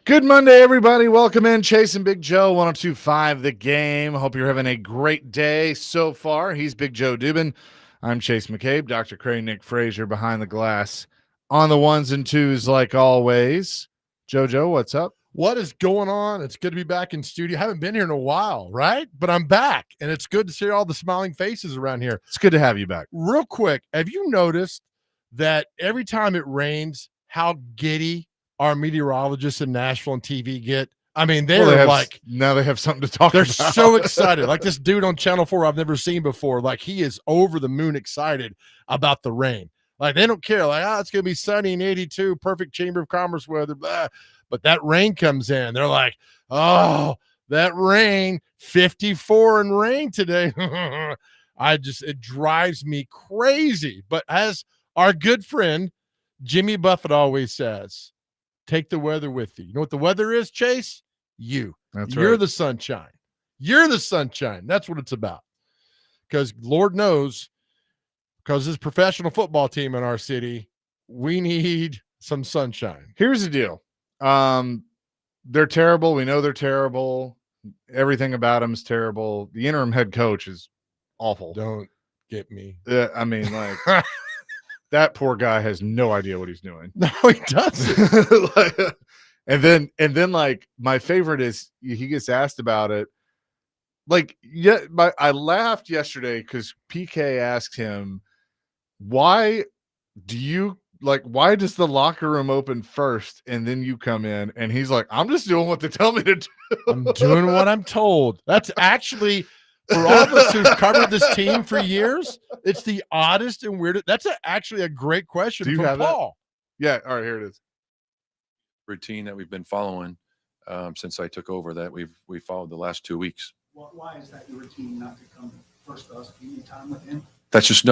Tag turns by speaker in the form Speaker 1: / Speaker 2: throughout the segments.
Speaker 1: Good Monday, everybody. Welcome in. Chase and Big Joe, 1025 The Game. Hope you're having a great day so far. He's Big Joe Dubin. I'm Chase McCabe. Dr. Crane, Nick Frazier behind the glass on the ones and twos like always. JoJo, what's up?
Speaker 2: What is going on? It's good to be back in studio. I haven't been here in a while, right? But I'm back, and it's good to see all the smiling faces around here.
Speaker 1: It's good to have you back.
Speaker 2: Real quick, have you noticed that every time it rains, how giddy our meteorologists in Nashville and TV get? I mean,
Speaker 1: now they have something to talk
Speaker 2: they're
Speaker 1: about.
Speaker 2: They're so excited. Like this dude on Channel 4 I've never seen before. Like he is over the moon excited about the rain. Like they don't care. Like, it's going to be sunny and 82, perfect Chamber of Commerce weather, blah. But that rain comes in. They're like, oh, that rain, 54 and rain today. It drives me crazy. But as our good friend Jimmy Buffett always says, take the weather with you. You know what the weather is, Chase? You. You're the sunshine. You're the sunshine. That's what it's about. Because Lord knows, because this professional football team in our city, we need some sunshine.
Speaker 1: Here's the deal. They're terrible. We know they're terrible. Everything about them is terrible. The interim head coach is awful.
Speaker 2: Don't get me.
Speaker 1: I mean, like that poor guy has no idea what he's doing.
Speaker 2: No, he doesn't.
Speaker 1: and then like my favorite is he gets asked about it. Like, yeah, I laughed yesterday because PK asked him, why does the locker room open first and then you come in? And he's like, I'm just doing what they tell me to do.
Speaker 2: I'm doing what I'm told. That's actually, for all of us who've covered this team for years, it's the oddest and weirdest. That's actually a great question from Paul.
Speaker 1: Yeah. All right, here it is.
Speaker 3: Routine that we've been following since I took over that we followed the last 2 weeks.
Speaker 4: Why is that your routine not to come first to us? Do you need time with him?
Speaker 3: That's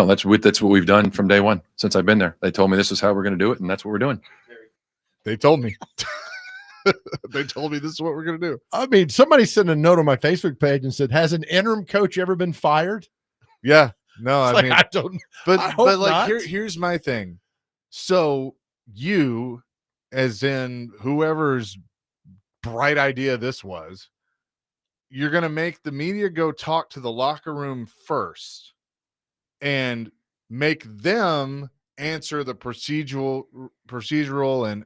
Speaker 3: what we've done from day one since I've been there. They told me this is how we're going to do it, and that's what we're doing.
Speaker 1: They told me. They told me this is what we're going to do.
Speaker 2: I mean, somebody sent a note on my Facebook page and said, "Has an interim coach ever been fired?"
Speaker 1: Yeah, no, I mean,
Speaker 2: I don't.
Speaker 1: But like, here's my thing. So you, as in whoever's bright idea this was, you're going to make the media go talk to the locker room first and make them answer the procedural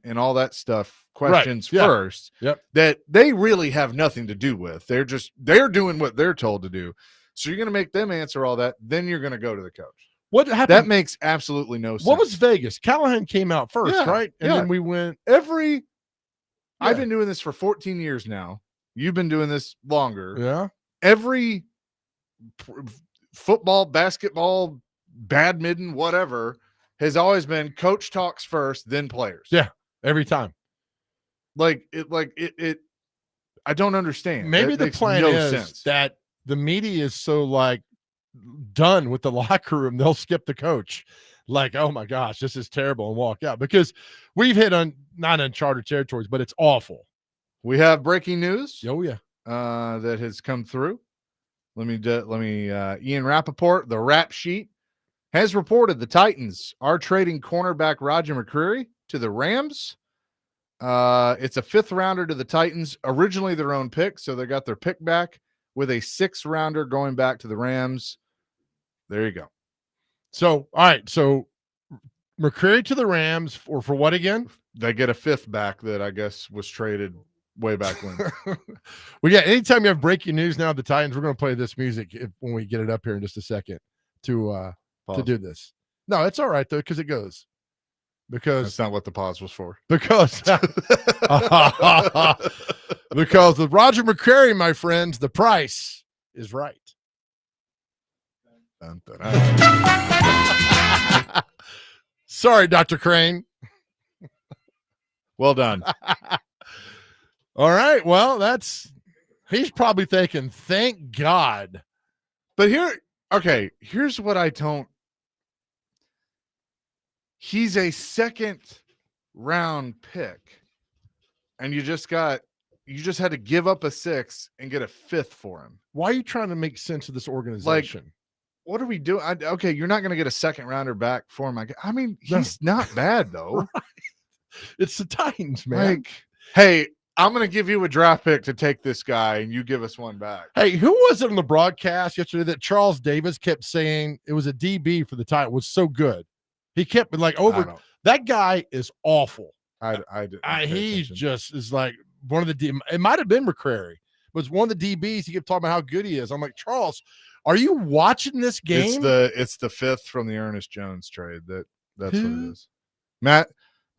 Speaker 1: and all that stuff questions first.
Speaker 2: Yep.
Speaker 1: That they really have nothing to do with. They're doing what they're told to do. So you're going to make them answer all that. Then you're going to go to the coach.
Speaker 2: What happened?
Speaker 1: That makes absolutely no sense.
Speaker 2: What was Vegas? Callahan came out first, right? And then we went
Speaker 1: I've been doing this for 14 years now. You've been doing this longer.
Speaker 2: Yeah.
Speaker 1: Every football, basketball, badminton, whatever, has always been coach talks first, then players.
Speaker 2: Yeah, every time.
Speaker 1: Like it. I don't understand.
Speaker 2: Maybe the plan is that the media is so like done with the locker room, they'll skip the coach. Like, oh my gosh, this is terrible, and walk out, because we've hit on not uncharted territories, but it's awful.
Speaker 1: We have breaking news.
Speaker 2: Oh yeah,
Speaker 1: that has come through. Let me Ian Rappaport, the rap sheet, has reported the Titans are trading cornerback Roger McCreary to the Rams. It's a 5th rounder to the Titans, originally their own pick, so they got their pick back with a 6th rounder going back to the Rams. There you go.
Speaker 2: So, all right, so McCreary to the Rams for what again?
Speaker 1: They get a 5th back that I guess was traded way back when.
Speaker 2: Well, yeah, anytime you have breaking news now, the Titans, we're going to play this music when we get it up here in just a second to do this. No, it's all right though, because it goes. Because
Speaker 1: that's not what the pause was for.
Speaker 2: Because because with Roger McCreary, my friends, the price is right.
Speaker 1: Dun, dun, dun.
Speaker 2: Sorry, Dr. Crane.
Speaker 1: Well done.
Speaker 2: All right. Well, he's probably thinking, thank God.
Speaker 1: But here's what I don't. He's a 2nd round pick, and you just had to give up a 6th and get a 5th for him.
Speaker 2: Why are you trying to make sense of this organization?
Speaker 1: Like, what are we doing? Okay, you're not going to get a 2nd rounder back for him. I mean, he's not bad though.
Speaker 2: Right. It's the Titans, man.
Speaker 1: Like, hey, I'm going to give you a draft pick to take this guy, and you give us one back.
Speaker 2: Hey, who was it on the broadcast yesterday that Charles Davis kept saying it was a DB for the Titans was so good? He kept like over. That guy is awful. He just is like one of the. It might have been McCrary, but it's one of the DBs. He kept talking about how good he is. I'm like, Charles, are you watching this game?
Speaker 1: It's the fifth from the Ernest Jones trade. That's what it is.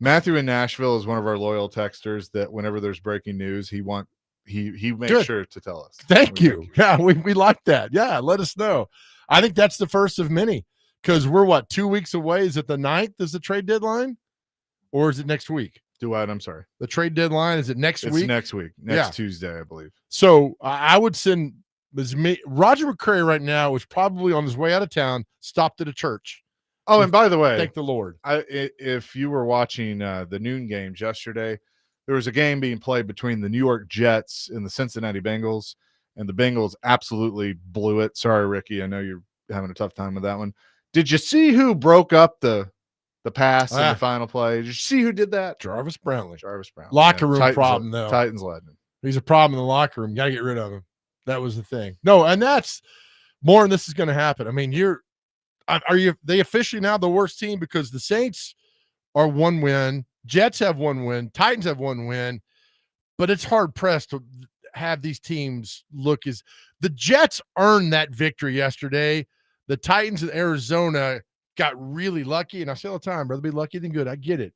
Speaker 1: Matthew in Nashville is one of our loyal texters that whenever there's breaking news, he makes sure to tell us.
Speaker 2: Thank you. Yeah, we like that. Yeah, let us know. I think that's the first of many because we're 2 weeks away. Is it the 9th is the trade deadline? Or is it next week?
Speaker 1: I'm sorry.
Speaker 2: The trade deadline, is it next week?
Speaker 1: It's next week. Next Tuesday, I believe.
Speaker 2: So I would send Roger McCrary right now is probably on his way out of town, stopped at a church.
Speaker 1: Oh, and by the way,
Speaker 2: thank the Lord.
Speaker 1: If you were watching the noon games yesterday, there was a game being played between the New York Jets and the Cincinnati Bengals, and the Bengals absolutely blew it. Sorry, Ricky. I know you're having a tough time with that one. Did you see who broke up the pass in the final play? Did you see who did that?
Speaker 2: Jarvis Brownlee.
Speaker 1: Locker
Speaker 2: room problem, though.
Speaker 1: Titans legend.
Speaker 2: He's a problem in the locker room. Got to get rid of him. That was the thing. No, and that's more, and this is going to happen. I mean, they officially now the worst team because the Saints are 1 win, Jets have 1 win, Titans have 1 win, but it's hard pressed to have these teams look as the Jets earned that victory yesterday. The Titans in Arizona got really lucky, and I say all the time, rather be lucky than good. I get it,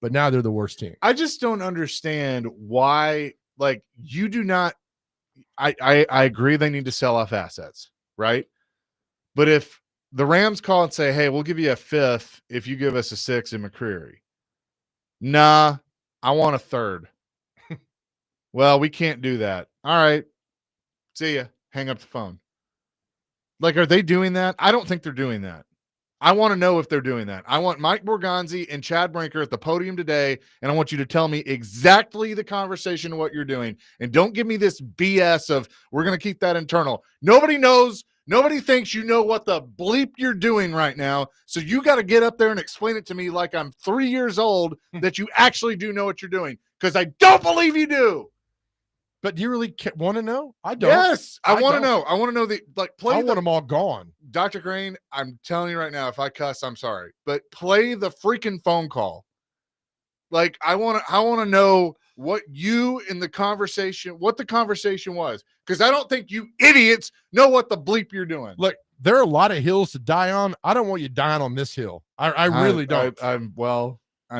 Speaker 2: but now they're the worst team.
Speaker 1: I just don't understand why. Like, you do not. I agree they need to sell off assets, right? But if the Rams call and say, hey, we'll give you a 5th if you give us a 6 in McCreary. Nah, I want a 3rd. Well, we can't do that. All right. See ya. Hang up the phone. Like, are they doing that? I don't think they're doing that. I want to know if they're doing that. I want Mike Borgonzi and Chad Brinker at the podium today, and I want you to tell me exactly the conversation of what you're doing. And don't give me this BS of we're going to keep that internal. Nobody knows. Nobody thinks you know what the bleep you're doing right now. So you got to get up there and explain it to me like I'm 3 years old that you actually do know what you're doing, because I don't believe you do.
Speaker 2: But do you really want to know? I don't.
Speaker 1: Yes, I want to know. I want to know
Speaker 2: I want them all gone.
Speaker 1: Dr. Crane, I'm telling you right now, if I cuss, I'm sorry. But play the freaking phone call. Like, I want to know what the conversation was. Because I don't think you idiots know what the bleep you're doing.
Speaker 2: Look, there are a lot of hills to die on. I don't want you dying on this hill. I really don't.
Speaker 1: I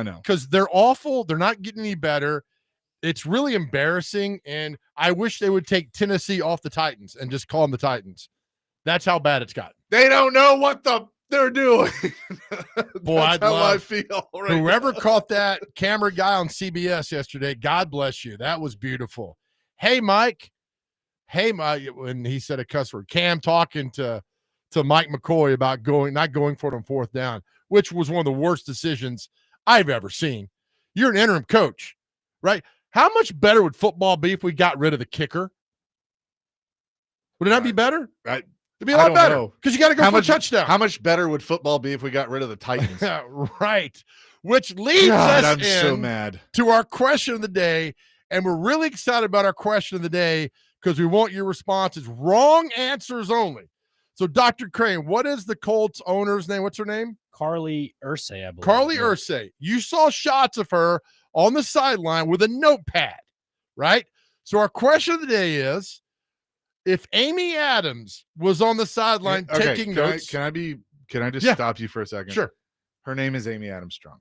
Speaker 1: know.
Speaker 2: Because they're awful. They're not getting any better. It's really embarrassing, and I wish they would take Tennessee off the Titans and just call them the Titans. That's how bad it's gotten.
Speaker 1: They don't know what they're doing.
Speaker 2: Boy,
Speaker 1: I feel. Right
Speaker 2: whoever caught that camera guy on CBS yesterday, God bless you. That was beautiful. Hey, Mike. When he said a cuss word, Cam talking to Mike McCoy about not going for it on 4th down, which was one of the worst decisions I've ever seen. You're an interim coach, right? How much better would football be if we got rid of the kicker? Would it not be better?
Speaker 1: Right.
Speaker 2: It'd be a lot better because you got to go for a touchdown.
Speaker 1: How much better would football be if we got rid of the Titans?
Speaker 2: Right. Which leads us
Speaker 1: so mad
Speaker 2: to our question of the day, and we're really excited about our question of the day because we want your responses. Wrong answers only. So, Dr. Crane, what is the Colts owner's name? What's her name?
Speaker 5: Carly Ursay, I believe.
Speaker 2: Carly Ursay. You saw shots of her on the sideline with a notepad, right? So our question of the day is, if Amy Adams was on the sideline taking notes.
Speaker 1: Can I just stop you for a second?
Speaker 2: Sure.
Speaker 1: Her name is Amy Adams Strunk.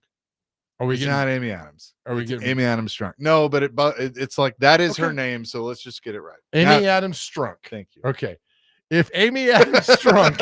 Speaker 2: It's
Speaker 1: not Amy Adams.
Speaker 2: Are we getting
Speaker 1: Amy Adams Strunk? No, but it's like that is her name, so let's just get it right.
Speaker 2: Amy Adams Strunk.
Speaker 1: Thank you.
Speaker 2: Okay. If Amy Adams Strunk,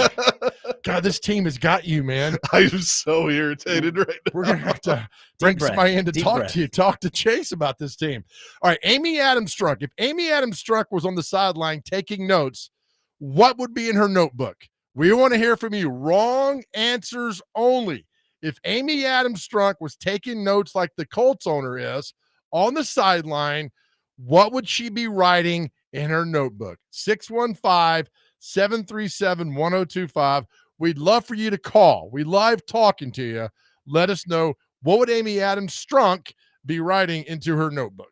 Speaker 2: God, this team has got you, man.
Speaker 1: I am so irritated right now.
Speaker 2: We're gonna have to bring somebody in to talk to you. Talk to Chase about this team. All right, Amy Adams Strunk. If Amy Adams Strunk was on the sideline taking notes, what would be in her notebook? We want to hear from you. Wrong answers only. If Amy Adams Strunk was taking notes like the Colts owner is on the sideline, what would she be writing in her notebook? 615-737-1025. We'd love for you to call. We love talking to you. Let us know, what would Amy Adams Strunk be writing into her notebook?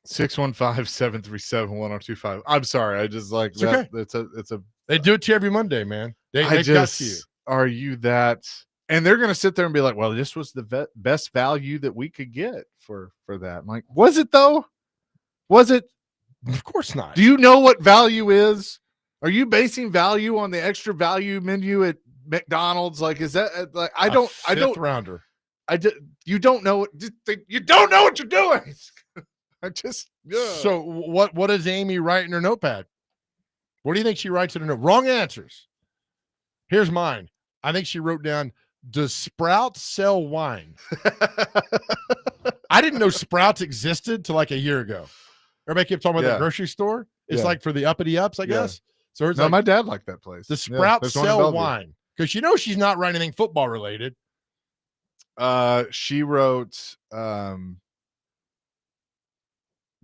Speaker 1: 615-737-1025. I'm sorry. I just like
Speaker 2: It's
Speaker 1: that.
Speaker 2: okay.
Speaker 1: It's a
Speaker 2: They do it to you every Monday, man. They got to you.
Speaker 1: are you that? And they're gonna sit there and be like, well, this was the best value that we could get for that. I'm like, was it though? Was it?
Speaker 2: Of course not.
Speaker 1: Do you know what value is? Are you basing value on the extra value menu at McDonald's? Like, is that like I don't
Speaker 2: rounder.
Speaker 1: you don't know you don't know what you're doing. I just
Speaker 2: So what does Amy write in her notepad? What do you think she writes in her note? Wrong answers. Here's mine. I think she wrote down, does Sprouts sell wine? I didn't know Sprouts existed till like a year ago. Everybody kept talking about the grocery store. It's like for the uppity ups, I guess. So it's
Speaker 1: my dad liked that place.
Speaker 2: The Sprouts sell wine. Because she's not writing anything football related.
Speaker 1: She wrote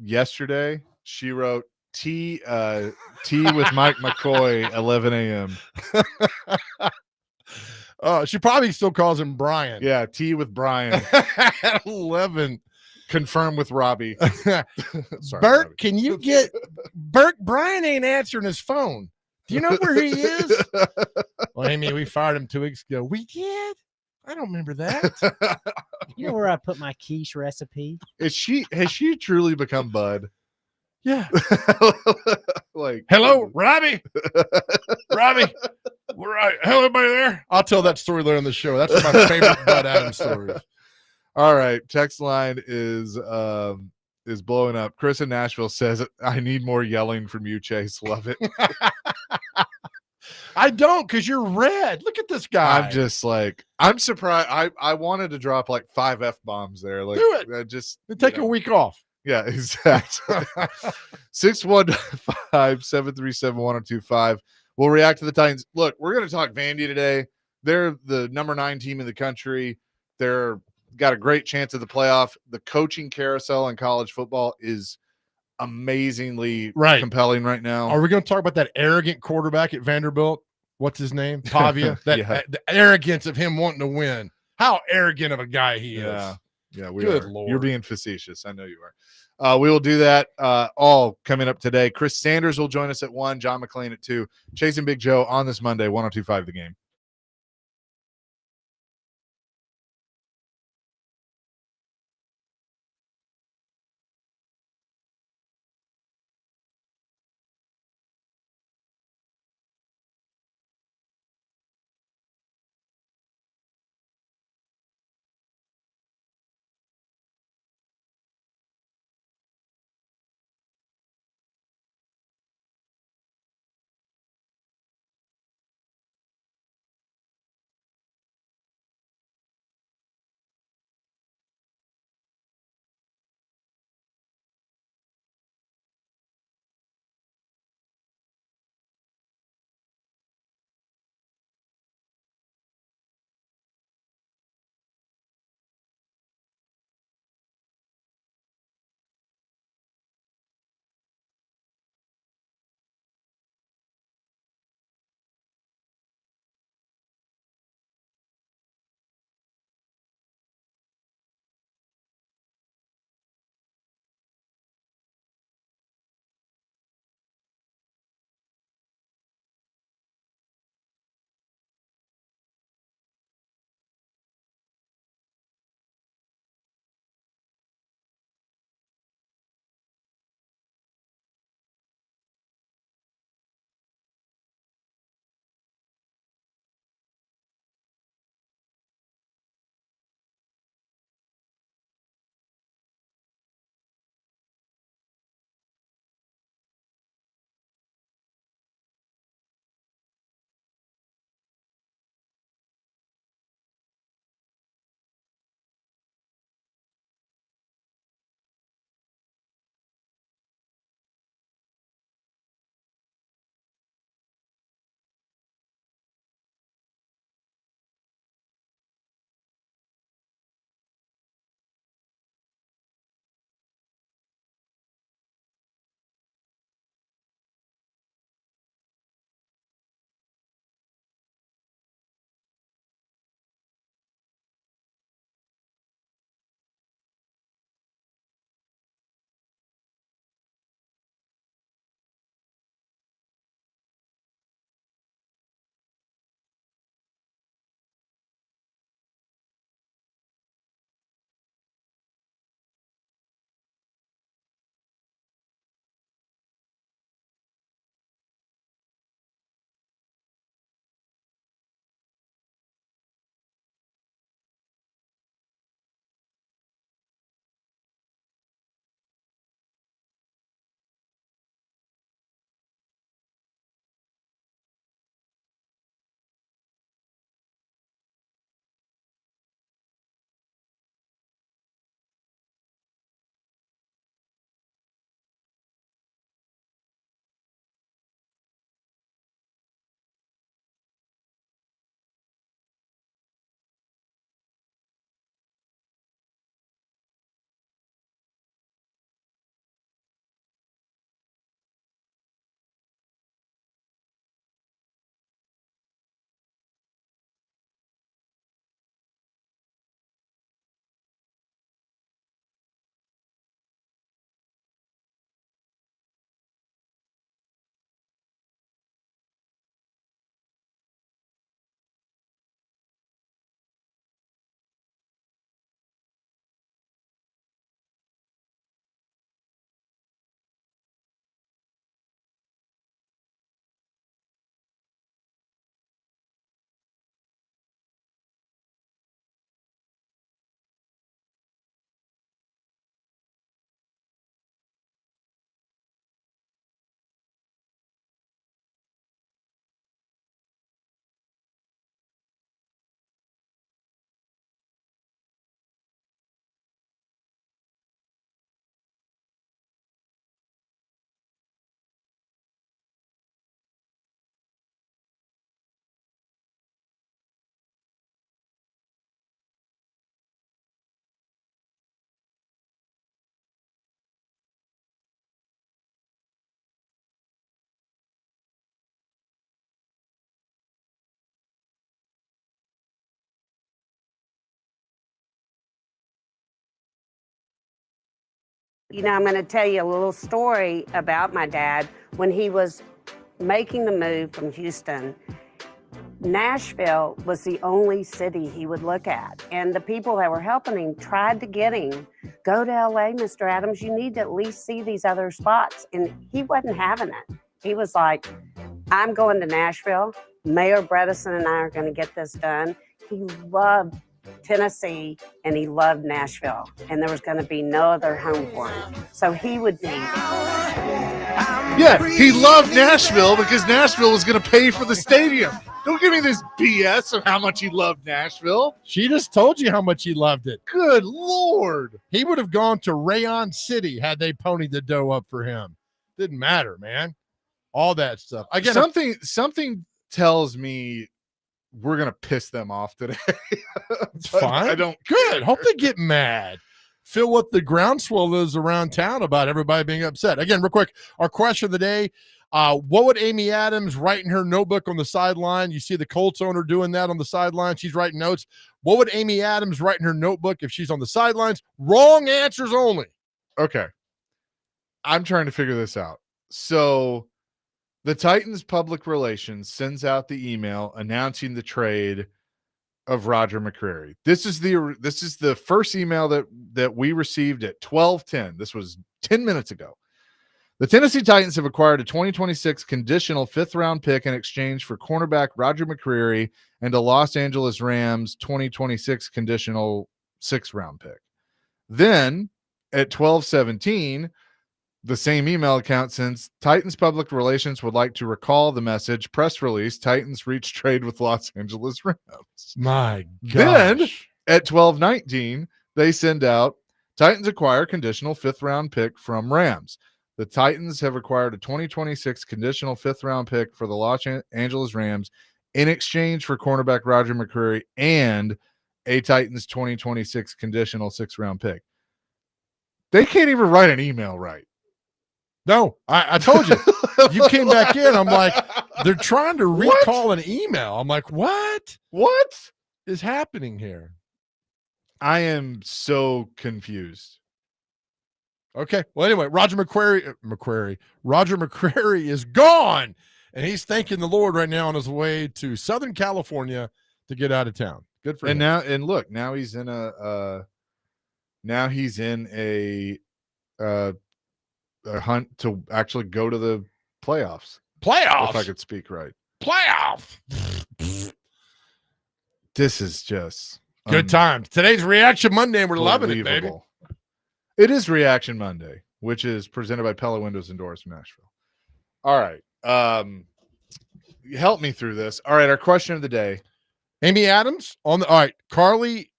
Speaker 1: yesterday. She wrote tea with Mike McCoy 11 a.m.
Speaker 2: She probably still calls him Brian.
Speaker 1: Yeah, tea with Brian.
Speaker 2: 11.
Speaker 1: Confirm with Robbie. Sorry,
Speaker 2: Bert,
Speaker 1: Robbie.
Speaker 2: can you get Brian ain't answering his phone. Do you know where he is? Well, Amy, we fired him 2 weeks ago. We did? I don't remember that.
Speaker 5: You know where I put my quiche recipe?
Speaker 1: Has she truly become Bud?
Speaker 2: Yeah.
Speaker 1: Like,
Speaker 2: hello, Robbie. Robbie. Hello, everybody there. I'll tell that story later on the show. That's one of my favorite Bud Adams stories.
Speaker 1: All right. Text line is blowing up. Chris in Nashville says, I need more yelling from you, Chase. Love it.
Speaker 2: I don't, because you're red. Look at this guy.
Speaker 1: I'm just like, I'm surprised. I wanted to drop like 5 F-bombs there. Like,
Speaker 2: do it. Take a week off.
Speaker 1: Yeah, exactly. 615-737-1025. We'll react to the Titans. Look, we're going to talk Vandy today. They're the number 9 team in the country. They're got a great chance at the playoff. The coaching carousel in college football is amazingly compelling right now.
Speaker 2: Are we going to talk about that arrogant quarterback at Vanderbilt? What's his name? Pavia. The arrogance of him wanting to win. How arrogant of a guy he is.
Speaker 1: Yeah, we
Speaker 2: Good
Speaker 1: are.
Speaker 2: Lord.
Speaker 1: You're being facetious. I know you are. We will do that all coming up today. Chris Sanders will join us at 1, John McClain at 2. Chasing Big Joe on this Monday, 102.5 The Game.
Speaker 6: You know, I'm going to tell you a little story about my dad. When he was making the move from Houston, Nashville was the only city he would look at. And the people that were helping him tried to get him, go to LA, Mr. Adams, you need to at least see these other spots. And he wasn't having it. He was like, I'm going to Nashville. Mayor Bredesen and I are going to get this done. He loved Tennessee and he loved Nashville. And there was going to be no other home for him. So he would be.
Speaker 1: Yeah, he loved Nashville because Nashville was going to pay for the stadium. Don't give me this BS of how much he loved Nashville.
Speaker 2: She just told you how much he loved it.
Speaker 1: Good Lord.
Speaker 2: He would have gone to Rayon City had they ponied the dough up for him. Didn't matter, man. All that stuff. Again,
Speaker 1: something tells me we're going to piss them off today.
Speaker 2: It's fine.
Speaker 1: I don't
Speaker 2: Good.
Speaker 1: care.
Speaker 2: Hope they get mad. Feel what the groundswell is around town about everybody being upset. Again, real quick, our question of the day, what would Amy Adams write in her notebook on the sideline? You see the Colts owner doing that on the sideline. She's writing notes. What would Amy Adams write in her notebook if she's on the sidelines? Wrong answers only.
Speaker 1: Okay. I'm trying to figure this out. So the Titans public relations sends out the email announcing the trade of Roger McCreary. This is the first email that we received at 12:10. This was 10 minutes ago. The Tennessee Titans have acquired a 2026 conditional 5th-round pick in exchange for cornerback Roger McCreary and a Los Angeles Rams 2026 conditional 6th-round pick. Then at 12:17, the same email account sends Titans public relations would like to recall the message press release Titans reach trade with Los Angeles Rams.
Speaker 2: My gosh.
Speaker 1: Then at 12:19, they send out Titans acquire conditional 5th-round pick from Rams. The Titans have acquired a 2026 conditional 5th-round pick for the Los Angeles Rams in exchange for cornerback Roger McCreary and a Titans 2026 conditional 6th-round pick. They can't even write an email right.
Speaker 2: No, I told you. You came back in. I'm like, they're trying to recall an email. I'm like, what?
Speaker 1: What
Speaker 2: is happening here?
Speaker 1: I am so confused.
Speaker 2: Okay. Well, anyway, Roger McCreary is gone, and he's thanking the Lord right now on his way to Southern California to get out of town. Good for him.
Speaker 1: Now he's in a hunt to actually go to the playoffs.
Speaker 2: Playoffs?
Speaker 1: If I could speak right.
Speaker 2: Playoff.
Speaker 1: This is just
Speaker 2: good times. Today's Reaction Monday, and we're loving it, baby.
Speaker 1: It is Reaction Monday, which is presented by Pella Windows and Doors from Nashville. All right. Help me through this. All right, our question of the day.
Speaker 2: Amy Adams all right. Carly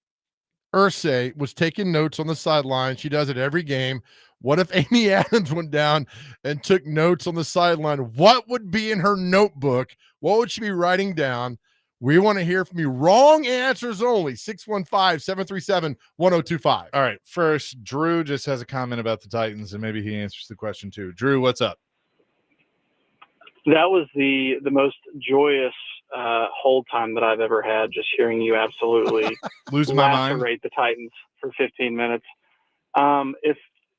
Speaker 2: Ursay was taking notes on the sideline. She does it every game. What if Amy Adams went down and took notes on the sideline? What would be in her notebook? What would she be writing down? We want to hear from you. Wrong answers only. 615-737-1025.
Speaker 1: All right. First, Drew just has a comment about the Titans, and maybe he answers the question too. Drew, what's up?
Speaker 7: That was the most joyous hold time that I've ever had, just hearing you absolutely
Speaker 1: lose my mind.
Speaker 7: Lacerate the Titans for 15 minutes.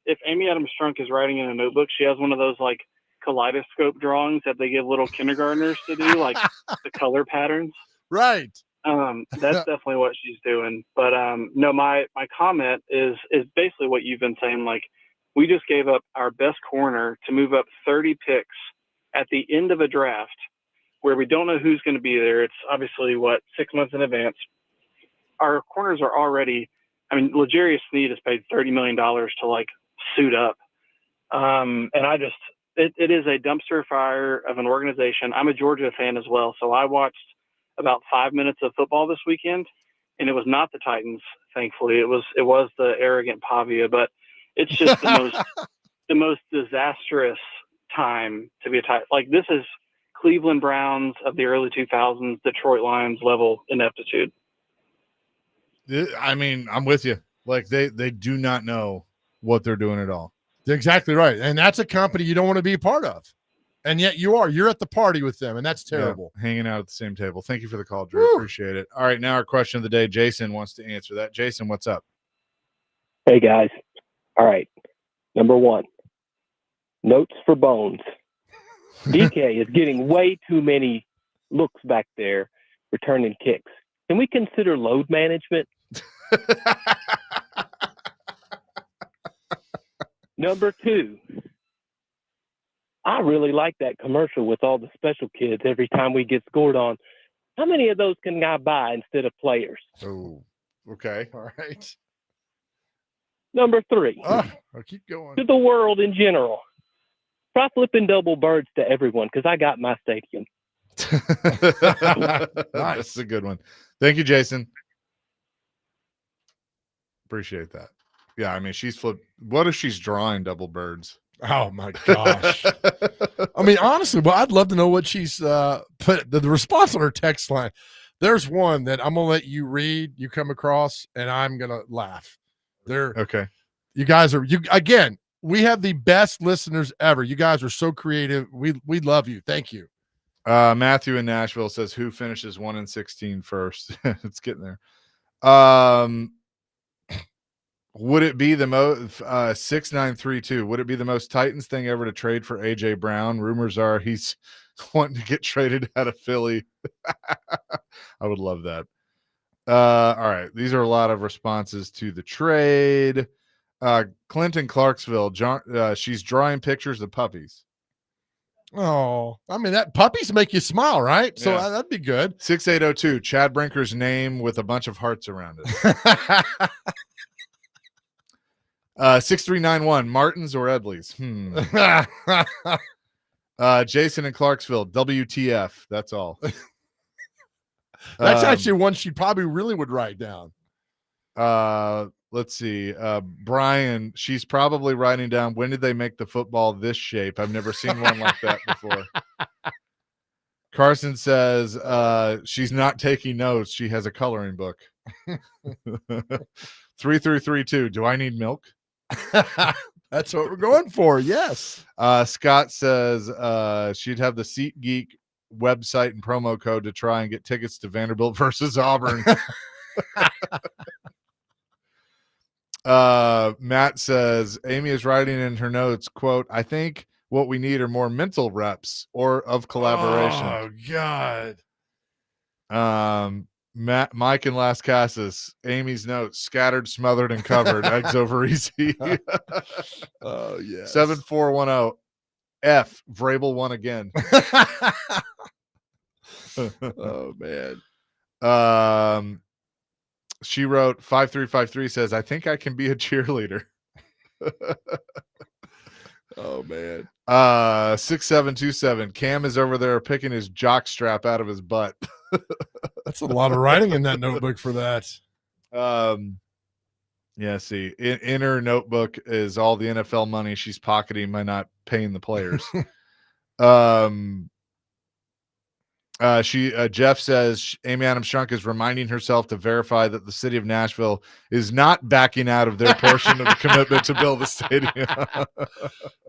Speaker 7: If Amy Adams Strunk is writing in a notebook, she has one of those like kaleidoscope drawings that they give little kindergartners to do, like the color patterns.
Speaker 2: Right.
Speaker 7: That's definitely what she's doing. But no, my comment is basically what you've been saying. Like, we just gave up our best corner to move up 30 picks at the end of a draft where we don't know who's going to be there. It's obviously 6 months in advance. Our corners are already, L'Jarius Sneed has paid $30 million to like suit up. And it is a dumpster fire of an organization. I'm a Georgia fan as well. So I watched about 5 minutes of football this weekend, and it was not the Titans. Thankfully, it was the arrogant Pavia, but it's just the most disastrous time to be a Titan. Like, this is Cleveland Browns of the early 2000s, Detroit Lions level ineptitude.
Speaker 1: I'm with you. Like, they do not know what they're doing at all.
Speaker 2: Exactly right. And that's a company you don't want to be a part of. And yet you're at the party with them, and that's terrible.
Speaker 1: Yeah, hanging out at the same table. Thank you for the call, Drew. Woo. Appreciate it. All right, now our question of the day. Jason wants to answer that. Jason, what's up?
Speaker 8: Hey, guys. All right. Number 1, notes for bones. DK is getting way too many looks back there, returning kicks. Can we consider load management? Number 2, I really like that commercial with all the special kids every time we get scored on. How many of those can I buy instead of players?
Speaker 1: Oh, okay.
Speaker 2: All right.
Speaker 8: Number 3,
Speaker 2: I'll keep going.
Speaker 8: to the world in general, try flipping double birds to everyone because I got my stadium.
Speaker 1: That's a good one. Thank you, Jason. Appreciate that. Yeah, I mean, she's flipped. What if she's drawing double birds?
Speaker 2: Oh my gosh. I mean, honestly, well, I'd love to know what she's put the response on her text line. There's one that I'm gonna let you read, you come across, and I'm gonna laugh. There,
Speaker 1: Okay.
Speaker 2: you guys are again, we have the best listeners ever. You guys are so creative. We love you. Thank you.
Speaker 1: Matthew in Nashville says, who finishes 1-16 first? It's getting there. Would it be the most 6932? Would it be the most Titans thing ever to trade for AJ Brown? Rumors are he's wanting to get traded out of Philly. I would love that. All right, these are a lot of responses to the trade. Clinton Clarksville, she's drawing pictures of puppies.
Speaker 2: Oh, I mean, that puppies make you smile, right? So
Speaker 1: Yeah.
Speaker 2: that'd be good.
Speaker 1: 6802, Chad Brinker's name with a bunch of hearts around it. 6391, Martins or Edleys? Jason in Clarksville, WTF. That's all.
Speaker 2: That's actually one she probably really would write down.
Speaker 1: Let's see. Brian, she's probably writing down, when did they make the football this shape? I've never seen one like that before. Carson says she's not taking notes. She has a coloring book. 3332, do I need milk?
Speaker 2: That's what we're going for. Yes.
Speaker 1: Scott says she'd have the SeatGeek website and promo code to try and get tickets to Vanderbilt versus Auburn. Matt says Amy is writing in her notes, quote, I think what we need are more mental reps or of collaboration.
Speaker 2: Oh God.
Speaker 1: Mike in Las Casas, Amy's notes, scattered, smothered, and covered. Eggs over easy.
Speaker 2: Oh yeah.
Speaker 1: 7410 F Vrabel won again.
Speaker 2: Oh man.
Speaker 1: She wrote 5353 says, I think I can be a cheerleader.
Speaker 2: Oh man.
Speaker 1: 6727 Cam is over there picking his jock strap out of his butt.
Speaker 2: That's a lot of writing in that notebook for that.
Speaker 1: Yeah, see, in her notebook is all the NFL money she's pocketing by not paying the players. Jeff says Amy Adams Strunk is reminding herself to verify that the city of Nashville is not backing out of their portion of the commitment to build the stadium.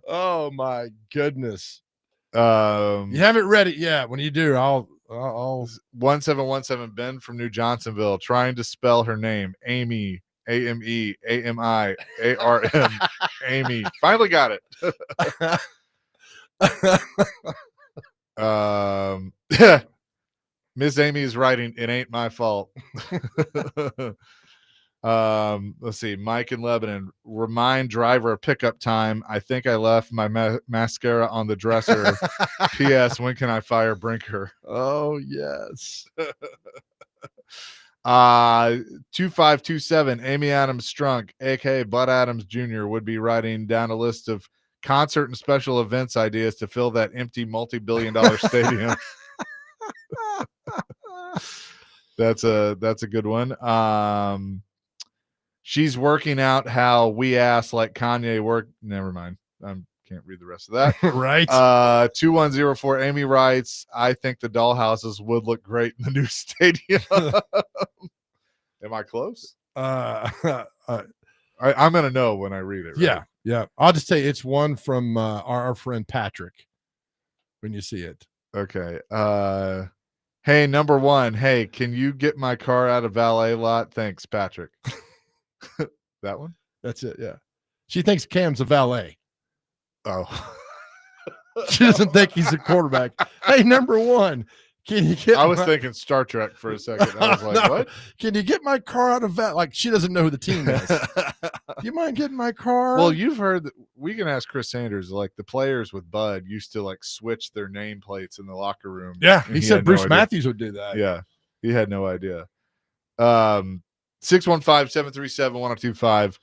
Speaker 2: Oh my goodness.
Speaker 1: You
Speaker 2: haven't read it yet. When you do, I'll
Speaker 1: 1717 Ben from New Johnsonville trying to spell her name. Amy, AME, AMI, ARM, Amy. Finally got it. Miss Amy is writing, it ain't my fault. Let's see. Mike in Lebanon, remind driver of pickup time. I think I left my mascara on the dresser. P.S. When can I fire Brinker?
Speaker 2: Oh yes.
Speaker 1: 2527 Amy Adams Strunk, aka Bud Adams Jr., would be writing down a list of concert and special events ideas to fill that empty multi-billion-dollar stadium. That's a good one. She's working out how we ask like Kanye work. Never mind. I can't read the rest of that.
Speaker 2: Right.
Speaker 1: 2104 Amy writes, I think the dollhouses would look great in the new stadium. Am I close? I'm gonna know when I read it. Right?
Speaker 2: Yeah. I'll just say it's one from our friend Patrick when you see it.
Speaker 1: Okay. Hey, number one. Hey, can you get my car out of valet lot? Thanks, Patrick. That one?
Speaker 2: That's it. Yeah. She thinks Cam's a valet.
Speaker 1: Oh.
Speaker 2: She doesn't think he's a quarterback. Hey, number one, can you get?
Speaker 1: I was thinking Star Trek for a second. I was like,
Speaker 2: No.
Speaker 1: what?
Speaker 2: Can you get my car out of that? Like, she doesn't know who the team is. Do you mind getting my car?
Speaker 1: Well, you've heard that we can ask Chris Sanders, like the players with Bud used to like switch their nameplates in the locker room.
Speaker 2: Yeah,
Speaker 1: and
Speaker 2: he said
Speaker 1: had no
Speaker 2: Bruce
Speaker 1: idea.
Speaker 2: Matthews would do that.
Speaker 1: Yeah, he had no idea. 615-737-1025.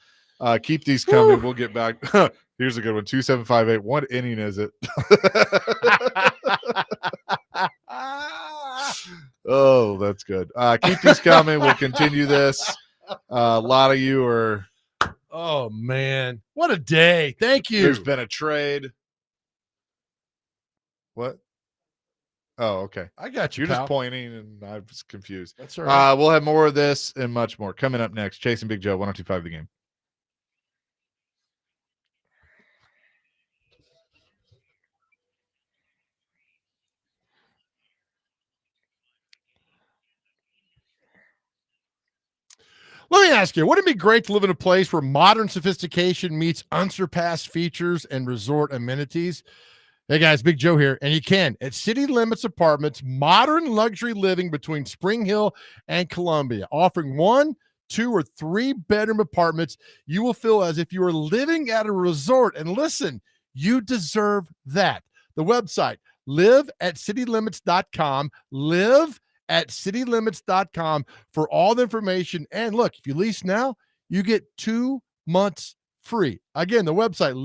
Speaker 1: Keep these coming.
Speaker 2: Woo.
Speaker 1: We'll get back. Here's a good one. 2758. What inning is it? Oh, that's good. Keep these coming. We'll continue this. A lot of you are.
Speaker 2: Oh man, what a day! Thank you.
Speaker 1: There's been a trade. What? Oh, okay.
Speaker 2: I got you.
Speaker 1: You're
Speaker 2: pal.
Speaker 1: just pointing, and I was confused.
Speaker 2: That's all right.
Speaker 1: We'll have more of this and much more coming up next. Chasing Big Joe, 102.5 The Game.
Speaker 2: Let me ask you, wouldn't it be great to live in a place where modern sophistication meets unsurpassed features and resort amenities? Hey guys, Big Joe here, and you can at City Limits Apartments, modern luxury living between Spring Hill and Columbia, offering 1, 2, or 3 bedroom apartments. You will feel as if you are living at a resort. And listen, you deserve that. The website, live@citylimits.com, live@citylimits.com for all the information. And look, if you lease now, you get 2 months free. Again, the website,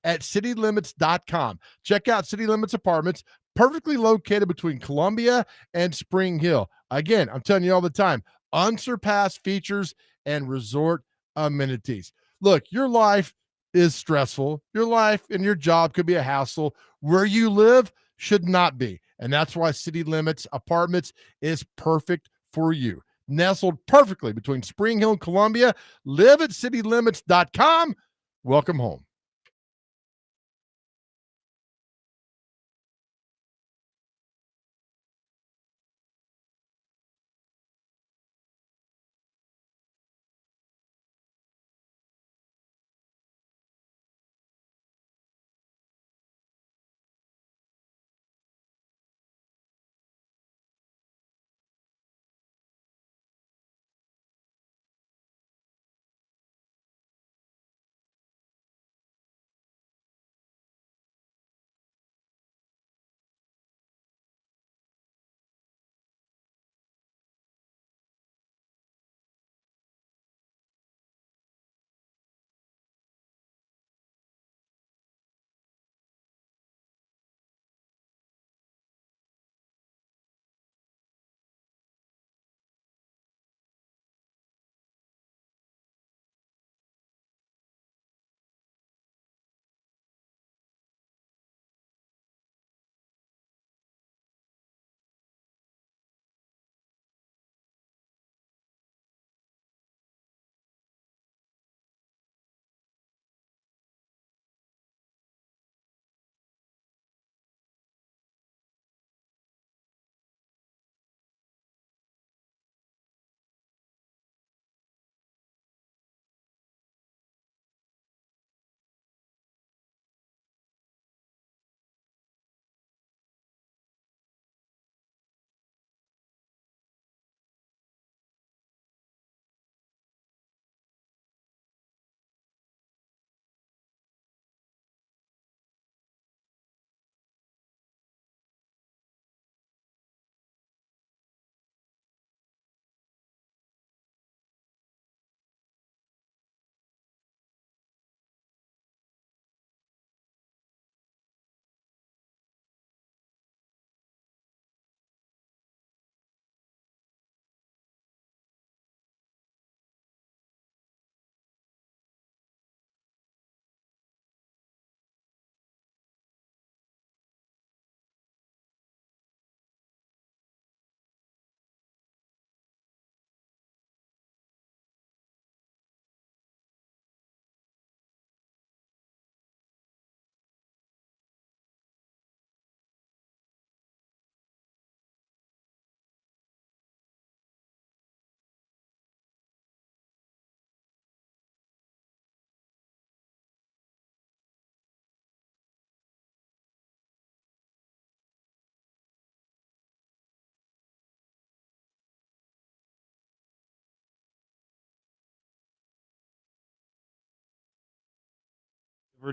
Speaker 2: live@citylimits.com. Check out City Limits Apartments, perfectly located between Columbia and Spring Hill. Again, I'm telling you all the time, unsurpassed features and resort amenities. Look, your life is stressful. Your life and your job could be a hassle. Where you live should not be. And that's why City Limits Apartments is perfect for you. Nestled perfectly between Spring Hill and Columbia. Live@citylimits.com. Welcome home.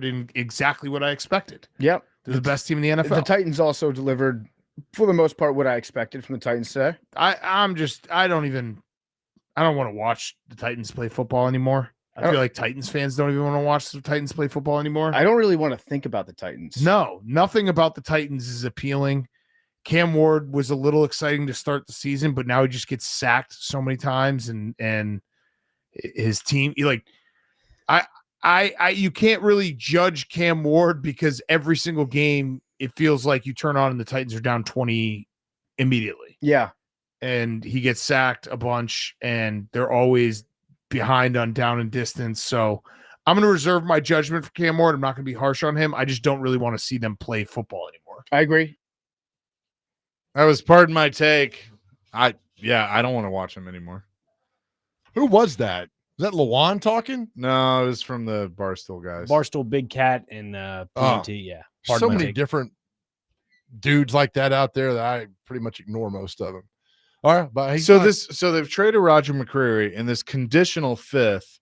Speaker 9: in exactly what I expected.
Speaker 10: Yep.
Speaker 9: They're the best team in the NFL.
Speaker 10: The Titans also delivered, for the most part, what I expected from the Titans today.
Speaker 9: I don't want to watch the Titans play football anymore. I feel like Titans fans don't even want to watch the Titans play football anymore.
Speaker 10: I don't really want to think about the Titans.
Speaker 9: No, nothing about the Titans is appealing. Cam Ward was a little exciting to start the season, but now he just gets sacked so many times, and his team, you can't really judge Cam Ward because every single game it feels like you turn on and the Titans are down 20 immediately.
Speaker 10: Yeah.
Speaker 9: And he gets sacked a bunch, and they're always behind on down and distance. So I'm going to reserve my judgment for Cam Ward. I'm not going to be harsh on him. I just don't really want to see them play football anymore.
Speaker 10: I agree.
Speaker 1: That was pardon my take. I don't want to watch him anymore.
Speaker 2: Who was that? Was that Lawan talking?
Speaker 1: No, it was from the Barstool guys.
Speaker 5: Barstool, Big Cat, and PNT. Yeah. Pardon
Speaker 2: So
Speaker 5: my
Speaker 2: many
Speaker 5: take.
Speaker 2: different dudes like that out there that I pretty much ignore most of them. All right, but
Speaker 1: So they've traded Roger McCreary in this conditional 5th.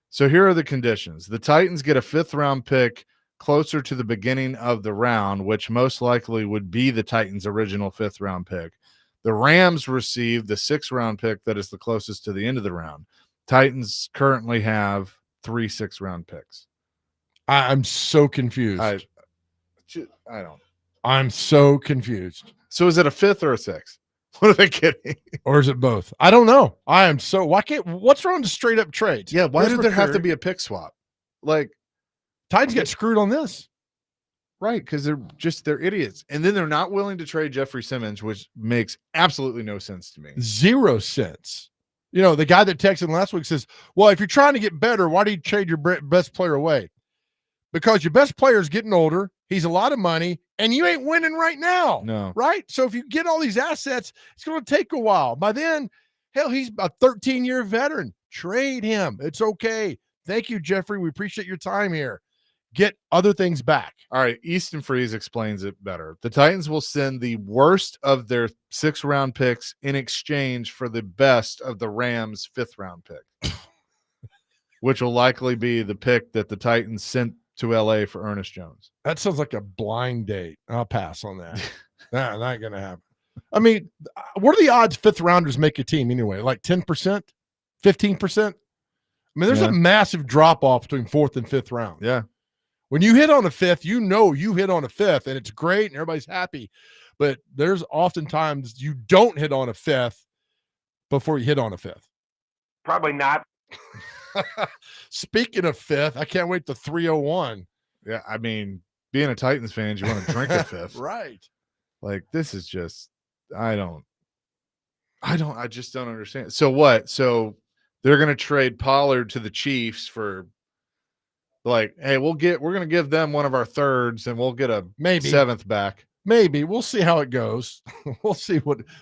Speaker 1: So here are the conditions. The Titans get a 5th round pick closer to the beginning of the round, which most likely would be the Titans' original 5th round pick. The Rams receive the 6th round pick that is the closest to the end of the round. Titans currently have 3 6th round picks.
Speaker 2: I'm so confused.
Speaker 1: I don't.
Speaker 2: I'm so confused.
Speaker 1: So is it a 5th or a 6th? What are they getting?
Speaker 2: Or is it both? I don't know. I am so what's wrong with straight up trades?
Speaker 1: Yeah, why
Speaker 2: Where's
Speaker 1: did there have to
Speaker 2: McCreary?
Speaker 1: be a pick swap? Like,
Speaker 2: Titans get screwed on this.
Speaker 1: right, because they're idiots. And then they're not willing to trade Jeffrey Simmons, which makes absolutely no sense to me.
Speaker 2: 0 cents. You know, the guy that texted last week says, well, if you're trying to get better, why do you trade your best player away? Because your best player is getting older. He's a lot of money, and you ain't winning right now.
Speaker 1: No.
Speaker 2: Right? So if you get all these assets, it's going to take a while. By then, hell, he's a 13-year veteran. Trade him. It's okay. Thank you, Jeffrey. We appreciate your time here. Get other things back.
Speaker 1: All right, Easton Freeze explains it better. The Titans will send the worst of their 6th round picks in exchange for the best of the Rams' 5th round pick, which will likely be the pick that the Titans sent to LA for Ernest Jones.
Speaker 2: That sounds like a blind date. I'll pass on that. Nah, not going to happen. I mean, what are the odds 5th rounders make a team anyway? Like 10%, 15%? I mean, there's a massive drop off between 4th and 5th round.
Speaker 1: Yeah.
Speaker 2: When you hit on a 5th, you know you hit on a 5th, and it's great, and everybody's happy. But there's oftentimes you don't hit on a 5th before you hit on a 5th.
Speaker 11: Probably not.
Speaker 2: Speaking of 5th, I can't wait to 301.
Speaker 1: Yeah, I mean, being a Titans fan, you want to drink a 5th.
Speaker 2: Right.
Speaker 1: Like, this is just, I just don't understand. So what? So they're going to trade Pollard to the Chiefs for, like, hey, we're going to give them one of our 3rds and we'll get a
Speaker 2: Maybe
Speaker 1: 7th back.
Speaker 2: Maybe we'll see how it goes. We'll see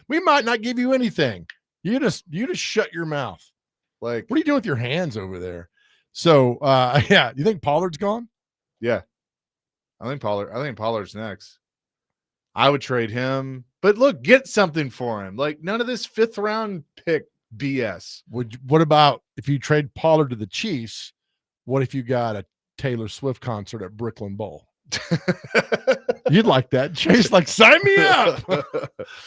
Speaker 2: we might not give you anything. You just shut your mouth.
Speaker 1: Like,
Speaker 2: what are you doing with your hands over there? So, yeah, you think Pollard's gone?
Speaker 1: Yeah. I think Pollard's next. I would trade him, but look, get something for him. Like, none of this 5th round pick BS.
Speaker 2: What about if you trade Pollard to the Chiefs? What if you got a Taylor Swift concert at Brooklyn Bowl? You'd like that. Chase, like, sign me up.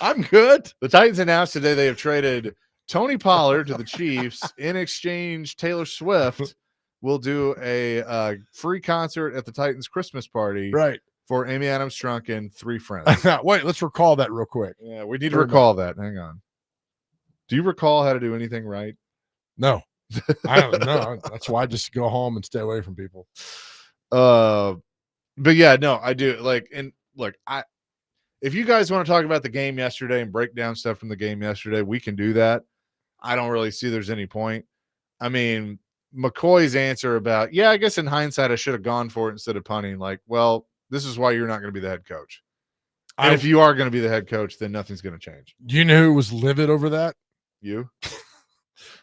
Speaker 2: I'm good.
Speaker 1: The Titans announced today they have traded Tony Pollard to the Chiefs. In exchange, Taylor Swift will do a free concert at the Titans Christmas party.
Speaker 2: Right.
Speaker 1: For Amy Adams Strunk and 3 friends.
Speaker 2: Wait, let's recall that real quick.
Speaker 1: Yeah, we need to recall that. Hang on. Do you recall how to do anything right?
Speaker 2: No. I don't know. That's why I just go home and stay away from people.
Speaker 1: But yeah, no, I do. Like, and look, if you guys want to talk about the game yesterday and break down stuff from the game yesterday, we can do that. I don't really see there's any point. I mean, McCoy's answer about, yeah, I guess in hindsight I should have gone for it instead of punting. Like, well, this is why you're not going to be the head coach. And if you are going to be the head coach, then nothing's going to change.
Speaker 2: Do you know who was livid over that?
Speaker 1: You?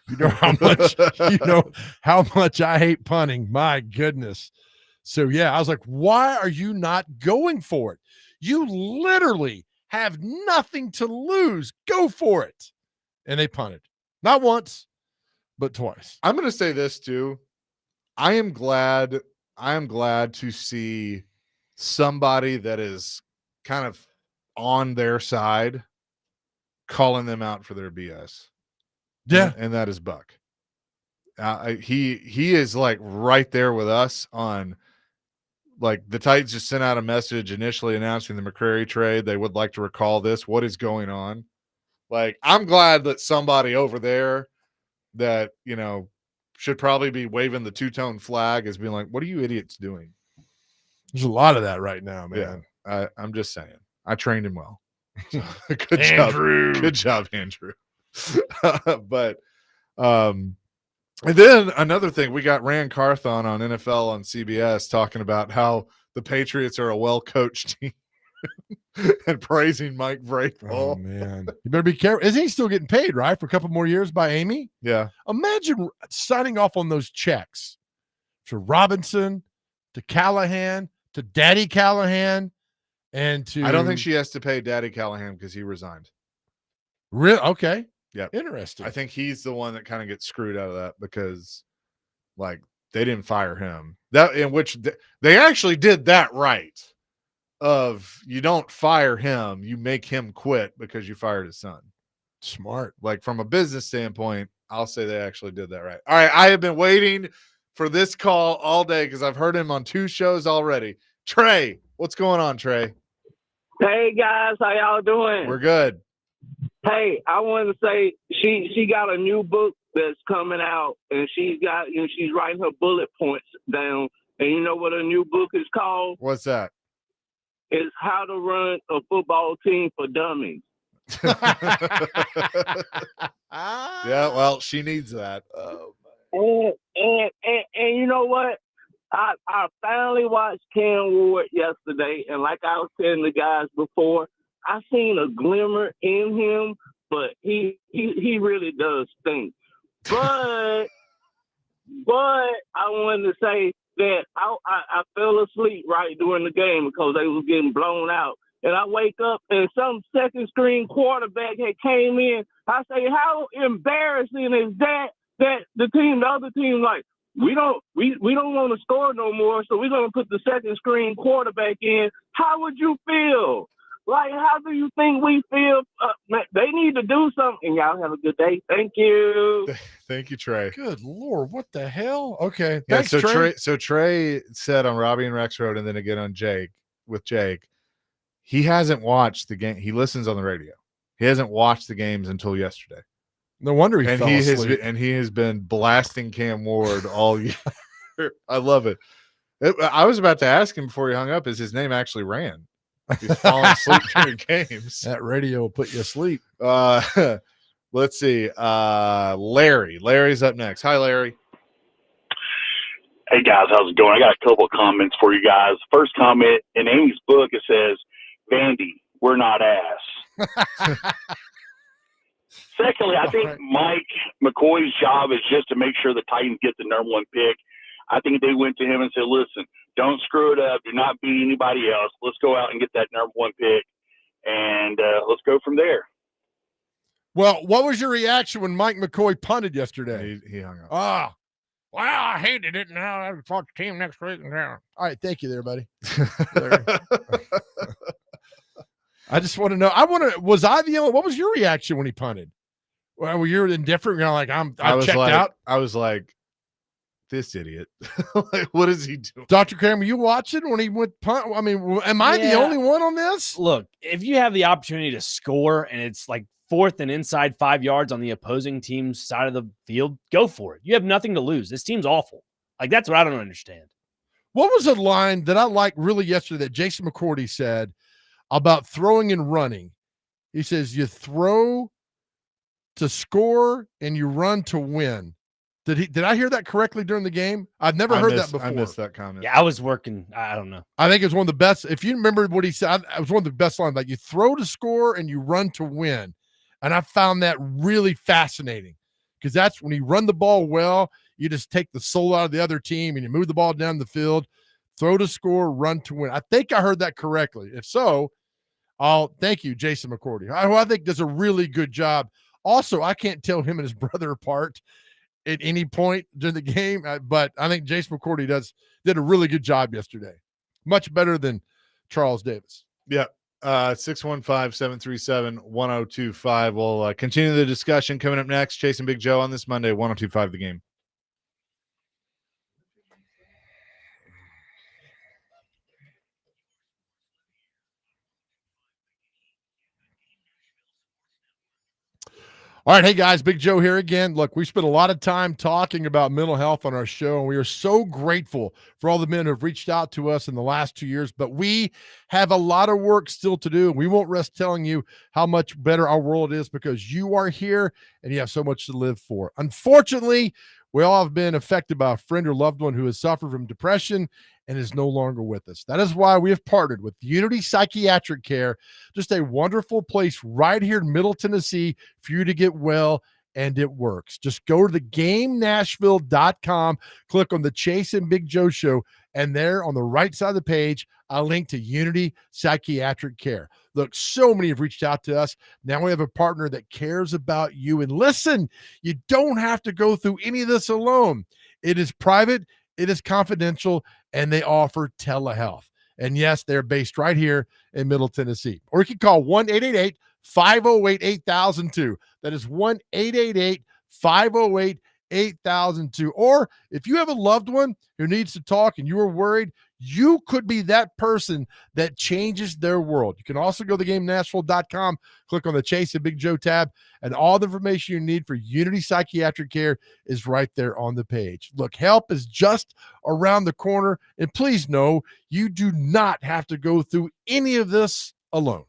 Speaker 2: You know how much I hate punting. My goodness. So yeah, I was like, why are you not going for it? You literally have nothing to lose. Go for it. And they punted. Not once, but twice.
Speaker 1: I'm going to say this too. I am glad am glad to see somebody that is kind of on their side calling them out for their BS.
Speaker 2: Yeah.
Speaker 1: And that is Buck. He is like right there with us on, like, the Titans just sent out a message initially announcing the McCrary trade. They would like to recall this. What is going on? Like, I'm glad that somebody over there that, you know, should probably be waving the two-tone flag is being like, what are you idiots doing?
Speaker 2: There's a lot of that right now, man.
Speaker 1: Yeah, I'm just saying. I trained him well. So, good
Speaker 2: Andrew.
Speaker 1: job. Good job, Andrew. But and then another thing, we got Rand Carthon on NFL on CBS talking about how the Patriots are a well-coached team and praising Mike Vrabel.
Speaker 2: Oh, man. You better be careful. Isn't he still getting paid, right, for a couple more years by Amy?
Speaker 1: Yeah.
Speaker 2: Imagine signing off on those checks to Robinson, to Callahan, to Daddy Callahan, and to...
Speaker 1: I don't think she has to pay Daddy Callahan because he resigned.
Speaker 2: Really? Okay.
Speaker 1: Yeah.
Speaker 2: Interesting.
Speaker 1: I think he's the one that kind of gets screwed out of that because, like, they didn't fire him. That in which they actually did that right. Of you don't fire him, you make him quit because you fired his son.
Speaker 2: Smart.
Speaker 1: Like, from a business standpoint, I'll say they actually did that right. All right, I have been waiting for this call all day because I've heard him on 2 shows already. Trey, what's going on, Trey?
Speaker 11: Hey guys, how y'all doing?
Speaker 1: We're good.
Speaker 11: Hey, I wanted to say she got a new book that's coming out, and she's writing her bullet points down. And you know what her new book is called?
Speaker 1: What's that?
Speaker 11: It's How to Run a Football Team for Dummies.
Speaker 1: Yeah, well, she needs that.
Speaker 11: And you know what? I finally watched Cam Ward yesterday, and like I was telling the guys before, I seen a glimmer in him, but he really does stink. But I wanted to say that I fell asleep right during the game because they was getting blown out. And I wake up and some second string quarterback had came in. I say, how embarrassing is that the other team, like, we don't want to score no more, so we're gonna put the second string quarterback in. How would you feel? Like, how do you think we feel? They need to do something. Y'all have a good day. Thank you.
Speaker 1: Thank you, Trey.
Speaker 2: Good Lord, what the hell? Okay,
Speaker 1: Yeah,
Speaker 2: thanks,
Speaker 1: so
Speaker 2: Trey.
Speaker 1: Trey said on Robbie and Rex Road, and then again on Jake, he hasn't watched the game. He listens on the radio. He hasn't watched the games until yesterday.
Speaker 2: No wonder he fell asleep.
Speaker 1: He has been blasting Cam Ward all year. I love it. I was about to ask him before he hung up, is his name actually Rand? He's falling asleep during games.
Speaker 2: That radio will put you asleep.
Speaker 1: Let's see. Larry's up next. Hi, Larry.
Speaker 12: Hey, guys. How's it going? I got a couple of comments for you guys. First comment, in Amy's book, it says, Vandy, we're not ass. Secondly, I think Mike McCoy's job is just to make sure the Titans get the number 1 pick. I think they went to him and said, listen, don't screw it up. Do not beat anybody else. Let's go out and get that number 1 pick, and let's go from there.
Speaker 2: Well, what was your reaction when Mike McCoy punted yesterday?
Speaker 1: He hung up.
Speaker 2: Ah, well, I hated it. Now I fought the team next week. All right, thank you there, buddy. I just want to know. Was I the only? What was your reaction when he punted? Well, were you indifferent? You're like, I checked out.
Speaker 1: I was like, this idiot. Like, what is he doing?
Speaker 2: Dr. Kramer, you watching when he went punt? I mean, am I the only one on this?
Speaker 5: Look, if you have the opportunity to score and it's like 4th and inside 5 yards on the opposing team's side of the field, go for it. You have nothing to lose. This team's awful. Like, that's what I don't understand.
Speaker 2: What was a line that I liked really yesterday that Jason McCourty said about throwing and running? He says, you throw to score and you run to win. Did I hear that correctly during the game? I've never heard that before.
Speaker 1: I missed that comment.
Speaker 5: Yeah, I was working. I don't know.
Speaker 2: I think it's one of the best. If you remember what he said, it was one of the best lines. Like, you throw to score and you run to win. And I found that really fascinating because that's when you run the ball well, you just take the soul out of the other team and you move the ball down the field, throw to score, run to win. I think I heard that correctly. If so, I'll thank you, Jason McCourty, who I think does a really good job. Also, I can't tell him and his brother apart. at any point during the game. But I think Jason McCourty did a really good job yesterday. Much better than Charles Davis.
Speaker 1: Yeah. 615-737-1025. We'll continue the discussion coming up next. Chasing Big Joe on this Monday, 1025 The Game.
Speaker 2: All right, hey guys, Big Joe here again. Look, we spent a lot of time talking about mental health on our show, and we are so grateful for all the men who have reached out to us in the last 2 years, but we have a lot of work still to do. We won't rest telling you how much better our world is because you are here and you have so much to live for. Unfortunately, we all have been affected by a friend or loved one who has suffered from depression and is no longer with us. That is why we have partnered with Unity Psychiatric Care, just a wonderful place right here in Middle Tennessee for you to get well, and it works. Just go to thegamenashville.com, click on the Chase and Big Joe Show, and there on the right side of the page, a link to Unity Psychiatric Care. Look, so many have reached out to us. Now we have a partner that cares about you. And listen, you don't have to go through any of this alone. It is private, it is confidential, and they offer telehealth. And yes, they're based right here in Middle Tennessee. Or you can call 1-888-508-8002. That is 1-888-508-8002. Or if you have a loved one who needs to talk and you are worried, you could be that person that changes their world. You can also go to thegamenashville.com, click on the Chase and Big Joe tab, and all the information you need for Unity Psychiatric Care is right there on the page. Look, help is just around the corner, and please know you do not have to go through any of this alone.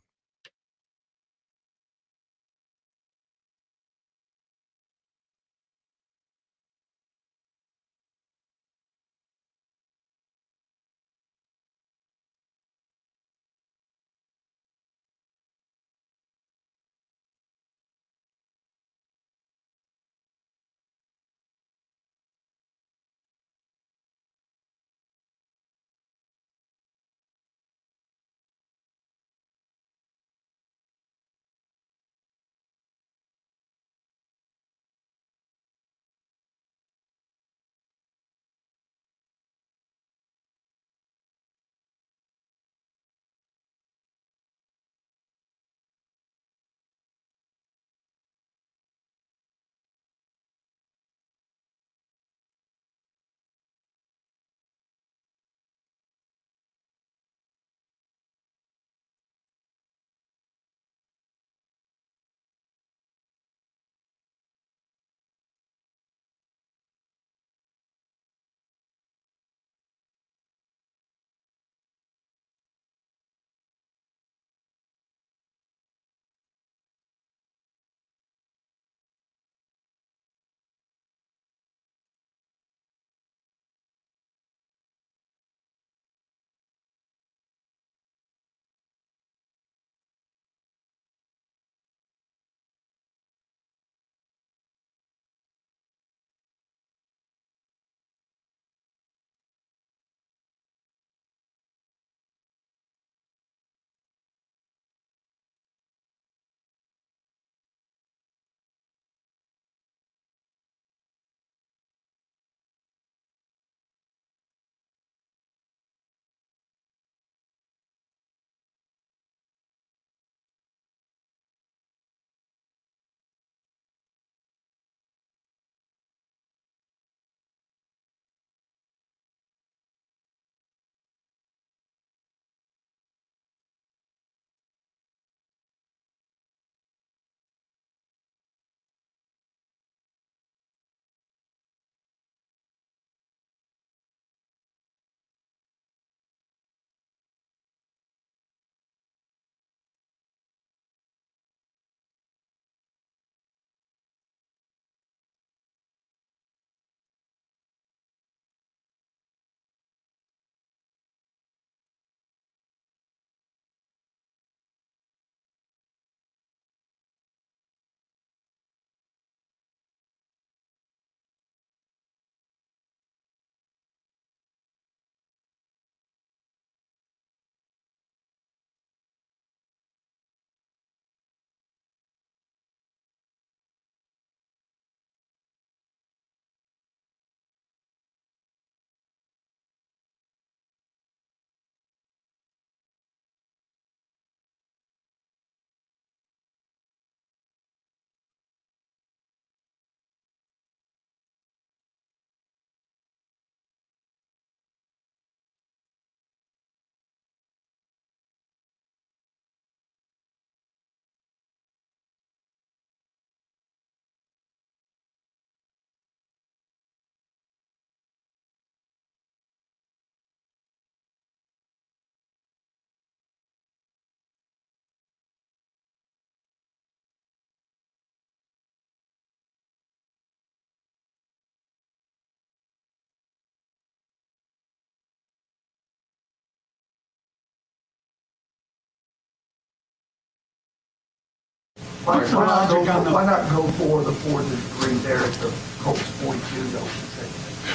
Speaker 4: Why not go for the 4th and 3 there at the Colts 42 though?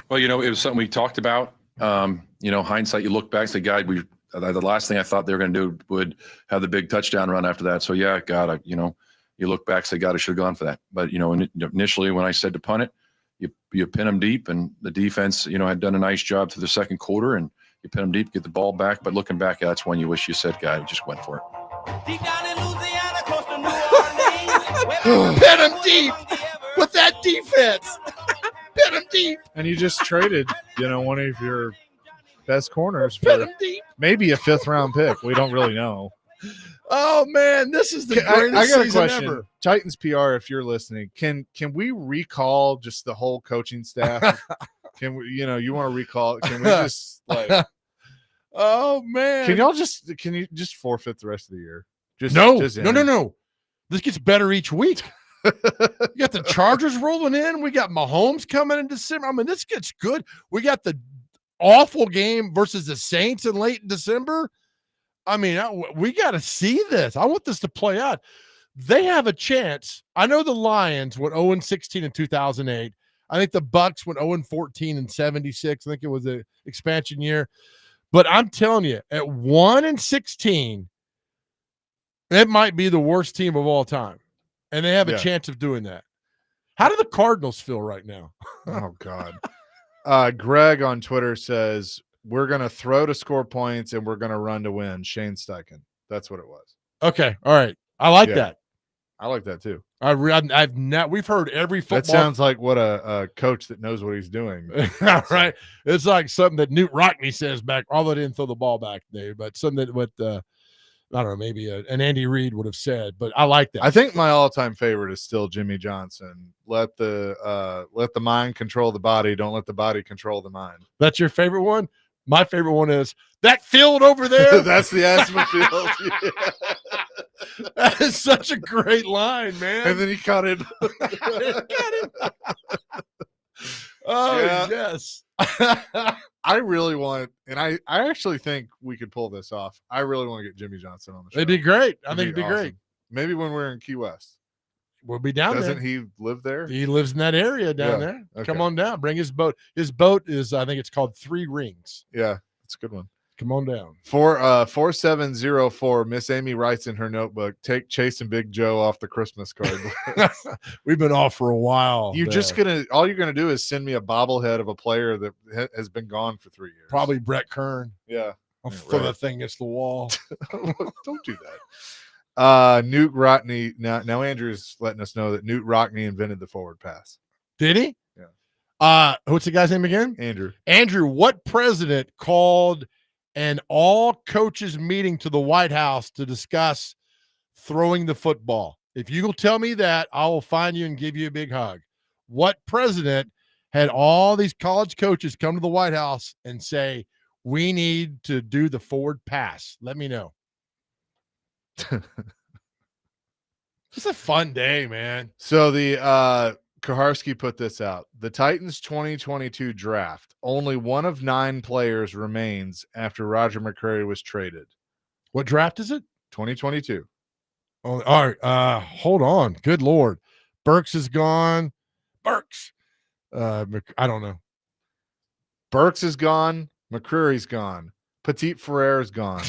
Speaker 3: Well, it was something we talked about. Hindsight, you look back, say, God, the last thing I thought they were going to do would have the big touchdown run after that. So yeah, God, you look back, say, God, I should have gone for that. But initially when I said to punt it, you pin them deep, and the defense, had done a nice job through the second quarter, and you pin them deep, get the ball back. But looking back, that's when you wish you said, God, you just went for it.
Speaker 13: Deep down in Louisiana, close to New Orleans.
Speaker 2: Pin them deep with that defense. Pin them deep.
Speaker 1: And you just traded, one of your best corners for maybe a 5th-round pick. We don't really know.
Speaker 2: Oh man, this is the greatest
Speaker 1: I got a
Speaker 2: season
Speaker 1: question.
Speaker 2: ever.
Speaker 1: Titans PR, if you're listening, can we recall just the whole coaching staff? Can we, you want to recall? Can we just
Speaker 2: Oh man,
Speaker 1: can you just forfeit the rest of the year?
Speaker 2: No. This gets better each week. You got the Chargers rolling in. We got Mahomes coming in December. I mean, this gets good. We got the awful game versus the Saints in late December. I mean, we got to see this. I want this to play out. They have a chance. I know the Lions went 0-16 in 2008. I think the Bucks went 0-14 in 76. I think it was an expansion year. But I'm telling you, at 1-16, it might be the worst team of all time. And they have a chance of doing that. How do the Cardinals feel right now?
Speaker 1: Oh, God. Greg on Twitter says, we're going to throw to score points and we're going to run to win. Shane Steichen. That's what it was.
Speaker 2: Okay. All right. I like that.
Speaker 1: I like that too.
Speaker 2: We've heard every football.
Speaker 1: That sounds like what a coach that knows what he's doing.
Speaker 2: Right. It's like something that Newt Rockne says back, although they didn't throw the ball back there, but something that I don't know, maybe an Andy Reid would have said, but I like that.
Speaker 1: I think my all-time favorite is still Jimmy Johnson. Let the mind control the body. Don't let the body control the mind.
Speaker 2: That's your favorite one? My favorite one is that field over there.
Speaker 1: That's the asthma field. Yeah.
Speaker 2: That is such a great line, man.
Speaker 1: And then he caught it.
Speaker 2: Oh, yes.
Speaker 1: I really want, and I actually think we could pull this off. I really want to get Jimmy Johnson on the show.
Speaker 2: It'd be great. I think it'd be
Speaker 1: awesome.
Speaker 2: great.
Speaker 1: Maybe when we're in Key West.
Speaker 2: We'll be down there.
Speaker 1: Doesn't he live there?
Speaker 2: He lives in that area down there.
Speaker 1: Okay.
Speaker 2: Come on down. Bring his boat. His boat is, I think it's called 3 Rings.
Speaker 1: Yeah, it's a good one.
Speaker 2: Come on down.
Speaker 1: 4704. Miss Amy writes in her notebook, take Chase and Big Joe off the Christmas card.
Speaker 2: We've been off for a while.
Speaker 1: All you're gonna do is send me a bobblehead of a player that has been gone for 3 years.
Speaker 2: Probably Brett Kern.
Speaker 1: Yeah.
Speaker 2: I'll throw that thing against the wall.
Speaker 1: Don't do that. Newt Rockne. Now Andrew's letting us know that Newt Rockne invented the forward pass.
Speaker 2: Did he?
Speaker 1: Yeah.
Speaker 2: What's the guy's name again?
Speaker 1: Andrew,
Speaker 2: what president called an all coaches meeting to the White House to discuss throwing the football? If you will tell me that, I will find you and give you a big hug. What president had all these college coaches come to the White House and say, we need to do the forward pass? Let me know. It's a fun day, man.
Speaker 1: So the Kaharski put this out. The Titans 2022 draft. Only one of 9 players remains after Roger McCreary was traded.
Speaker 2: What draft is it?
Speaker 1: 2022.
Speaker 2: Oh, all right. Hold on. Good Lord. Burks is gone. Burks. I don't know.
Speaker 1: Burks is gone. McCreary's gone. Petit Ferrer is gone.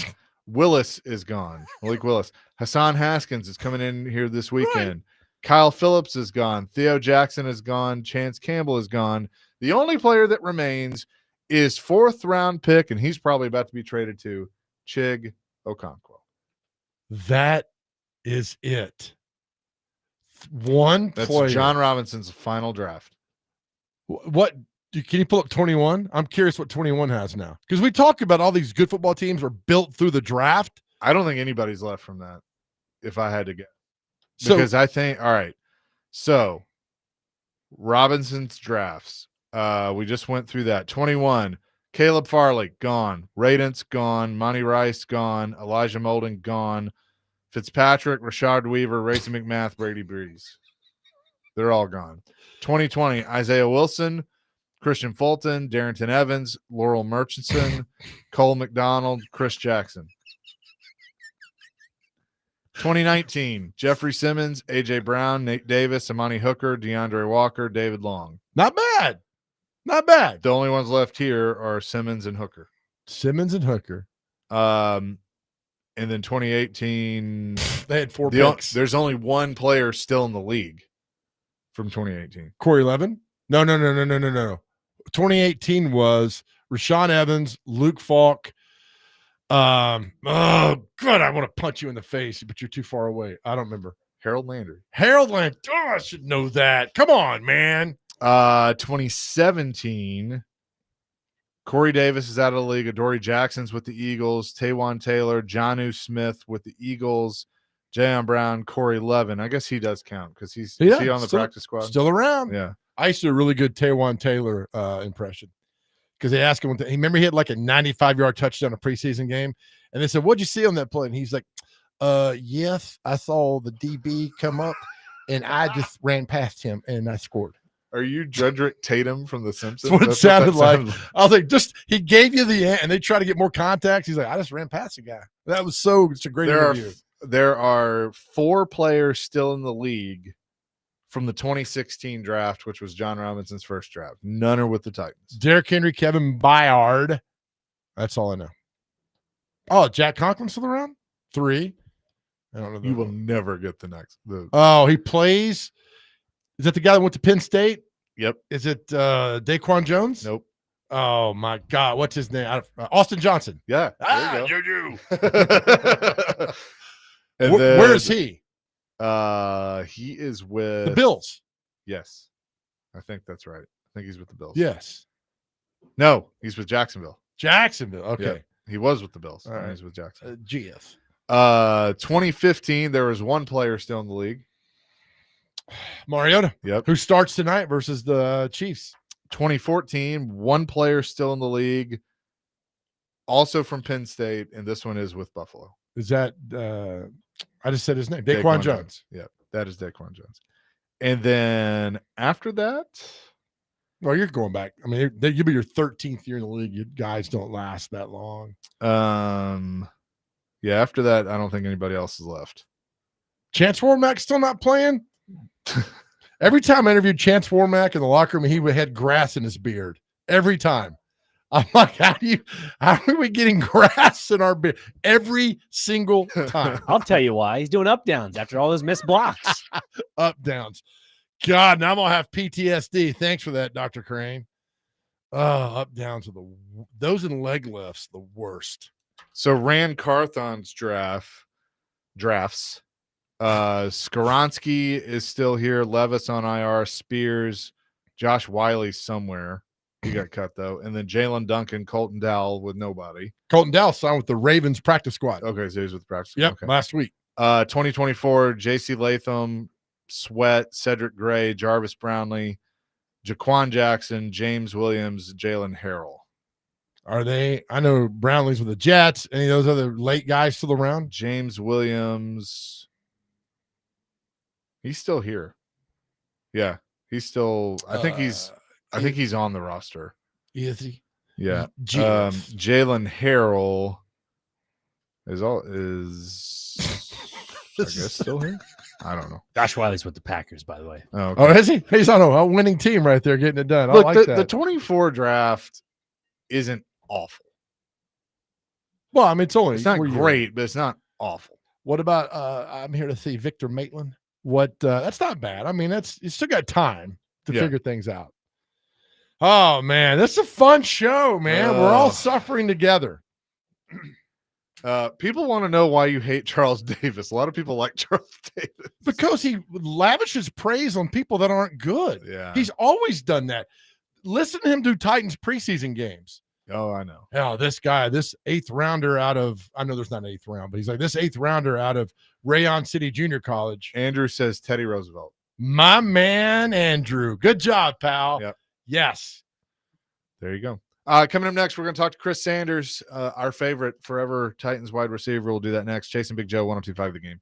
Speaker 1: Willis is gone. Malik Willis. Hassan Haskins is coming in here this weekend. Right. Kyle Phillips is gone. Theo Jackson is gone. Chance Campbell is gone. The only player that remains is 4th-round pick, and he's probably about to be traded to Chig Okonkwo.
Speaker 2: That is it. That's player.
Speaker 1: John Robinson's final draft.
Speaker 2: What? Can you pull up 21? I'm curious what 21 has now. Because we talk about all these good football teams are built through the draft.
Speaker 1: I don't think anybody's left from that, if I had to guess. Because I think, all right, so Robinson's drafts. We just went through that. 21, Caleb Farley, gone. Radence, gone. Monty Rice, gone. Elijah Molden, gone. Fitzpatrick, Rashard Weaver, Racing McMath, Brady Breeze. They're all gone. 2020, Isaiah Wilson, Christian Fulton, Darrington Evans, Laurel Murchison, Cole McDonald, Chris Jackson. 2019, Jeffrey Simmons, A.J. Brown, Nate Davis, Amani Hooker, DeAndre Walker, David Long.
Speaker 2: Not bad. Not bad.
Speaker 1: The only ones left here are Simmons and Hooker.
Speaker 2: Simmons and Hooker.
Speaker 1: And then 2018,
Speaker 2: they had 4 picks.
Speaker 1: There's only one player still in the league from 2018.
Speaker 2: Corey Levin? No. 2018 was Rashawn Evans, Luke Falk. Oh God, I want to punch you in the face, but you're too far away. I don't remember.
Speaker 1: Harold Landry.
Speaker 2: Oh, I should know that. Come on, man.
Speaker 1: 2017, Corey Davis is out of the league. Adoree Jackson's with the Eagles. Taywan Taylor, Jonnu Smith with the Eagles. Jayon Brown, Corey Levin. I guess he does count because is he on the practice squad?
Speaker 2: Still around.
Speaker 1: Yeah.
Speaker 2: I used to do a really good Taywan Taylor impression because they asked him, remember he had like a 95-yard touchdown in a preseason game. And they said, what'd you see on that play? And he's like, yes, I saw the DB come up and I just ran past him and I scored.
Speaker 1: Are you Dredrick Tatum from The Simpsons?
Speaker 2: That's what it sounded like. I was like, he gave you the end, and they try to get more contacts. He's like, I just ran past the guy. That was it's a great interview.
Speaker 1: There are 4 players still in the league from the 2016 draft, which was John Robinson's first draft. None are with the Titans.
Speaker 2: Derrick Henry, Kevin Byard. That's all I know. Oh, Jack Conklin's still around? 3. I don't know.
Speaker 1: You will never get the next.
Speaker 2: He plays. Is that the guy that went to Penn State?
Speaker 1: Yep.
Speaker 2: Is it Daquan Jones?
Speaker 1: Nope.
Speaker 2: Oh my God, what's his name? Austin Johnson.
Speaker 1: Yeah.
Speaker 2: Juju.
Speaker 1: Where
Speaker 2: is he?
Speaker 1: He is with
Speaker 2: the Bills.
Speaker 1: Yes, I think that's right. I think he's with the Bills.
Speaker 2: Yes.
Speaker 1: No, he's with Jacksonville.
Speaker 2: Okay.
Speaker 1: Yeah, he was with the Bills.
Speaker 2: All right.
Speaker 1: He's with Jacksonville.
Speaker 2: GF.
Speaker 1: 2015, there was one player still in the league.
Speaker 2: Mariota.
Speaker 1: Yep.
Speaker 2: Who starts tonight versus the Chiefs.
Speaker 1: 2014, one player still in the league, also from Penn State, and this one is with Buffalo.
Speaker 2: Is that I just said his name, Daquan Jones.
Speaker 1: Yep, that is Daquan Jones. And then after that,
Speaker 2: well, you're going back. I mean, you'll be your 13th year in the league. You guys don't last that long.
Speaker 1: Yeah, after that, I don't think anybody else is left.
Speaker 2: Chance Warmack's still not playing. Every time I interviewed Chance Warmack in the locker room, he had grass in his beard. Every time. I'm like, how are we getting grass in our beard? Every single time.
Speaker 5: I'll tell you why. He's doing up downs after all those missed blocks.
Speaker 2: Up downs. God, now I'm gonna have PTSD. Thanks for that, Dr. Crane. Up downs are those in leg lifts, the worst.
Speaker 1: So Rand Carthon's drafts. Skoronski is still here. Levis on IR. Spears, Josh Wiley somewhere. He got cut though, and then Jalen Duncan, Colton Dowell with nobody.
Speaker 2: Colton Dowell signed with the Ravens practice squad.
Speaker 1: Okay, so he's with the practice.
Speaker 2: Yep,
Speaker 1: okay.
Speaker 2: last week.
Speaker 1: 2024, J.C. Latham, Sweat, Cedric Gray, Jarvis Brownlee, Jaquan Jackson, James Williams, Jalen Harrell.
Speaker 2: Are they? I know Brownlee's with the Jets. Any of those other late guys still around?
Speaker 1: James Williams. He's still here. Yeah, he's still. I think he's on the roster.
Speaker 2: Is he?
Speaker 1: Yeah. Jalen Harrell is I guess still here. I don't know.
Speaker 5: Josh Wiley's with the Packers, by the way.
Speaker 1: Oh, okay.
Speaker 2: Oh, is he? He's on a winning team right there, getting it done.
Speaker 1: Look,
Speaker 2: I like that.
Speaker 1: The 24 draft isn't awful.
Speaker 2: Well, I mean, it's
Speaker 1: not great, but it's not awful.
Speaker 2: What about I'm here to see Victor Maitland. What that's not bad. I mean, you still got time to figure things out. Oh man, this is a fun show, man. We're all suffering together.
Speaker 1: People want to know why you hate Charles Davis. A lot of people like Charles Davis
Speaker 2: because he lavishes praise on people that aren't good.
Speaker 1: Yeah,
Speaker 2: he's always done that. Listen to him do Titans preseason games.
Speaker 1: Oh, I know.
Speaker 2: Oh, this guy, this 8th rounder out of, I know there's not an 8th round, but he's like this 8th rounder out of Rayon City Junior College.
Speaker 1: Andrew says Teddy Roosevelt.
Speaker 2: My man, Andrew. Good job, pal.
Speaker 1: Yep.
Speaker 2: Yes.
Speaker 1: There you go. Coming up next, we're going to talk to Chris Sanders, our favorite forever Titans wide receiver. We'll do that next. Chasing Big Joe, 102.5 The Game.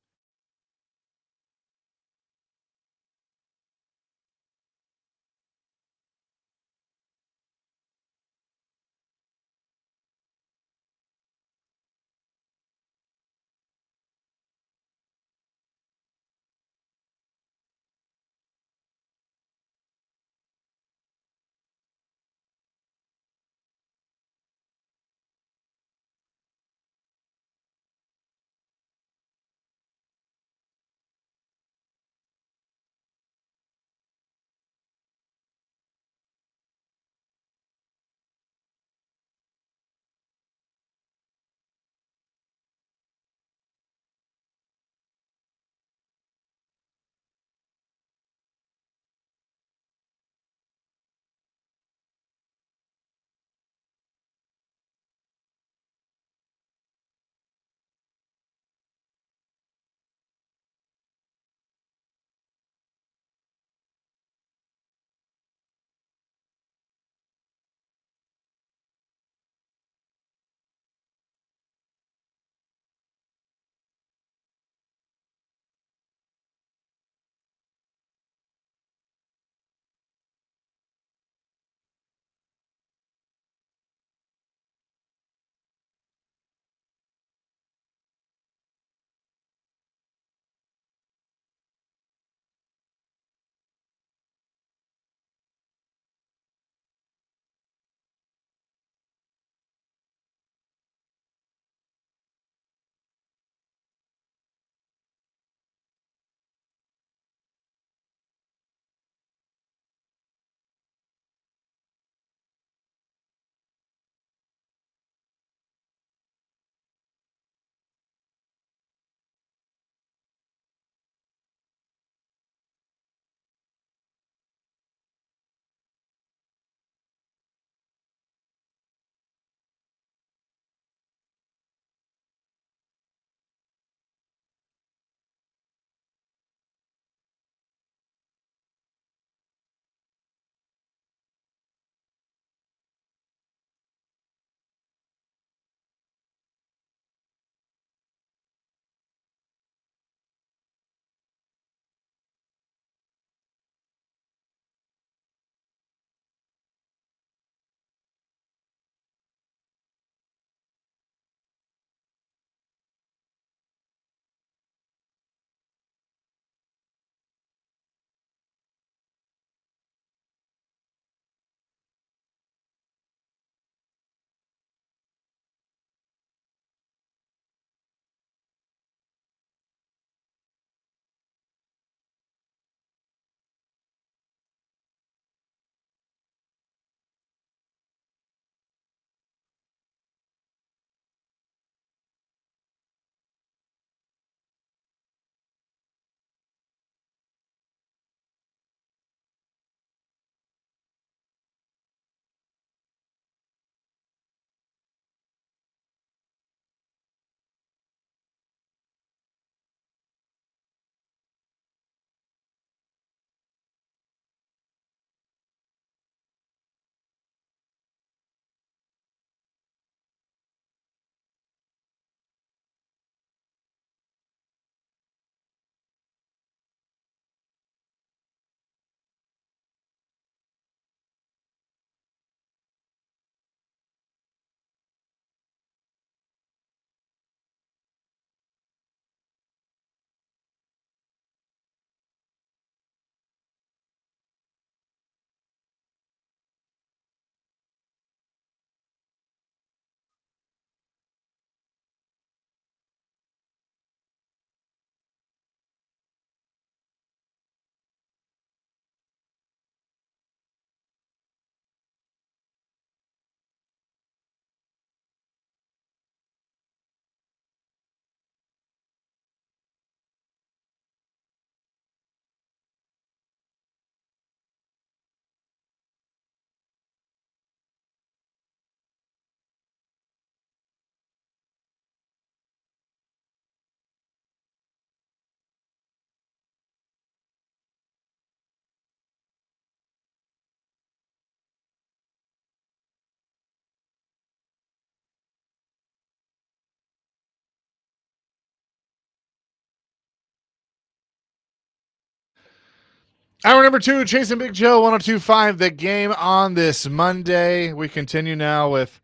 Speaker 1: Hour number 2, Chasing Big Joe, 102.5 The Game on this Monday. We continue now with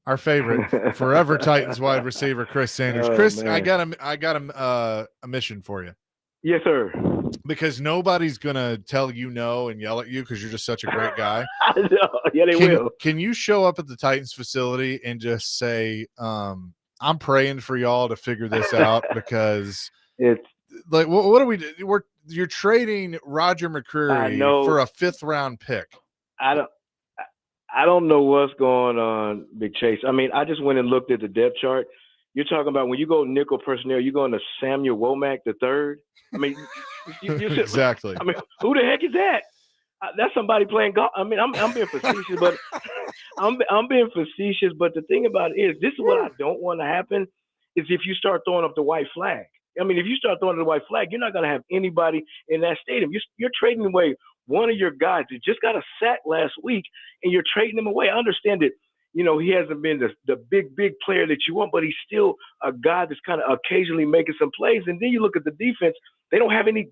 Speaker 1: our favorite forever Titans wide receiver, Chris Sanders. Chris, I got a mission for you.
Speaker 14: Yes, sir.
Speaker 1: Because nobody's gonna tell you no and yell at you because you're just such a great guy.
Speaker 14: I know. Yeah, they will.
Speaker 1: Can you show up at the Titans facility and just say, I'm praying for y'all to figure this out because
Speaker 14: it's
Speaker 1: like what do we do? You're trading Roger McCreary for a 5th round pick.
Speaker 14: I don't know what's going on, Big Chase. I mean, I just went and looked at the depth chart. You're talking about when you go nickel personnel, you're going to Samuel Womack III. I mean,
Speaker 1: exactly.
Speaker 14: I mean, who the heck is that? That's somebody playing golf. I mean, I'm being facetious, but I'm being facetious. But the thing about it is, this is what I don't want to happen: is if you start throwing up the white flag. I mean, if you start throwing the white flag, you're not going to have anybody in that stadium. You're trading away one of your guys who just got a sack last week, and you're trading him away. I understand that, you know, he hasn't been the big player that you want, but he's still a guy that's kind of occasionally making some plays. And then you look at the defense; they don't have any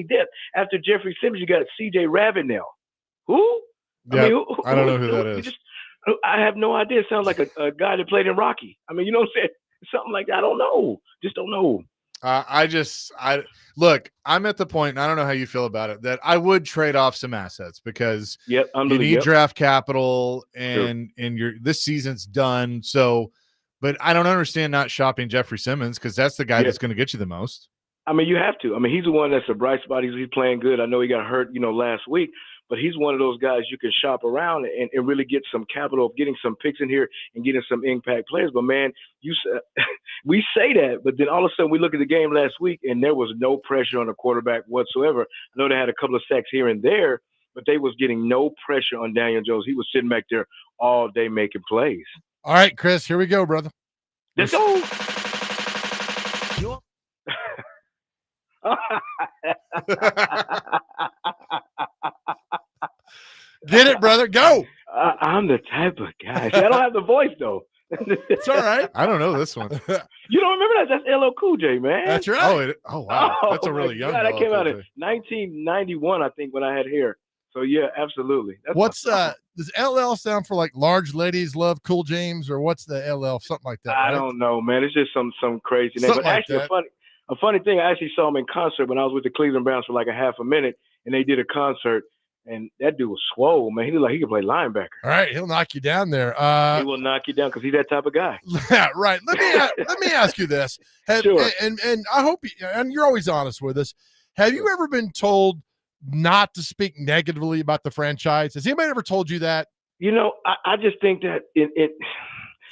Speaker 14: depth. After Jeffrey Simmons, you got C.J. Ravenel. Who?
Speaker 1: Yeah, I don't know who that is.
Speaker 14: I have no idea. It sounds like a guy that played in Rocky. I mean, you know what I'm saying? Something like that. I don't know. Just don't know.
Speaker 1: Look, I'm at the point, and I don't know how you feel about it, that I would trade off some assets because you need draft capital and this season's done. So, but I don't understand not shopping Jeffrey Simmons because that's the guy that's going to get you the most.
Speaker 14: I mean, you have to. I mean, he's the one that's a bright spot. He's playing good. I know he got hurt, last week, but he's one of those guys you can shop around and really get some capital, getting some picks in here and getting some impact players. But man, we say that, but then all of a sudden we look at the game last week and there was no pressure on the quarterback whatsoever. I know they had a couple of sacks here and there, but they was getting no pressure on Daniel Jones. He was sitting back there all day making plays.
Speaker 2: All right, Chris, here we go, brother.
Speaker 14: Let's go.
Speaker 2: Get it, brother. Go.
Speaker 14: I'm the type of guy. See, I don't have the voice, though.
Speaker 2: It's all right.
Speaker 1: I don't know this one.
Speaker 14: You don't remember that? That's LL Cool J, man.
Speaker 2: That's right.
Speaker 1: Oh wow. That's a really young
Speaker 14: God, that came out in 1991, I think, when I had hair. So, yeah, absolutely.
Speaker 2: What's does LL stand for, like large ladies love Cool James, or what's the LL? Something like that.
Speaker 14: I don't know, man. It's just some crazy name.
Speaker 2: Something
Speaker 14: But
Speaker 2: like
Speaker 14: actually,
Speaker 2: that.
Speaker 14: a funny thing, I actually saw him in concert when I was with the Cleveland Browns for like a half a minute, and they did a concert, and that dude was swole, man. He looked like he could play linebacker.
Speaker 2: All right, he'll knock you down there.
Speaker 14: He will knock you down because he's that type of guy.
Speaker 2: Yeah, right. Let me ask you this.
Speaker 14: Sure.
Speaker 2: And I hope and you're always honest with us. Have you ever been told not to speak negatively about the franchise? Has anybody ever told you that?
Speaker 14: I just think that it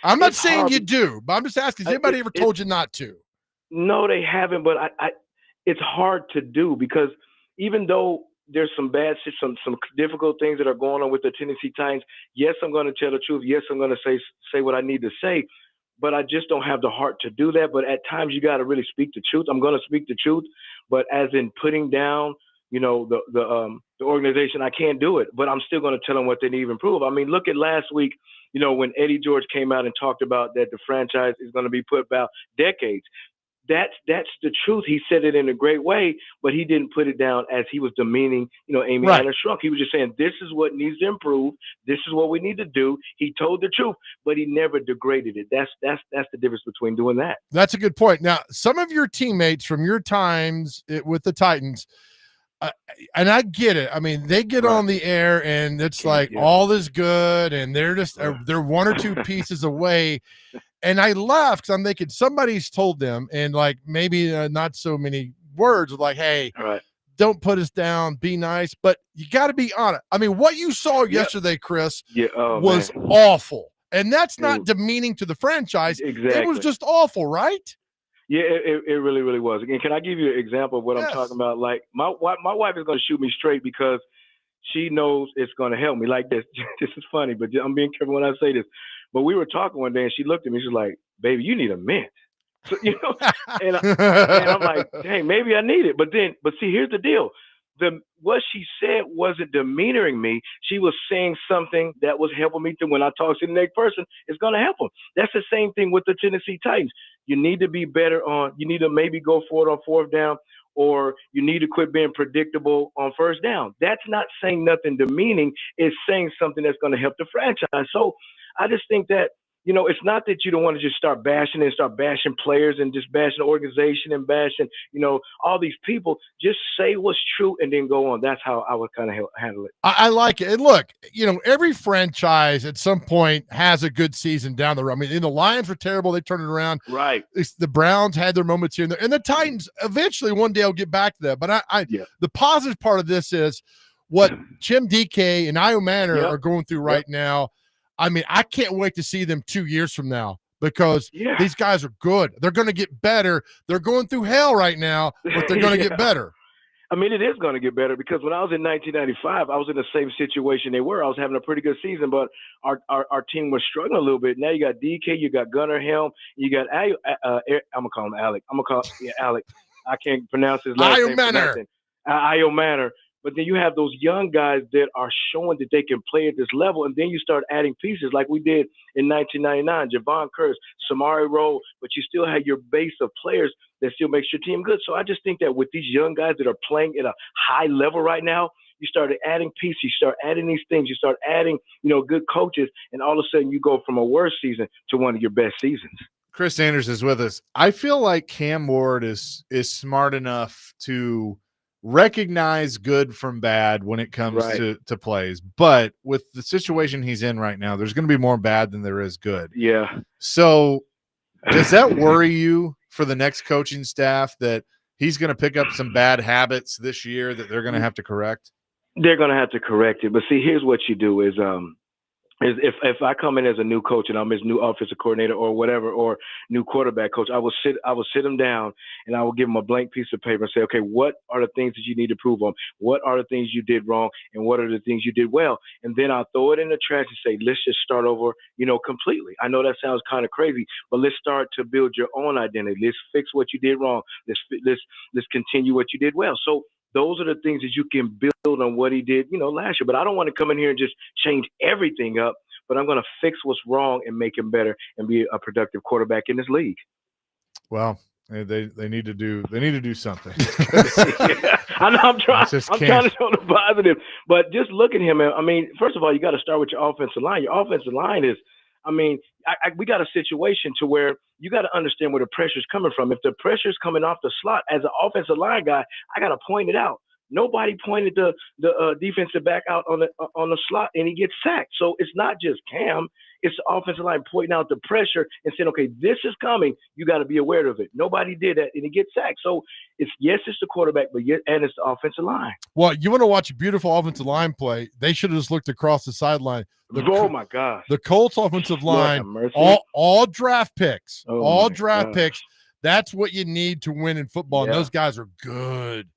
Speaker 2: I'm not
Speaker 14: it's
Speaker 2: saying
Speaker 14: hard.
Speaker 2: you do, but I'm just asking, has anybody ever told you not to?
Speaker 14: No, they haven't, but it's hard to do because even though there's some difficult things that are going on with the Tennessee Titans, yes, I'm going to tell the truth. Yes, I'm going to say what I need to say, but I just don't have the heart to do that. But at times you got to really speak the truth. I'm going to speak the truth, but as in putting down, the organization, I can't do it, but I'm still going to tell them what they need to improve. I mean, look at last week, when Eddie George came out and talked about that the franchise is going to be put about decades. That's the truth. He said it in a great way, but he didn't put it down as he was demeaning, Amy Adams Strunk. He was just saying, this is what needs to improve. This is what we need to do. He told the truth, but he never degraded it. That's the difference between doing that.
Speaker 2: That's a good point. Now, some of your teammates from your times with the Titans, and I get it. I mean, they get on the air and it's like all is good, and they're just they're one or two pieces away. And I laughed because I'm thinking somebody's told them, and like maybe not so many words, like, "Hey, don't put us down, be nice." But you got to be honest. I mean, what you saw yesterday, Chris, was awful, and that's not demeaning to the franchise.
Speaker 14: Exactly.
Speaker 2: It was just awful, right?
Speaker 14: Yeah, it really, really was. Again, can I give you an example of what I'm talking about? Like my wife is going to shoot me straight because she knows it's going to help me. Like this. This is funny, but I'm being careful when I say this. But we were talking one day, and she looked at me. She's like, "Baby, you need a mint." So, and I'm like, "Dang, maybe I need it." But see, here's the deal. What she said wasn't demeanoring me. She was saying something that was helping me to when I talk to the next person, it's going to help them. That's the same thing with the Tennessee Titans. You need to be better you need to maybe go for it on fourth down or you need to quit being predictable on first down. That's not saying nothing demeaning. It's saying something that's going to help the franchise. So I just think that, it's not that you don't want to just start bashing players and just bashing the organization and bashing, all these people. Just say what's true and then go on. That's how I would kind of handle it.
Speaker 2: I like it. And look, every franchise at some point has a good season down the road. I mean, the Lions were terrible. They turned it around.
Speaker 14: Right.
Speaker 2: The Browns had their moments here and there. And the Titans eventually one day will get back to that. But the positive part of this is what Jim DK and Io Manor are going through right now. I mean, I can't wait to see them 2 years from now because these guys are good. They're going to get better. They're going through hell right now, but they're going to get better.
Speaker 14: I mean, it is going to get better because when I was in 1995, I was in the same situation they were. I was having a pretty good season, but our team was struggling a little bit. Now you got DK, you got Gunnar Helm, you got I'm gonna call him Alec. I'm gonna call Alec. I can't pronounce his last name. Io Manor. But then you have those young guys that are showing that they can play at this level, and then you start adding pieces like we did in 1999, Javon Curse, Samari Rowe, but you still have your base of players that still makes your team good. So I just think that with these young guys that are playing at a high level right now, you start adding pieces, you start adding these things, you start adding, good coaches, and all of a sudden you go from a worse season to one of your best seasons.
Speaker 1: Chris Sanders is with us. I feel like Cam Ward is smart enough to recognize good from bad when it comes to plays, but with the situation he's in right now, there's going to be more bad than there is good.
Speaker 14: Yeah.
Speaker 1: So does that worry you for the next coaching staff that he's going to pick up some bad habits this year that they're going to have to correct?
Speaker 14: They're going to have to correct it. But see, here's what you do is if I come in as a new coach and I'm his new offensive coordinator or whatever, or new quarterback coach, I will sit him down and I will give him a blank piece of paper and say, okay, what are the things that you need to improve on? What are the things you did wrong? And what are the things you did well? And then I'll throw it in the trash and say, let's just start over, completely. I know that sounds kind of crazy, but let's start to build your own identity. Let's fix what you did wrong. Let's continue what you did well. So those are the things that you can build on what he did, last year. But I don't want to come in here and just change everything up, but I'm going to fix what's wrong and make him better and be a productive quarterback in this league.
Speaker 1: Well, they need to do something.
Speaker 14: I know I'm trying to show the positive, but just look at him. I mean, first of all, you got to start with your offensive line. Your offensive line is, we got a situation to where you got to understand where the pressure is coming from. If the pressure is coming off the slot, as an offensive line guy, I got to point it out. Nobody pointed the defensive back out on the slot, and he gets sacked. So it's not just Cam; it's the offensive line pointing out the pressure and saying, "Okay, this is coming. You got to be aware of it." Nobody did that, and he gets sacked. So it's the quarterback, but and it's the offensive line.
Speaker 2: Well, you want to watch a beautiful offensive line play? They should have just looked across the sideline.
Speaker 14: Oh my gosh!
Speaker 2: The Colts offensive line, all draft picks, picks. That's what you need to win in football. And those guys are good.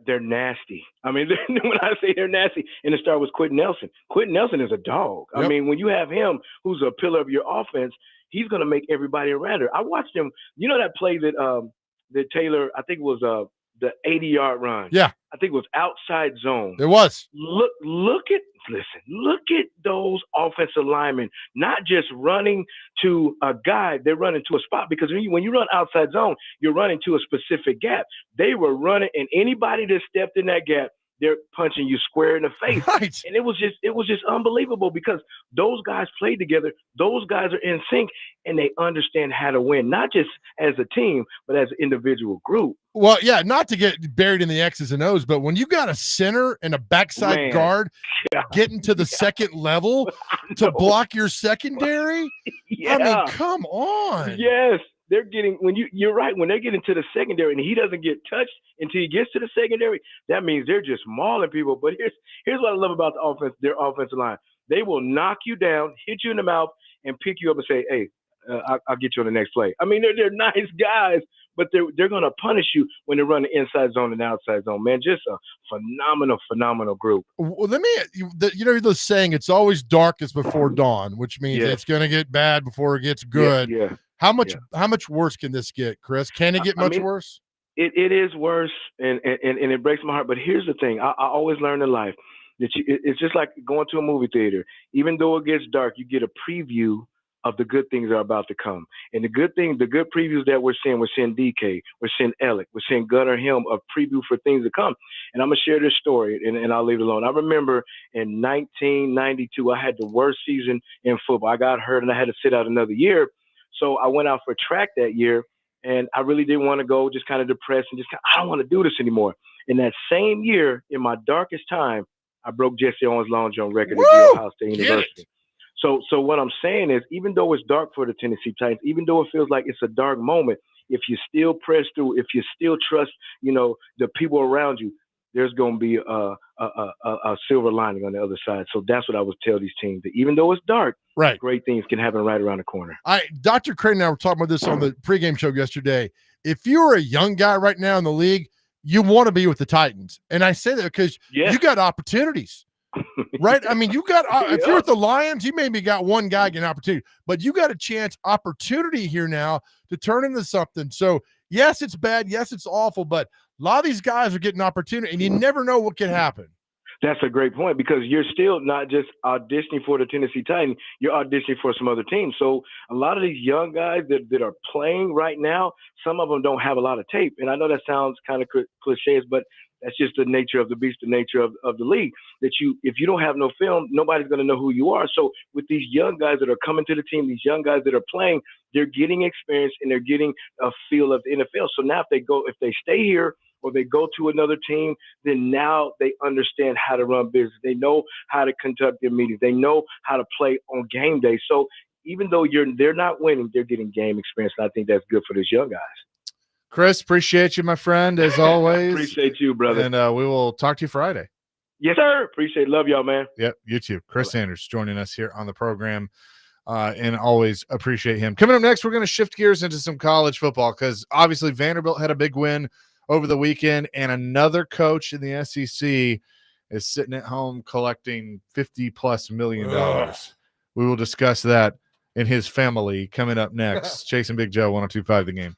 Speaker 14: They're nasty. I mean, when I say they're nasty, and the star was Quentin Nelson. Quentin Nelson is a dog. Yep. I mean, when you have him, who's a pillar of your offense, he's going to make everybody around her. I watched him. You know that play that Taylor, I think it was the 80-yard run.
Speaker 2: Yeah.
Speaker 14: I think it was outside zone.
Speaker 2: It was.
Speaker 14: Look at those offensive linemen, not just running to a guy, they're running to a spot, because when you run outside zone, you're running to a specific gap. They were running, and anybody that stepped in that gap, they're punching you square in the face.
Speaker 2: Right.
Speaker 14: And it was just unbelievable because those guys played together. Those guys are in sync, and they understand how to win, not just as a team, but as an individual group.
Speaker 2: Well, yeah, not to get buried in the X's and O's, but when you got a center and a backside guard getting to the second level to block your secondary, I mean, come on.
Speaker 14: Yes. They're getting you're right, when they get into the secondary and he doesn't get touched until he gets to the secondary, that means they're just mauling people. But here's what I love about their offensive line. They will knock you down, hit you in the mouth, and pick you up and say, "Hey, I'll get you on the next play." I mean, they're nice guys, but they're going to punish you when they run the inside zone and the outside zone. Man, just a phenomenal group.
Speaker 2: Well, the saying, it's always darkest before dawn, which means it's going to get bad before it gets good.
Speaker 14: Yeah.
Speaker 2: How much worse can this get, Chris? Can it get much worse?
Speaker 14: It is worse, and it breaks my heart. But here's the thing: I always learn in life that it's just like going to a movie theater. Even though it gets dark, you get a preview of the good things that are about to come. And the good previews that we're seeing DK, we're seeing Alec, we're seeing Gunnar Helm, a preview for things to come. And I'm going to share this story, and I'll leave it alone. I remember in 1992, I had the worst season in football. I got hurt, and I had to sit out another year. So I went out for track that year, and I really didn't want to go, just kind of depressed, and I don't want to do this anymore. In that same year, in my darkest time, I broke Jesse Owens' long jump record at the Ohio State University. So what I'm saying is, even though it's dark for the Tennessee Titans, even though it feels like it's a dark moment, if you still press through, if you still trust, the people around you, there's going to be a silver lining on the other side. So that's what I would tell these teams, that even though it's dark,
Speaker 2: right,
Speaker 14: great things can happen right around the corner.
Speaker 2: Dr. Crane and I were talking about this on the pregame show yesterday. If you're a young guy right now in the league, you want to be with the Titans. And I say that because you got opportunities. Right? I mean, you got if you're at the Lions, you maybe got one guy getting an opportunity, but you got a opportunity here now to turn into something. So yes, it's bad. Yes, it's awful, but a lot of these guys are getting opportunity, and you never know what can happen.
Speaker 14: That's a great point, because you're still not just auditioning for the Tennessee Titans, you're auditioning for some other teams. So a lot of these young guys that are playing right now, some of them don't have a lot of tape. And I know that sounds kind of cliches, but that's just the nature of the beast, the nature of the league, that if you don't have no film, nobody's going to know who you are. So with these young guys that are coming to the team, these young guys that are playing, they're getting experience and they're getting a feel of the NFL. So now if they stay here or they go to another team, then now they understand how to run business. They know how to conduct their meetings. They know how to play on game day. So even though they're not winning, they're getting game experience. And I think that's good for these young guys.
Speaker 1: Chris, appreciate you, my friend, as always.
Speaker 14: Appreciate you, brother.
Speaker 1: And we will talk to you Friday.
Speaker 14: Yes, sir. Appreciate it. Love y'all, man.
Speaker 1: Yep, you too. Chris Sanders joining us here on the program, and always appreciate him. Coming up next, we're going to shift gears into some college football, because obviously Vanderbilt had a big win over the weekend, and another coach in the SEC is sitting at home collecting $50+ million. We will discuss that in his family coming up next. Chasing Big Joe, 102.5 The Game.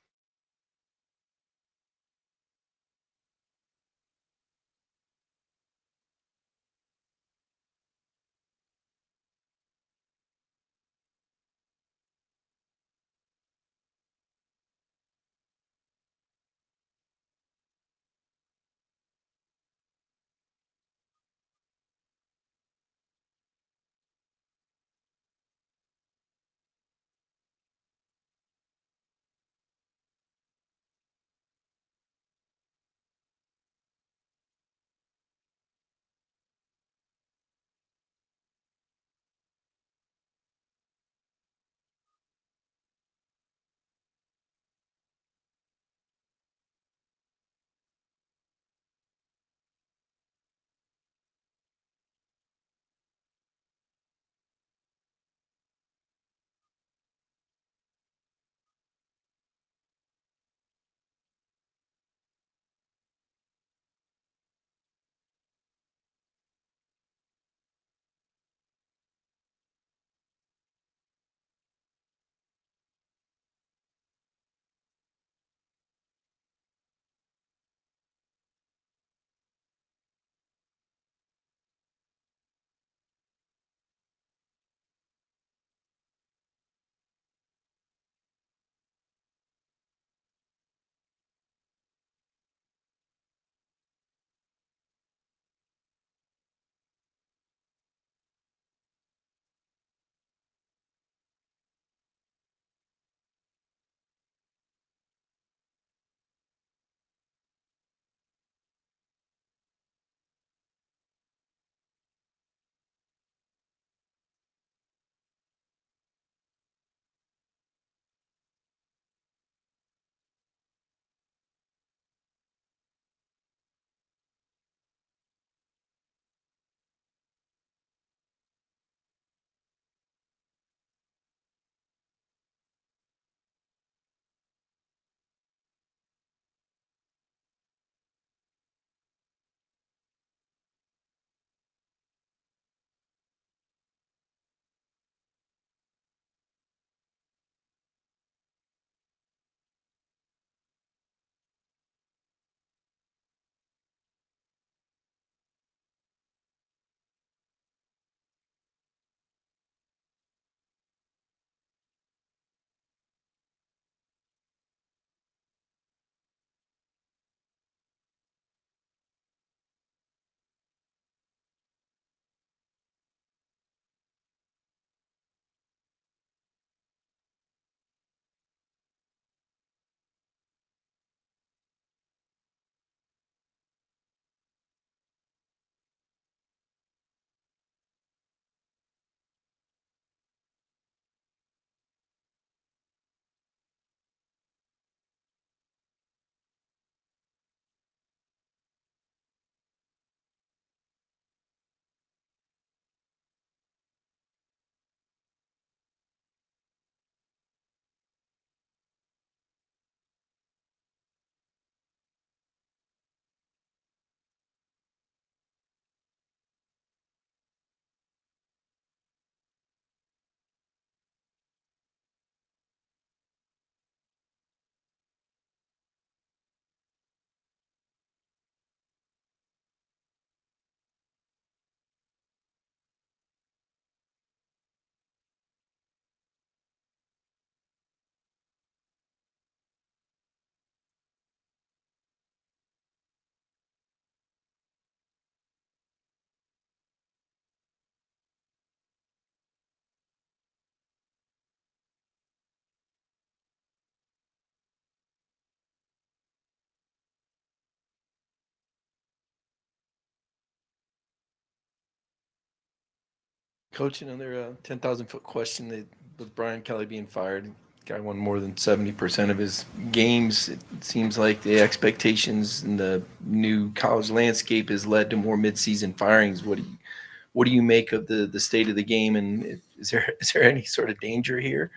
Speaker 15: Coach, another 10,000-foot question that with Brian Kelly being fired, guy won more than 70% of his games. It seems like the expectations in the new college landscape has led to more midseason firings. What do you make of the state of the game, and is there any sort of danger here?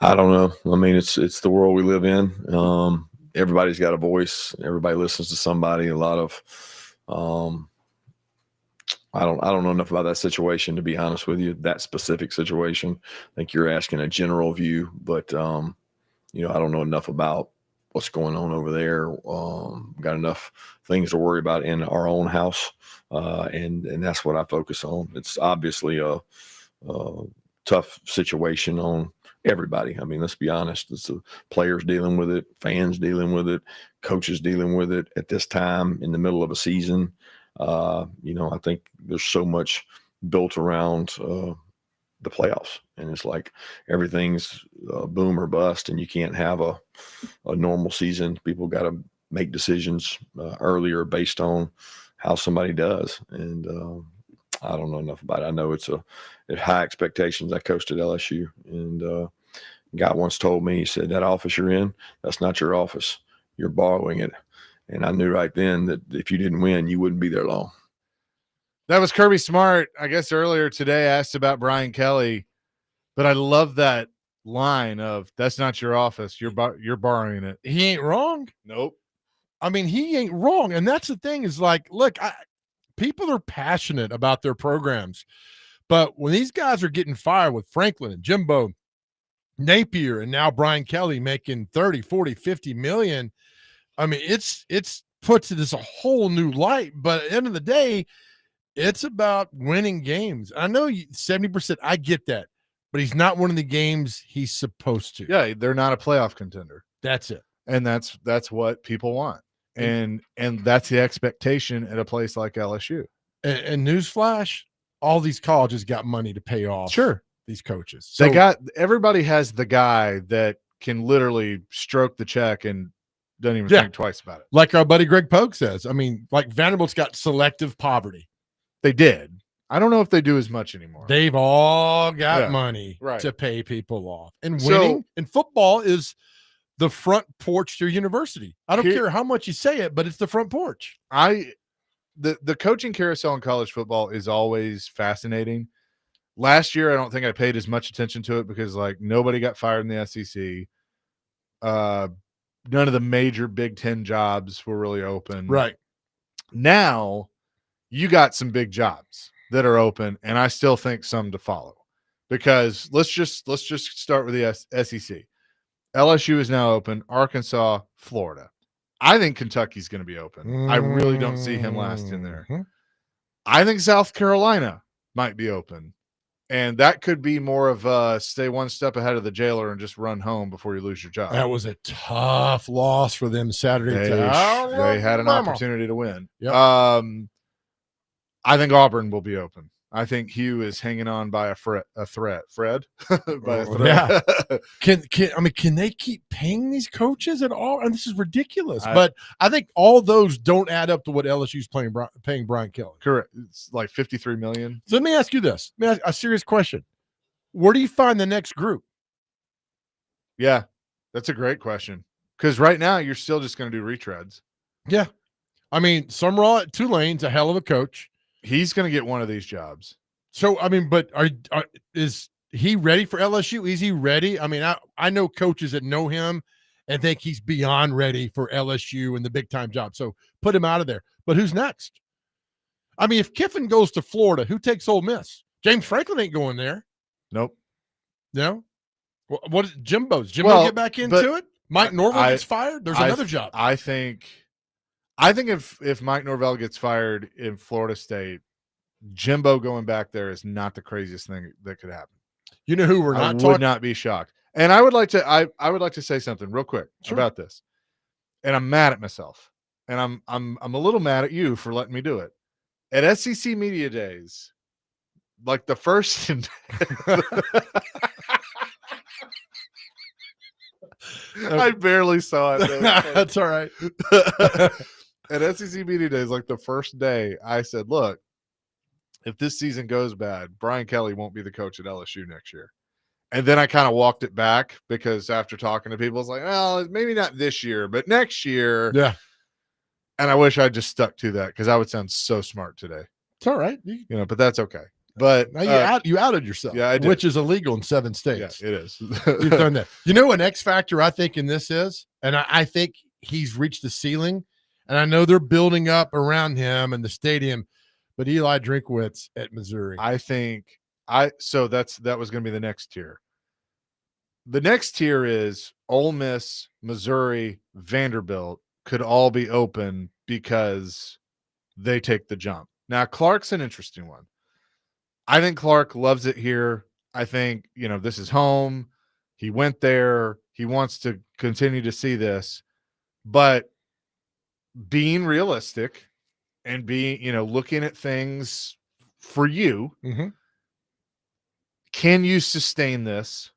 Speaker 3: I don't know. I mean, it's the world we live in. Everybody's got a voice. Everybody listens to somebody. A lot of I don't know enough about that situation, to be honest with you, that specific situation. I think you're asking a general view, but I don't know enough about what's going on over there. Got enough things to worry about in our own house, and that's what I focus on. It's obviously a tough situation on everybody. I mean, let's be honest. It's the players dealing with it, fans dealing with it, coaches dealing with it at this time in the middle of a season. I think there's so much built around the playoffs, and it's like everything's boom or bust, and you can't have a normal season. People got to make decisions earlier based on how somebody does, and I don't know enough about it. I know it's high expectations. I coached at LSU, and a guy once told me, he said, that office you're in, that's not your office. You're borrowing it. And I knew right then that if you didn't win, you wouldn't be there long.
Speaker 1: That was Kirby Smart, I guess earlier today, asked about Brian Kelly, but I love that line of that's not your office. You're borrowing it.
Speaker 2: He ain't wrong.
Speaker 1: Nope.
Speaker 2: I mean, he ain't wrong. And that's the thing is like, look, people are passionate about their programs, but when these guys are getting fired with Franklin and Jimbo Napier and now Brian Kelly making 30, 40, 50 million, I mean, it's puts it as a whole new light, but at the end of the day, it's about winning games. I know 70%, I get that, but he's not winning the games he's supposed to.
Speaker 1: Yeah, they're not a playoff contender.
Speaker 2: That's it.
Speaker 1: And that's what people want. And that's the expectation at a place like LSU.
Speaker 2: And newsflash, all these colleges got money to pay off.
Speaker 1: Sure.
Speaker 2: These coaches. So,
Speaker 1: everybody has the guy that can literally stroke the check and doesn't even think twice about it.
Speaker 2: Like our buddy Greg Polk says. I mean, like Vanderbilt's got selective poverty.
Speaker 1: They did. I don't know if they do as much anymore.
Speaker 2: They've all got money to pay people off. And winning in football is the front porch to your university. I don't care how much you say it, but it's the front porch.
Speaker 1: The coaching carousel in college football is always fascinating. Last year, I don't think I paid as much attention to it because like nobody got fired in the SEC. None of the major Big Ten jobs were really open.
Speaker 2: Right.
Speaker 1: Now you got some big jobs that are open, and I still think some to follow. Because let's just start with the SEC. LSU is now open, Arkansas, Florida. I think Kentucky's going to be open. I really don't see him last in there. I think South Carolina might be open. And that could be more of a stay one step ahead of the jailer and just run home before you lose your job.
Speaker 2: That was a tough loss for them Saturday.
Speaker 1: They had an opportunity to win.
Speaker 2: Yep.
Speaker 1: I think Auburn will be open. I think Hugh is hanging on by a thread. Fred? By a thread.
Speaker 2: Yeah. Can they keep paying these coaches at all? And this is ridiculous. But I think all those don't add up to what LSU's paying Brian Kelly.
Speaker 1: Correct. It's like $53 million.
Speaker 2: So let me ask you this. Let me ask a serious question. Where do you find the next group?
Speaker 1: Yeah, that's a great question. Because right now you're still just going to do retreads.
Speaker 2: Yeah. I mean, Summerall at Tulane's a hell of a coach.
Speaker 1: He's going to get one of these jobs.
Speaker 2: So, I mean, but is he ready for LSU? Is he ready? I mean, I know coaches that know him and think he's beyond ready for LSU and the big-time job. So put him out of there. But who's next? I mean, if Kiffin goes to Florida, who takes Ole Miss? James Franklin ain't going there.
Speaker 1: Nope.
Speaker 2: No? What is Jimbo's? Jimbo get back into it? Mike Norvell gets fired? There's another job.
Speaker 1: I think if Mike Norvell gets fired in Florida State, Jimbo going back there is not the craziest thing that could happen.
Speaker 2: You know who we're not
Speaker 1: I would not be shocked. And I would like to say something real quick about this. And I'm mad at myself. And I'm a little mad at you for letting me do it. At SEC Media Days, like the first I barely saw it.
Speaker 2: That's all right.
Speaker 1: At SEC Media Days, like the first day, I said, look, if this season goes bad, Brian Kelly won't be the coach at LSU next year. And then I kind of walked it back because after talking to people, it's like, well, maybe not this year, but next year.
Speaker 2: Yeah.
Speaker 1: And I wish I just stuck to that because I would sound so smart today.
Speaker 2: It's all right.
Speaker 1: But that's okay. But
Speaker 2: Now you outed yourself,
Speaker 1: yeah, I did.
Speaker 2: which is illegal in 7 states.
Speaker 1: Yeah, it is.
Speaker 2: You've done that. You know, an X factor I think in this is, and I think he's reached the ceiling, and I know they're building up around him and the stadium, but Eli Drinkwitz at Missouri.
Speaker 1: I think that was going to be the next tier. The next tier is Ole Miss, Missouri, Vanderbilt could all be open because they take the jump. Now, Clark's an interesting one. I think Clark loves it here. I think, this is home. He went there. He wants to continue to see this. But being realistic and being, looking at things for you, can you sustain this?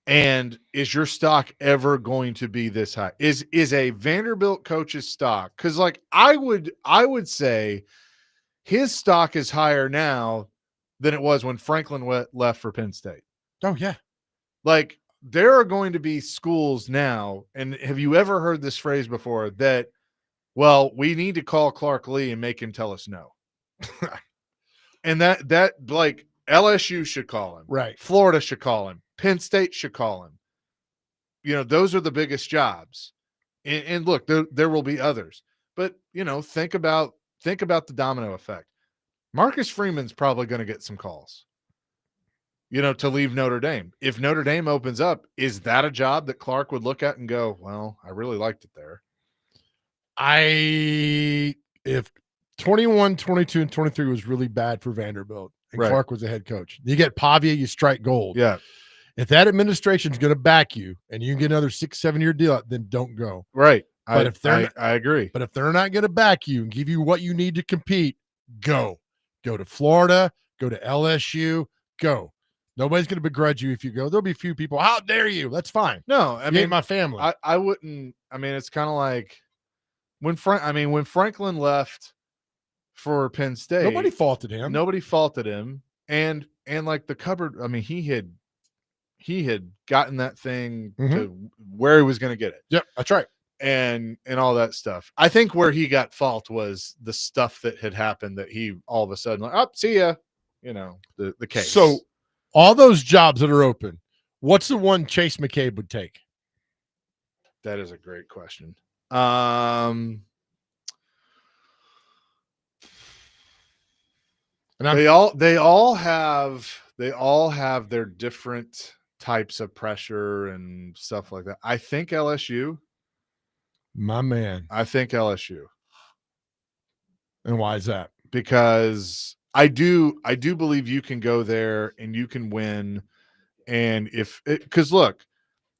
Speaker 1: And is your stock ever going to be this high? Is a Vanderbilt coach's stock? Because I would say his stock is higher now than it was when Franklin left for Penn State.
Speaker 2: Oh, yeah.
Speaker 1: There are going to be schools now, and have you ever heard this phrase before that, well, we need to call Clark Lee and make him tell us no. And that LSU should call him.
Speaker 2: Right.
Speaker 1: Florida should call him. Penn State should call him. Those are the biggest jobs. And look, there will be others. But, think about the domino effect. Marcus Freeman's probably going to get some calls, to leave Notre Dame. If Notre Dame opens up, is that a job that Clark would look at and go, well, I really liked it there?
Speaker 2: If 21, 22, and 23 was really bad for Vanderbilt and
Speaker 1: Right.
Speaker 2: Clark was the head coach, you get Pavia, you strike gold.
Speaker 1: Yeah.
Speaker 2: If that administration is going to back you and you can get another 6-7 year deal, then don't go.
Speaker 1: Right.
Speaker 2: But
Speaker 1: I agree.
Speaker 2: But if they're not going to back you and give you what you need to compete, go. Go to Florida, go to LSU, go. Nobody's going to begrudge you if you go. There'll be a few people. How dare you? That's fine.
Speaker 1: No, I mean,
Speaker 2: my family.
Speaker 1: I wouldn't. I mean, it's kind of like when Franklin left for Penn State.
Speaker 2: Nobody faulted him.
Speaker 1: Nobody faulted him. And like the cupboard, I mean, he had gotten that thing to where he was going to get it.
Speaker 2: Yep, that's right.
Speaker 1: And all that stuff. I think where he got fault was the stuff that had happened that he all of a sudden see ya, the case.
Speaker 2: So all those jobs that are open, what's the one Chase McCabe would take?
Speaker 1: That is a great question. And they all have their different types of pressure and stuff like that. I think LSU.
Speaker 2: My man.
Speaker 1: I think LSU.
Speaker 2: And why is that?
Speaker 1: Because I do believe you can go there and you can win. And because look,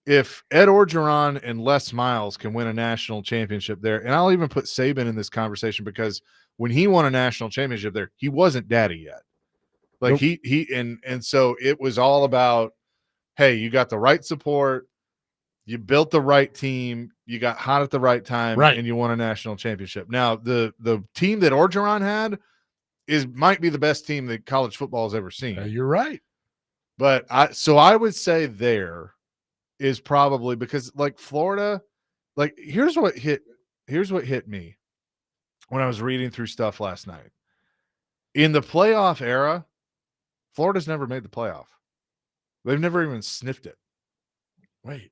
Speaker 1: if Ed Orgeron and Les Miles can win a national championship there, and I'll even put Saban in this conversation because when he won a national championship there, he wasn't daddy yet. Like
Speaker 2: Nope.
Speaker 1: and so it was all about, hey, you got the right support, you built the right team, you got hot at the right time,
Speaker 2: right,
Speaker 1: and you won a national championship. Now, the team that Orgeron had might be the best team that college football has ever seen.
Speaker 2: You're right.
Speaker 1: But I would say there is probably because like Florida, like here's what hit me when I was reading through stuff last night. In the playoff era, Florida's never made the playoff. They've never even sniffed it.
Speaker 2: Wait.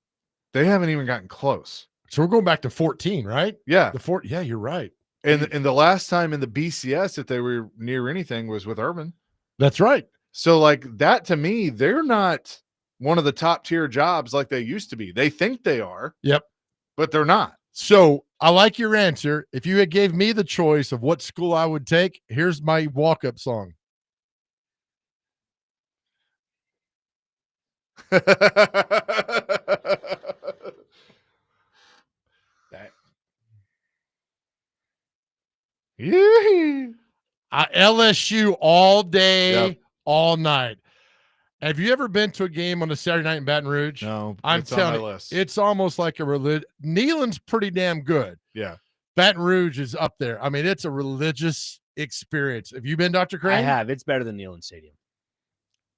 Speaker 1: They haven't even gotten close.
Speaker 2: So we're going back to 14, right?
Speaker 1: Yeah.
Speaker 2: Yeah, you're right.
Speaker 1: And the last time in the BCS that they were near anything was with Urban.
Speaker 2: That's right.
Speaker 1: So like that to me, they're not one of the top tier jobs like they used to be. They think they are.
Speaker 2: Yep.
Speaker 1: But they're not.
Speaker 2: So I like your answer. If you had gave me the choice of what school I would take, here's my walk-up song. LSU all day, all night. Have you ever been to a game on a Saturday night in Baton Rouge?
Speaker 1: No,
Speaker 2: I'm telling you, it's almost like a religion. Neyland's pretty damn good.
Speaker 1: Yeah.
Speaker 2: Baton Rouge is up there. I mean, it's a religious experience. Have you been, Dr. Crane?
Speaker 5: I have. It's better than Neyland Stadium.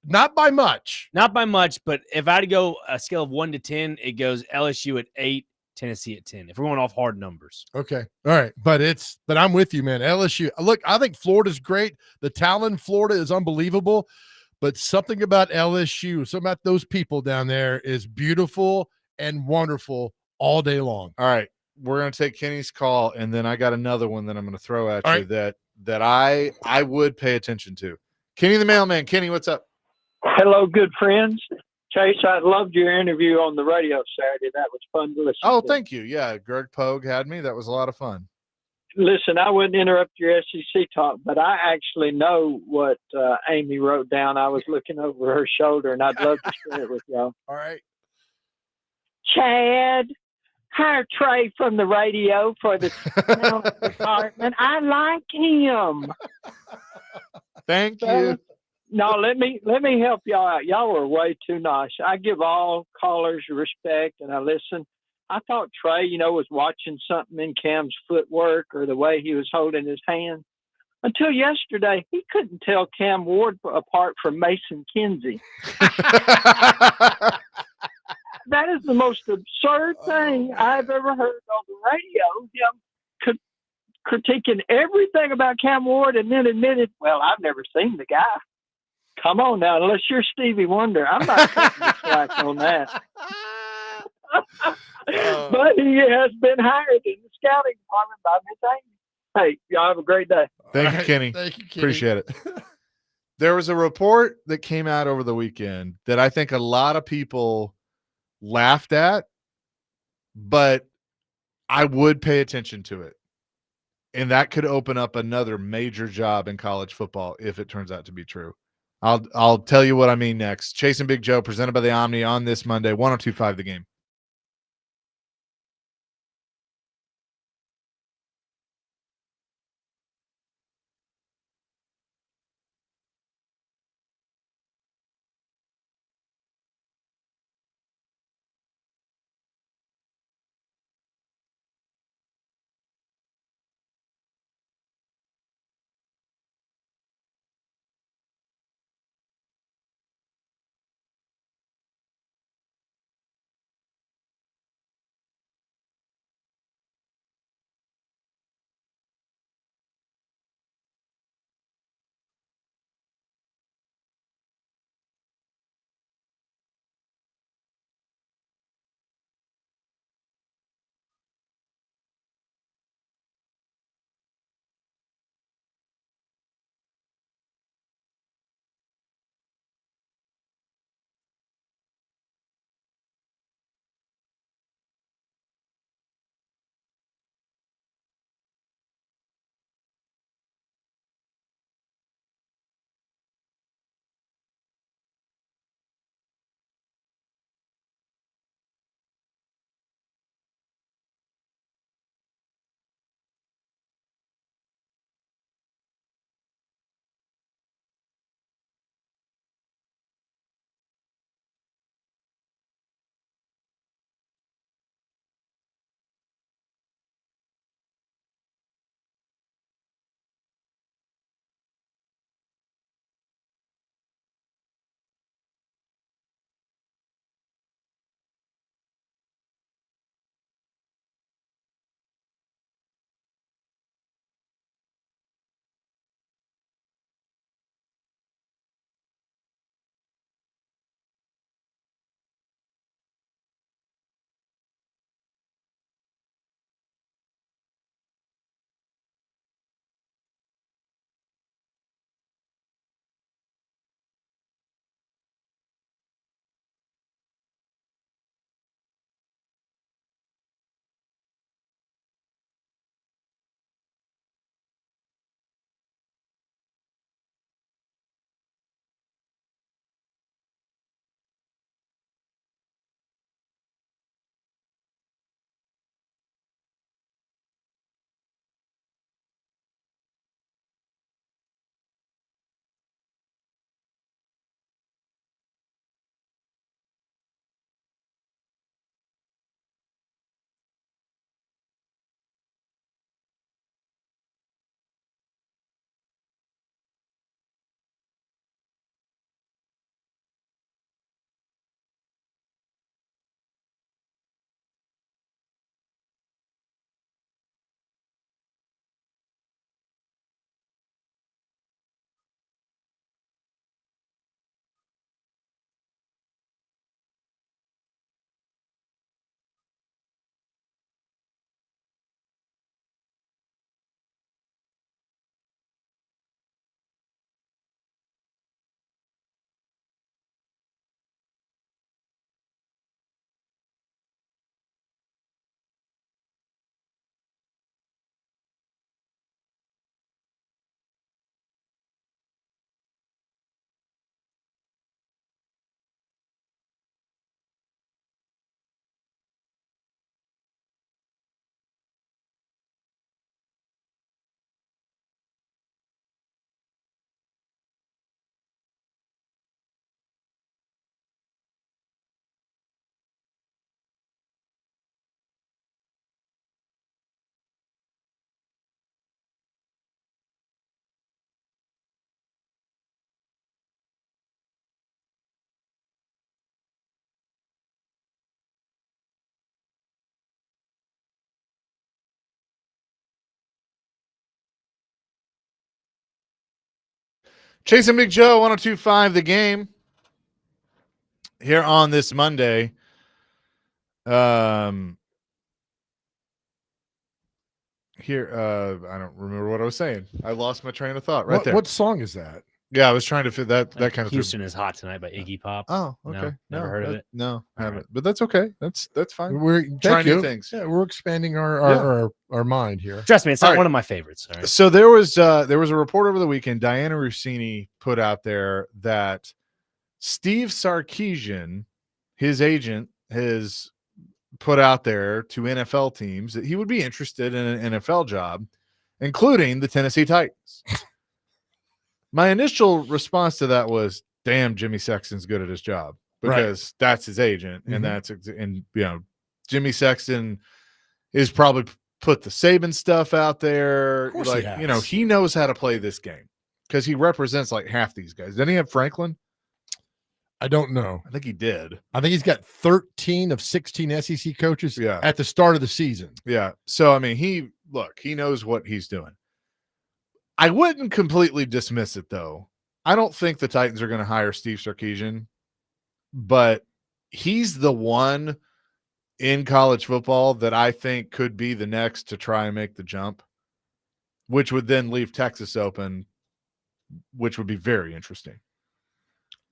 Speaker 2: Not by much.
Speaker 5: Not by much, but if I had to go a scale of 1 to 10, it goes LSU at 8, Tennessee at 10. If we're going off hard numbers.
Speaker 2: Okay. All right. But I'm with you, man. LSU. Look, I think Florida's great. The talent in Florida is unbelievable. But something about LSU, something about those people down there is beautiful and wonderful all day long.
Speaker 1: All right. We're going to take Kenny's call, and then I got another one that I'm going to throw at
Speaker 2: All
Speaker 1: you
Speaker 2: right.
Speaker 1: that I would pay attention to. Kenny the mailman. Kenny, what's up?
Speaker 16: Hello, good friends. Chase, I loved your interview on the radio Saturday. That was fun to listen
Speaker 1: Oh,
Speaker 16: to.
Speaker 1: thank you. Yeah, Greg Pogue had me. That was a lot of fun.
Speaker 16: Listen, I wouldn't interrupt your SEC talk, but I actually know what Amy wrote down. I was looking over her shoulder, and I'd love to share it with y'all.
Speaker 2: All right.
Speaker 16: Chad, hire Trey from the radio for the talent department. I like him.
Speaker 1: Thank you.
Speaker 16: No, let me help y'all out. Y'all are way too nice. I give all callers respect, and I listen. I thought Trey, was watching something in Cam's footwork or the way he was holding his hand. Until yesterday, he couldn't tell Cam Ward apart from Mason Kinsey. That is the most absurd thing I've ever heard on the radio. Him critiquing everything about Cam Ward and then admitted, well, I've never seen the guy. Come on now, unless you're Stevie Wonder, I'm not taking the slack on that. But he has been hired in the scouting department by Miss Amy. Hey, y'all have a great day.
Speaker 1: Thank you, Kenny.
Speaker 2: Thank you, Kenny.
Speaker 1: Appreciate it. There was a report that came out over the weekend that I think a lot of people laughed at, but I would pay attention to it. And that could open up another major job in college football if it turns out to be true. I'll tell you what I mean next. Chasing Big Joe, presented by the Omni on this Monday, 102.5 The Game. Chasing Big Joe, 102.5 The Game. Here on this Monday. Here, I don't remember what I was saying. I lost my train of thought right there.
Speaker 2: What song is that?
Speaker 1: Yeah, I was trying to fit that kind of
Speaker 5: Houston is Hot Tonight by Iggy Pop.
Speaker 1: Oh,
Speaker 5: No,
Speaker 1: okay.
Speaker 5: never heard of it.
Speaker 1: No,
Speaker 5: All
Speaker 1: haven't.
Speaker 5: right.
Speaker 1: But that's okay. That's fine.
Speaker 2: We're
Speaker 1: Try
Speaker 2: thank
Speaker 1: new
Speaker 2: you.
Speaker 1: things.
Speaker 2: Yeah, we're expanding our mind here.
Speaker 5: Trust me, it's
Speaker 1: All
Speaker 5: not
Speaker 1: right.
Speaker 5: one of my favorites. All right.
Speaker 1: So there was a report over the weekend. Diana Rossini put out there that Steve Sarkisian, his agent, has put out there to NFL teams that he would be interested in an NFL job, including the Tennessee Titans. My initial response to that was, damn, Jimmy Sexton's good at his job, because that's his agent. And Jimmy Sexton is probably put the Saban stuff out there.
Speaker 2: Of course
Speaker 1: Like,
Speaker 2: he has.
Speaker 1: he knows how to play this game because he represents like half these guys. Didn't he have Franklin?
Speaker 2: I don't know.
Speaker 1: I think he did.
Speaker 2: I think he's got 13 of 16 SEC coaches
Speaker 1: Yeah.
Speaker 2: at the start of the season.
Speaker 1: Yeah. So, I mean, he knows what he's doing. I wouldn't completely dismiss it, though. I don't think the Titans are going to hire Steve Sarkisian, but he's the one in college football that I think could be the next to try and make the jump, which would then leave Texas open, which would be very interesting.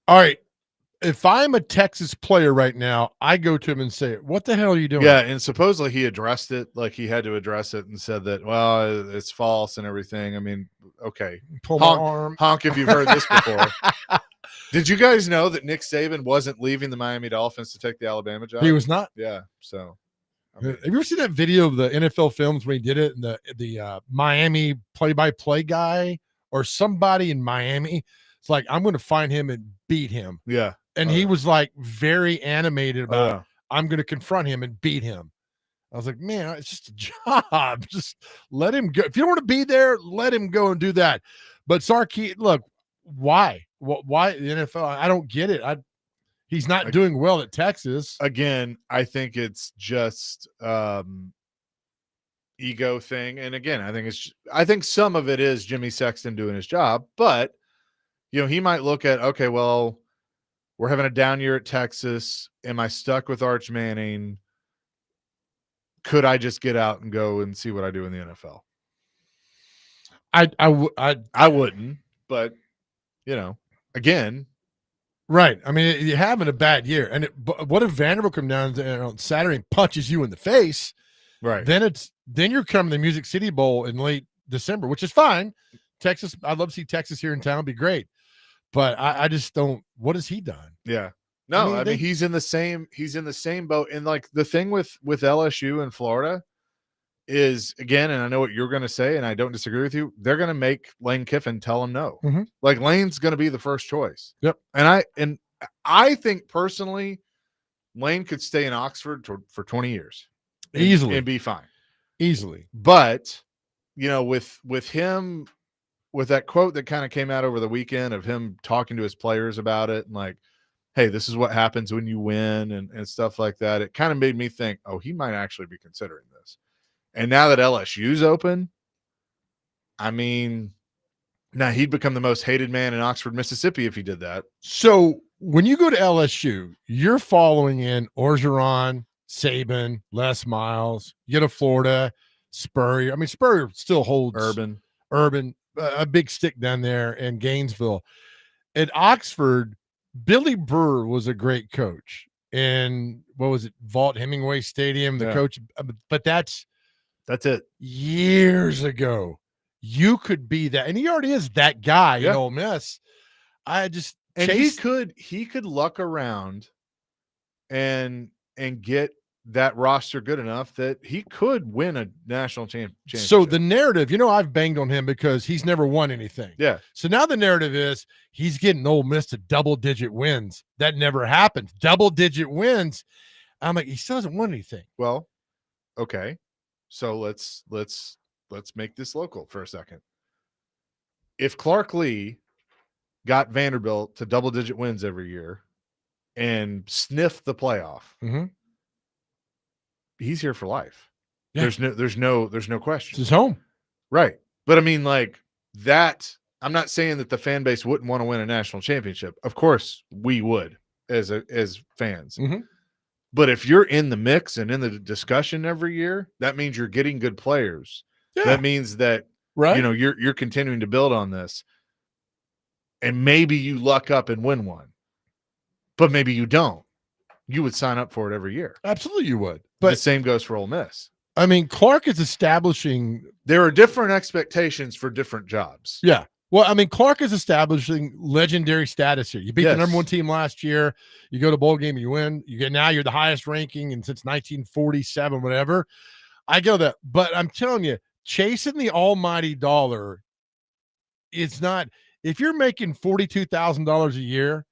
Speaker 2: All right. If I'm a Texas player right now, I go to him and say, what the hell are you doing?
Speaker 1: Yeah, and supposedly he addressed it, like he had to address it and said that, well, it's false and everything. I mean, okay.
Speaker 2: Pull my arm.
Speaker 1: Honk if you've heard this before. Did you guys know that Nick Saban wasn't leaving the Miami Dolphins to take the Alabama job?
Speaker 2: He was not.
Speaker 1: Yeah, so.
Speaker 2: Have you ever seen that video of the NFL films when he did it, and the Miami play-by-play guy or somebody in Miami? It's like, I'm going to find him and beat him.
Speaker 1: Yeah.
Speaker 2: And he was like very animated about, I'm going to confront him and beat him. I was like, man, it's just a job. Just let him go. If you don't want to be there, let him go and do that. But Sarkisian, look, why? Why the NFL? I don't get it. He's not doing well at Texas.
Speaker 1: Again, I think it's just ego thing. And again, I think some of it is Jimmy Sexton doing his job, but he might look at, okay, well, we're having a down year at Texas. Am I stuck with Arch Manning? Could I just get out and go and see what I do in the NFL? I wouldn't, but again,
Speaker 2: right. I mean, you're having a bad year, and what if Vanderbilt come down on Saturday and punches you in the face?
Speaker 1: Right.
Speaker 2: Then you're coming to the Music City Bowl in late December, which is fine. Texas, I'd love to see Texas here in town. It'd be great. But I just don't. What has he done?
Speaker 1: Yeah. No, I mean he's in the same boat. And like the thing with LSU and Florida is, again, and I know what you're going to say, and I don't disagree with you. They're going to make Lane Kiffin tell him no.
Speaker 2: Mm-hmm.
Speaker 1: Like Lane's going to be the first choice.
Speaker 2: Yep.
Speaker 1: And I think personally, Lane could stay in Oxford for 20 years
Speaker 2: easily
Speaker 1: and be fine.
Speaker 2: Easily.
Speaker 1: But with him. With that quote that kind of came out over the weekend of him talking to his players about it and like, hey, this is what happens when you win and stuff like that. It kind of made me think, oh, he might actually be considering this. And now that LSU's open, I mean, now he'd become the most hated man in Oxford, Mississippi if he did that.
Speaker 2: So when you go to LSU, you're following in Orgeron, Saban, Les Miles. You go to Florida, Spurrier. I mean, Spurrier still holds Urban. A big stick down there in Gainesville. At Oxford, Billy Burr was a great coach. And what was it? Vaught Hemingway Stadium, the coach. But that's
Speaker 1: it.
Speaker 2: Years ago. You could be that. And he already is that guy in Ole Miss.
Speaker 1: He could luck around and get that roster good enough that he could win a national championship.
Speaker 2: So the narrative, I've banged on him because he's never won anything.
Speaker 1: Yeah.
Speaker 2: So now the narrative is he's getting Ole Miss to double-digit wins. That never happens. Double-digit wins. I'm like, he still hasn't won anything.
Speaker 1: Well, okay. So let's make this local for a second. If Clark Lee got Vanderbilt to double-digit wins every year and sniffed the playoff, he's here for life. Yeah. There's no question.
Speaker 2: It's his home.
Speaker 1: Right. But I mean, like that, I'm not saying that the fan base wouldn't want to win a national championship. Of course, we would as fans.
Speaker 2: Mm-hmm.
Speaker 1: But if you're in the mix and in the discussion every year, that means you're getting good players.
Speaker 2: Yeah.
Speaker 1: That means that
Speaker 2: Right.
Speaker 1: you're continuing to build on this. And maybe you luck up and win one. But maybe you don't. You would sign up for it every year.
Speaker 2: Absolutely you would.
Speaker 1: But
Speaker 2: But
Speaker 1: the same goes for Ole Miss.
Speaker 2: I mean, Clark is establishing.
Speaker 1: There are different expectations for different jobs.
Speaker 2: Yeah. Well, I mean, Clark is establishing legendary status here. You beat the
Speaker 1: Yes.
Speaker 2: number one team last year. You go to bowl game, you win. You're the highest ranking and since 1947, whatever. I go that, but I'm telling you, chasing the almighty dollar, it's not. If you're making $42,000 a year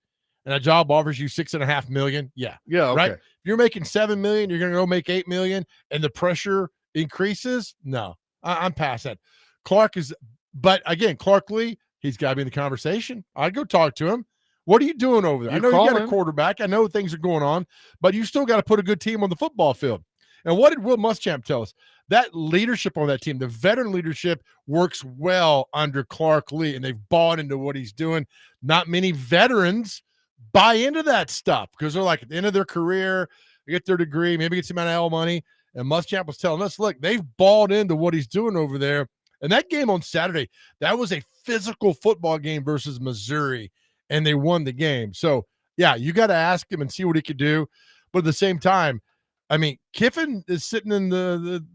Speaker 2: and a job offers you $6.5 million, yeah,
Speaker 1: Yeah, okay.
Speaker 2: right. If you're making $7 million, you're going to go make $8 million, and the pressure increases. No, I'm past that. Clark is. But again, Clark Lee, he's got to be in the conversation. I'd go talk to him. What are you doing over there? I know you got a quarterback. I know things are going on, but you still got to put a good team on the football field. And what did Will Muschamp tell us? That leadership on that team, the veteran leadership, works well under Clark Lee, and they've bought into what he's doing. Not many veterans buy into that stuff because they're like at the end of their career, they get their degree, maybe get some NIL money. And Muschamp was telling us, look, they've bought into what he's doing over there. And that game on Saturday, that was a physical football game versus Missouri, and they won the game. So, yeah, you got to ask him and see what he could do. But at the same time, I mean, Kiffin is sitting in the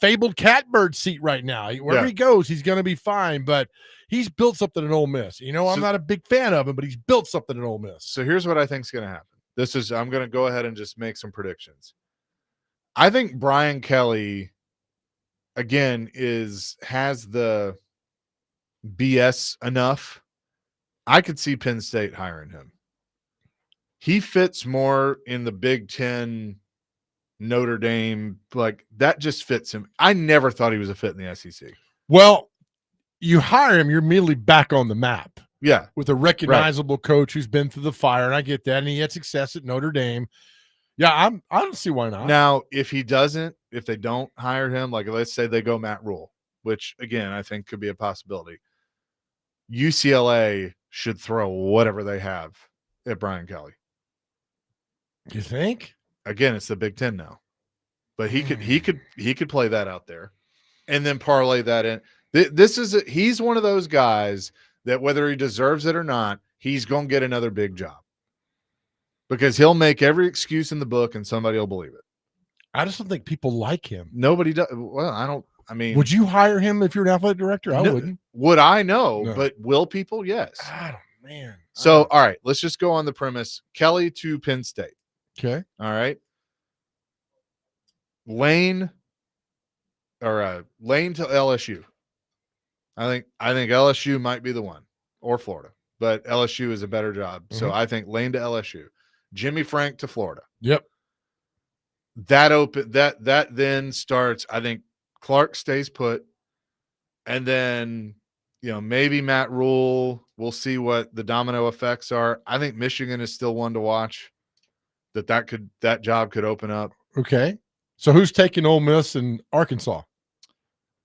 Speaker 2: fabled catbird seat right now. Wherever he goes, he's going to be fine. But he's built something at Ole Miss. I'm not a big fan of him, but he's built something at Ole Miss.
Speaker 1: So here's what I think is going to happen. I'm going to go ahead and just make some predictions. I think Brian Kelly – again, has the BS enough. I could see Penn State hiring him. He fits more in the Big Ten, Notre Dame, like that just fits him. I never thought he was a fit in the SEC.
Speaker 2: Well, you hire him, you're immediately back on the map.
Speaker 1: Yeah.
Speaker 2: With a recognizable coach who's been through the fire, and I get that, and he had success at Notre Dame. Yeah, I don't see why not.
Speaker 1: Now, if they don't hire him, like let's say they go Matt Rule, which again I think could be a possibility. UCLA should throw whatever they have at Brian Kelly.
Speaker 2: You think?
Speaker 1: Again, it's the Big Ten now, but he could play that out there, and then parlay that in. He's one of those guys that whether he deserves it or not, he's going to get another big job. Because he'll make every excuse in the book and somebody will believe it.
Speaker 2: I just don't think people like him.
Speaker 1: Nobody does. Well,
Speaker 2: would you hire him if you're an athletic director? I wouldn't.
Speaker 1: Would I know? No. But will people? Yes.
Speaker 2: Man.
Speaker 1: So, all right, let's just go on the premise. Kelly to Penn State.
Speaker 2: Okay.
Speaker 1: All right. Lane to LSU. I think LSU might be the one, or Florida, but LSU is a better job. Mm-hmm. So I think Lane to LSU. Jimmy Frank to Florida.
Speaker 2: Yep.
Speaker 1: That then starts. I think Clark stays put, and then maybe Matt Rule. We'll see what the domino effects are. I think Michigan is still one to watch. That job could open up.
Speaker 2: Okay. So who's taking Ole Miss and Arkansas?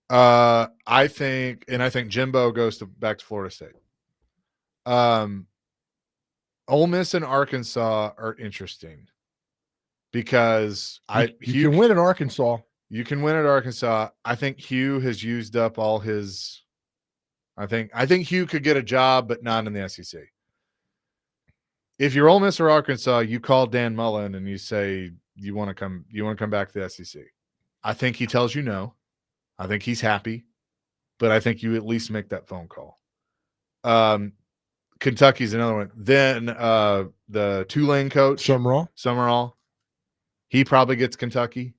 Speaker 1: I think Jimbo goes back to Florida State. Ole Miss and Arkansas are interesting because
Speaker 2: you can win at Arkansas.
Speaker 1: You can win at Arkansas. I think Hugh has used up all his. I think Hugh could get a job, but not in the SEC. If you're Ole Miss or Arkansas, you call Dan Mullen and you say you want to come back to the SEC. I think he tells you no. I think he's happy, but I think you at least make that phone call. Kentucky's another one. Then the Tulane coach, Summerall, he probably gets Kentucky.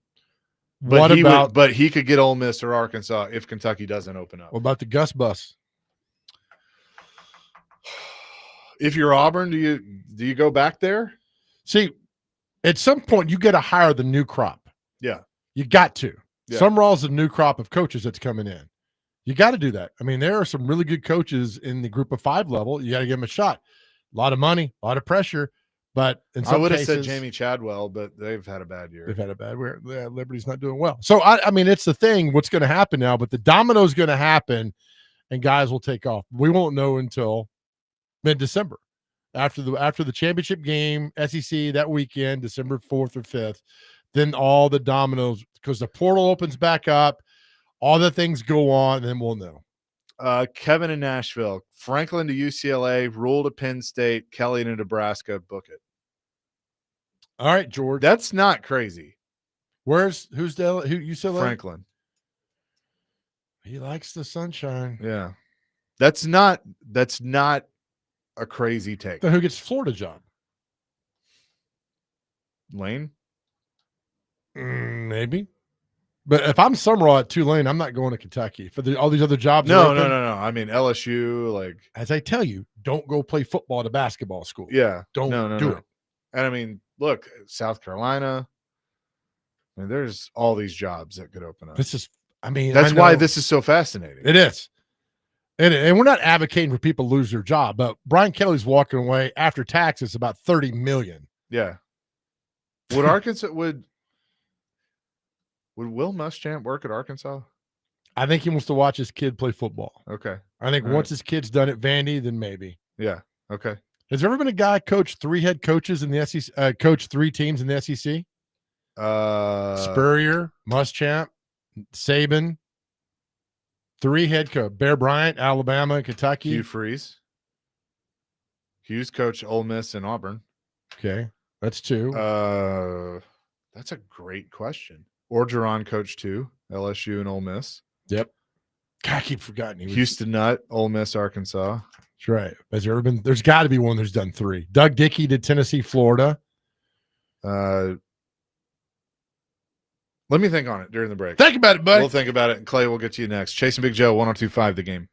Speaker 1: But he could get Ole Miss or Arkansas if Kentucky doesn't open up.
Speaker 2: What about the Gus Bus?
Speaker 1: If you're Auburn, do you go back there?
Speaker 2: See, at some point you got to hire the new crop.
Speaker 1: Yeah,
Speaker 2: you got to.
Speaker 1: Yeah.
Speaker 2: Summerall's the new crop of coaches that's coming in. You got to do that. I mean, there are some really good coaches in the group of 5 level. You got to give them a shot. A lot of money, a lot of pressure. But in some
Speaker 1: I would have
Speaker 2: cases,
Speaker 1: said Jamie Chadwell, but they've had a bad year.
Speaker 2: They've had a bad year. Yeah, Liberty's not doing well. So, I mean, it's the thing. What's going to happen now? But the domino's going to happen. and guys will take off. We won't know until mid-December. After the championship game, SEC that weekend, December 4th or 5th, then all the dominoes, because the portal opens back up, all the things go on, and then we'll know.
Speaker 1: Kevin in Nashville, Franklin to UCLA, Rule to Penn State, Kelly to Nebraska. Book it.
Speaker 2: All right, George.
Speaker 1: That's not crazy.
Speaker 2: Who's who UCLA?
Speaker 1: Franklin.
Speaker 2: He likes the sunshine.
Speaker 1: Yeah. That's not a crazy take.
Speaker 2: Then who gets Florida job?
Speaker 1: Lane?
Speaker 2: Maybe. But if I'm Summerall at Tulane, I'm not going to Kentucky for all these other jobs.
Speaker 1: No. I mean LSU, like
Speaker 2: as I tell you, don't go play football at a basketball school.
Speaker 1: Yeah.
Speaker 2: Don't do it.
Speaker 1: And I mean, look, South Carolina. I mean, there's all these jobs that could open up.
Speaker 2: That's
Speaker 1: why this is so fascinating.
Speaker 2: It is. And we're not advocating for people to lose their job, but Brian Kelly's walking away after taxes about $30 million.
Speaker 1: Yeah. Would Arkansas would Will Muschamp work at Arkansas?
Speaker 2: I think he wants to watch his kid play football.
Speaker 1: Okay.
Speaker 2: I think
Speaker 1: All
Speaker 2: once
Speaker 1: right.
Speaker 2: his kid's done at Vandy, then maybe.
Speaker 1: Yeah. Okay.
Speaker 2: Has there ever been a guy coach 3 head coaches in the SEC, coach 3 teams in the SEC? Spurrier, Muschamp, Saban, 3 head coach. Bear Bryant, Alabama, Kentucky.
Speaker 1: Hugh Freeze. Hugh's coached Ole Miss and Auburn.
Speaker 2: Okay. That's 2.
Speaker 1: That's a great question. Orgeron coached 2, LSU and Ole Miss.
Speaker 2: Yep. God, I keep forgetting.
Speaker 1: Houston Nutt, Ole Miss, Arkansas.
Speaker 2: That's right. Has there ever been? There's got to be one that's done 3. Doug Dickey did Tennessee, Florida.
Speaker 1: Let me think on it during the break.
Speaker 2: Think about it, buddy.
Speaker 1: We'll think about it, and Clay will get to you next. Chasing Big Joe, 102.5 The Game.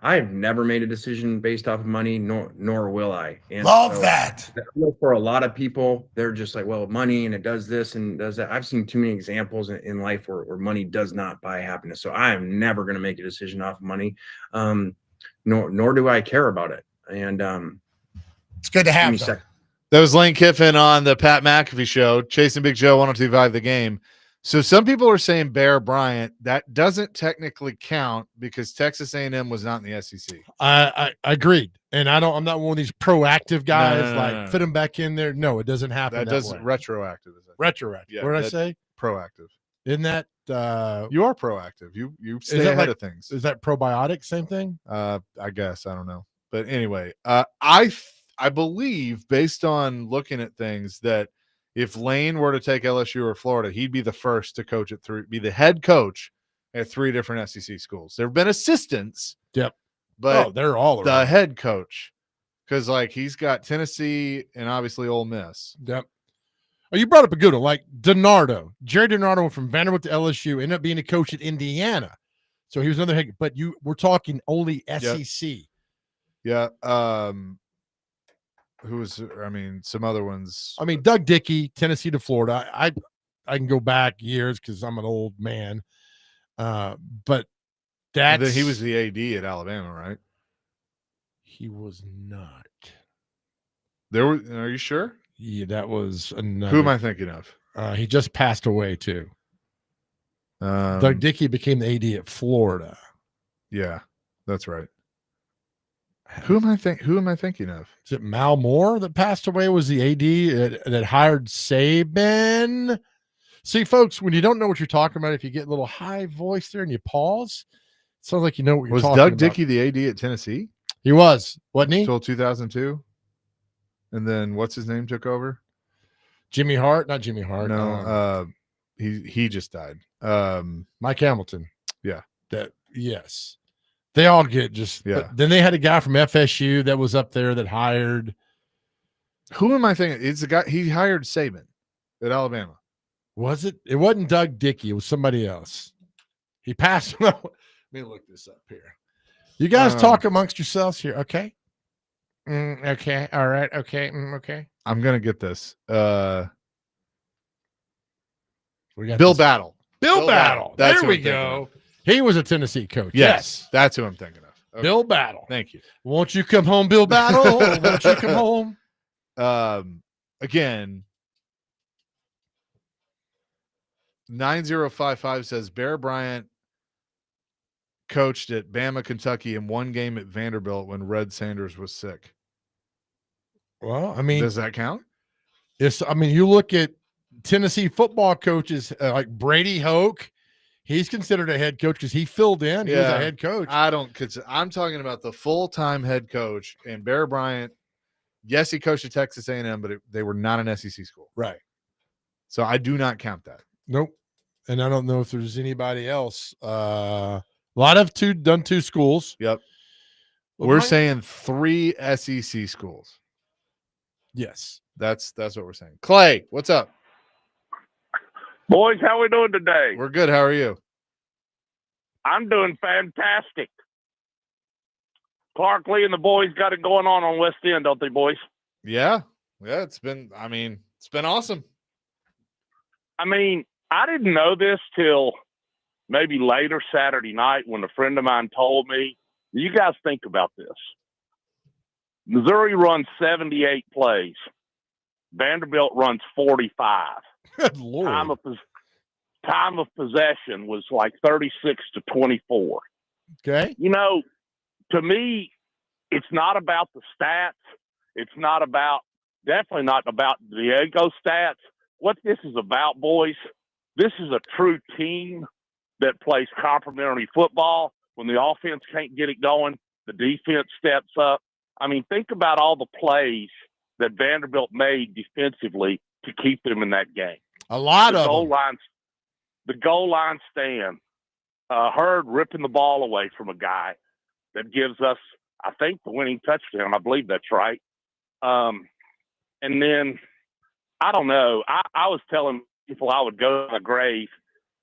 Speaker 17: I've never made a decision based off of money, nor will I. And
Speaker 18: Love
Speaker 17: so,
Speaker 18: that.
Speaker 17: I know for a lot of people, they're just like, well, money and it does this and does that. I've seen too many examples in life where money does not buy happiness. So I am never going to make a decision off of money, nor do I care about it. And
Speaker 18: it's good to have them.
Speaker 1: That was Lane Kiffin on the Pat McAfee show, Chasing Big Joe, 102.5 The Game. So some people are saying Bear Bryant. That doesn't technically count because Texas A&M was not in the SEC.
Speaker 2: I agreed, and I'm not one of these proactive guys
Speaker 1: No.
Speaker 2: fit them back in there. No, it doesn't happen.
Speaker 1: That does
Speaker 2: way.
Speaker 1: retroactive.
Speaker 2: Retroactive.
Speaker 1: Yeah,
Speaker 2: What did I say?
Speaker 1: Proactive.
Speaker 2: Isn't that
Speaker 1: you are proactive? You stay
Speaker 2: that
Speaker 1: ahead of things.
Speaker 2: Is that probiotic? Same thing?
Speaker 1: I guess I don't know, but anyway, I believe based on looking at things that if Lane were to take LSU or Florida, he'd be the first to coach at be the head coach at 3 different SEC schools. There have been assistants.
Speaker 2: Yep.
Speaker 1: But
Speaker 2: they're all
Speaker 1: the
Speaker 2: around.
Speaker 1: head coach, because like he's got Tennessee and obviously Ole Miss.
Speaker 2: Yep. Oh, you brought up a good one, like DiNardo. Jerry DiNardo went from Vanderbilt to LSU, ended up being a coach at Indiana. So he was another head, but we're talking only SEC.
Speaker 1: Yeah. Some other ones.
Speaker 2: I mean, Doug Dickey, Tennessee to Florida. I can go back years because I'm an old man. But
Speaker 1: he was the AD at Alabama, right?
Speaker 2: He was not.
Speaker 1: Are you sure?
Speaker 2: Yeah, that was another.
Speaker 1: Who am I thinking of?
Speaker 2: He just passed away too. Doug Dickey became the AD at Florida.
Speaker 1: Yeah, that's right. Who am I thinking of?
Speaker 2: Is it Mal Moore that passed away? Was the AD that hired Saban? See, folks, when you don't know what you're talking about, if you get a little high voice there and you pause, it sounds like you know what you're talking about.
Speaker 1: Was Doug Dickey the AD at Tennessee?
Speaker 2: He was, wasn't he?
Speaker 1: Until 2002. And then what's his name took over?
Speaker 2: Jimmy Hart? Not Jimmy Hart.
Speaker 1: No, he just died.
Speaker 2: Mike Hamilton.
Speaker 1: Yeah.
Speaker 2: Yes. They all get
Speaker 1: yeah.
Speaker 2: But then they had a guy from FSU that was up there that hired.
Speaker 1: Who am I thinking? It's the guy he hired Saban at Alabama.
Speaker 2: Was it? It wasn't Doug Dickey. It was somebody else. He passed. Let me look this up here. You guys talk amongst yourselves here, okay? Okay. All right. Okay. Okay.
Speaker 1: I'm gonna get this.
Speaker 2: We got
Speaker 1: Bill Battle.
Speaker 2: Bill Battle. There we go. He was a Tennessee coach.
Speaker 1: Yes, that's who I'm thinking of. Okay.
Speaker 2: Bill Battle.
Speaker 1: Thank you.
Speaker 2: Won't you come home, Bill Battle? Won't you come home?
Speaker 1: Again, 9055 says Bear Bryant coached at Bama, Kentucky, in one game at Vanderbilt when Red Sanders was sick.
Speaker 2: Well, I mean,
Speaker 1: does that count?
Speaker 2: You look at Tennessee football coaches like Brady Hoke. He's considered a head coach because he filled in. He was a head coach.
Speaker 1: I'm talking about the full-time head coach, and Bear Bryant. Yes, he coached at Texas A&M, but they were not an SEC school.
Speaker 2: Right.
Speaker 1: So I do not count that.
Speaker 2: Nope. And I don't know if there's anybody else. A lot of done 2 schools.
Speaker 1: Yep. We're saying 3 SEC schools.
Speaker 2: Yes.
Speaker 1: That's what we're saying. Clay, what's up?
Speaker 11: Boys, how we doing today?
Speaker 1: We're good. How are you?
Speaker 11: I'm doing fantastic. Clark Lee and the boys got it going on West End, don't they, boys?
Speaker 1: Yeah. It's been awesome.
Speaker 11: I mean, I didn't know this till maybe later Saturday night when a friend of mine told me. You guys think about this. Missouri runs 78 plays. Vanderbilt runs 45.
Speaker 2: Good Lord.
Speaker 11: Time of possession was like 36-24.
Speaker 2: Okay.
Speaker 11: To me, it's not about the stats. It's definitely not about the ego stats. What this is about, boys, this is a true team that plays complementary football. When the offense can't get it going, the defense steps up. I mean, think about all the plays that Vanderbilt made defensively to keep them in that game.
Speaker 2: A lot of them.
Speaker 11: The goal line stand. Hurd ripping the ball away from a guy that gives us, I think, the winning touchdown. I believe that's right. And then, I don't know. I was telling people I would go to the grave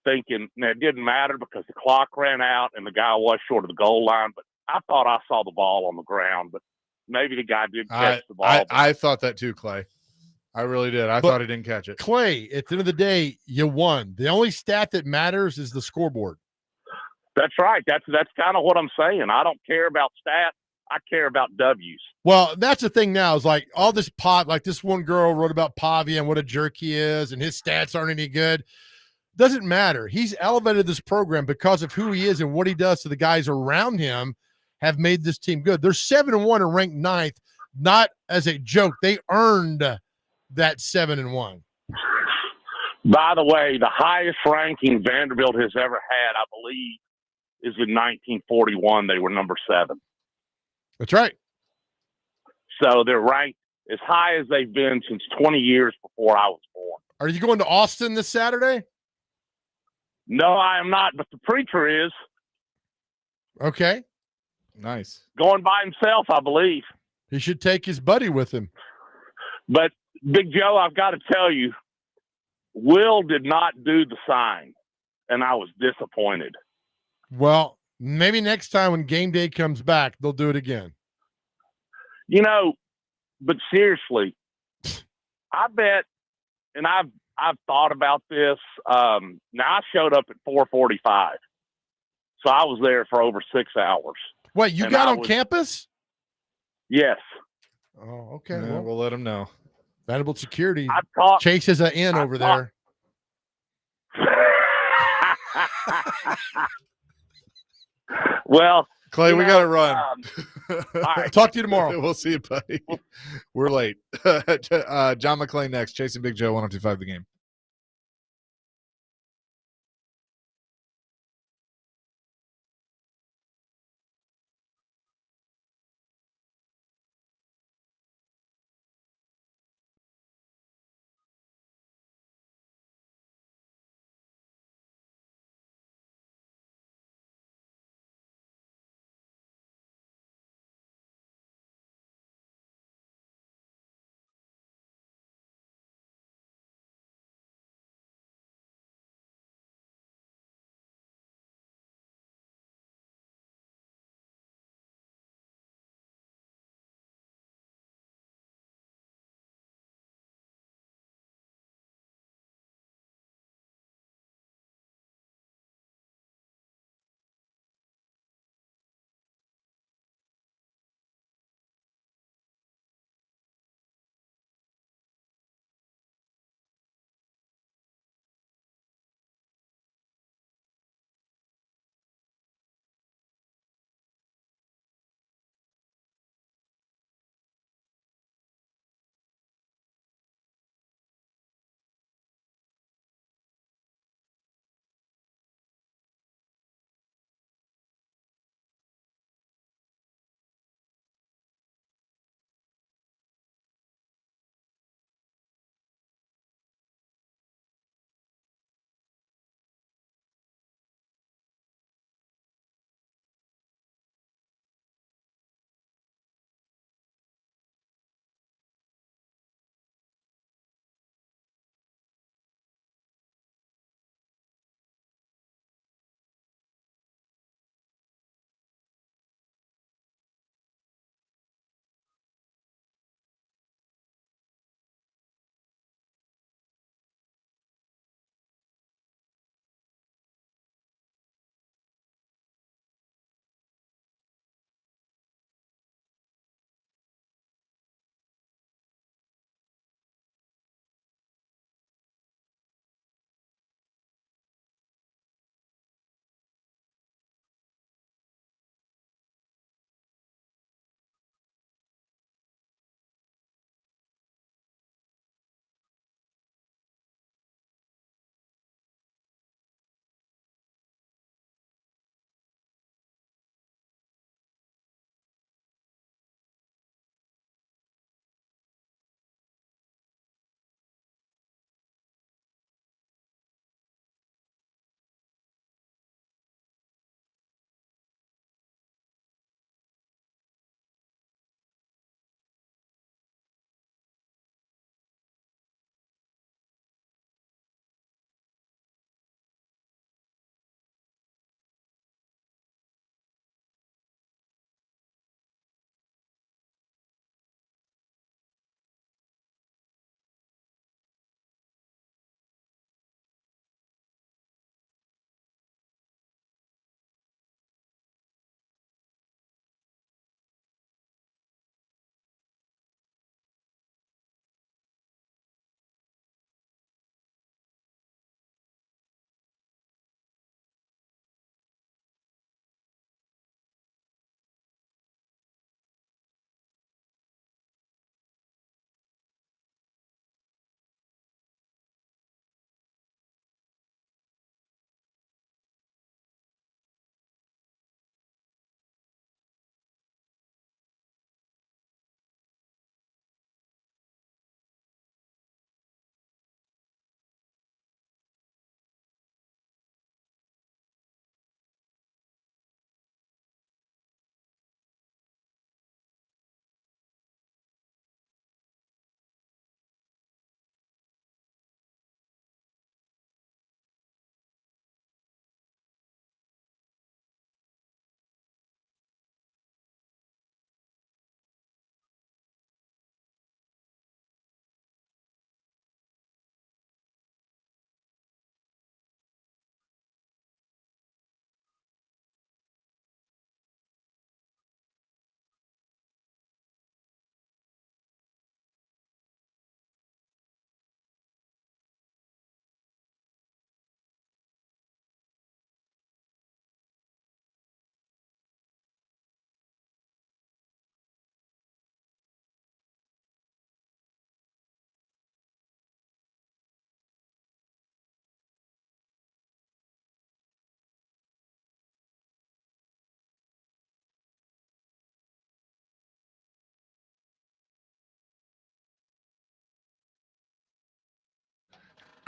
Speaker 11: thinking it didn't matter because the clock ran out and the guy was short of the goal line. But
Speaker 12: I thought I saw the ball on the ground, but maybe the guy did catch the ball.
Speaker 1: I thought that too, Clay. I really did. I thought he didn't catch it.
Speaker 2: Clay, at the end of the day, you won. The only stat that matters is the scoreboard.
Speaker 12: That's right. That's kind of what I'm saying. I don't care about stats. I care about W's.
Speaker 2: Well, that's the thing now is like all this like this one girl wrote about Pavia and what a jerk he is and his stats aren't any good. Doesn't matter. He's elevated this program because of who he is and what he does to the guys around him have made this team good. They're 7-1 and ranked 9th, not as a joke. They earned that 7-1.
Speaker 12: By the way, the highest ranking Vanderbilt has ever had, I believe, is in 1941. They were number 7.
Speaker 2: That's right.
Speaker 12: So they're ranked as high as they've been since 20 years before I was born.
Speaker 2: Are you going to Austin this Saturday?
Speaker 12: No, I am not, but the preacher is.
Speaker 2: Okay.
Speaker 1: Nice.
Speaker 12: Going by himself, I believe.
Speaker 2: He should take his buddy with him.
Speaker 12: But, Big Joe, I've got to tell you, Will did not do the sign, and I was disappointed.
Speaker 2: Well, maybe next time when game day comes back, they'll do it again.
Speaker 12: You know, but seriously, I bet, and I've thought about this. Now I showed up at 4:45, so I was there for over 6 hours.
Speaker 2: What, you got on campus?
Speaker 12: Yes.
Speaker 2: Oh, okay.
Speaker 1: Yeah,
Speaker 2: Well,
Speaker 1: we'll let him know.
Speaker 2: Vanderbilt security
Speaker 12: talked-
Speaker 2: chases an in over there.
Speaker 12: Well,
Speaker 1: Clay, we got to run.
Speaker 12: All right.
Speaker 2: Talk to you tomorrow.
Speaker 1: We'll see you, buddy. We're late. John McClain next. Chasing Big Joe, 102.5 The Game.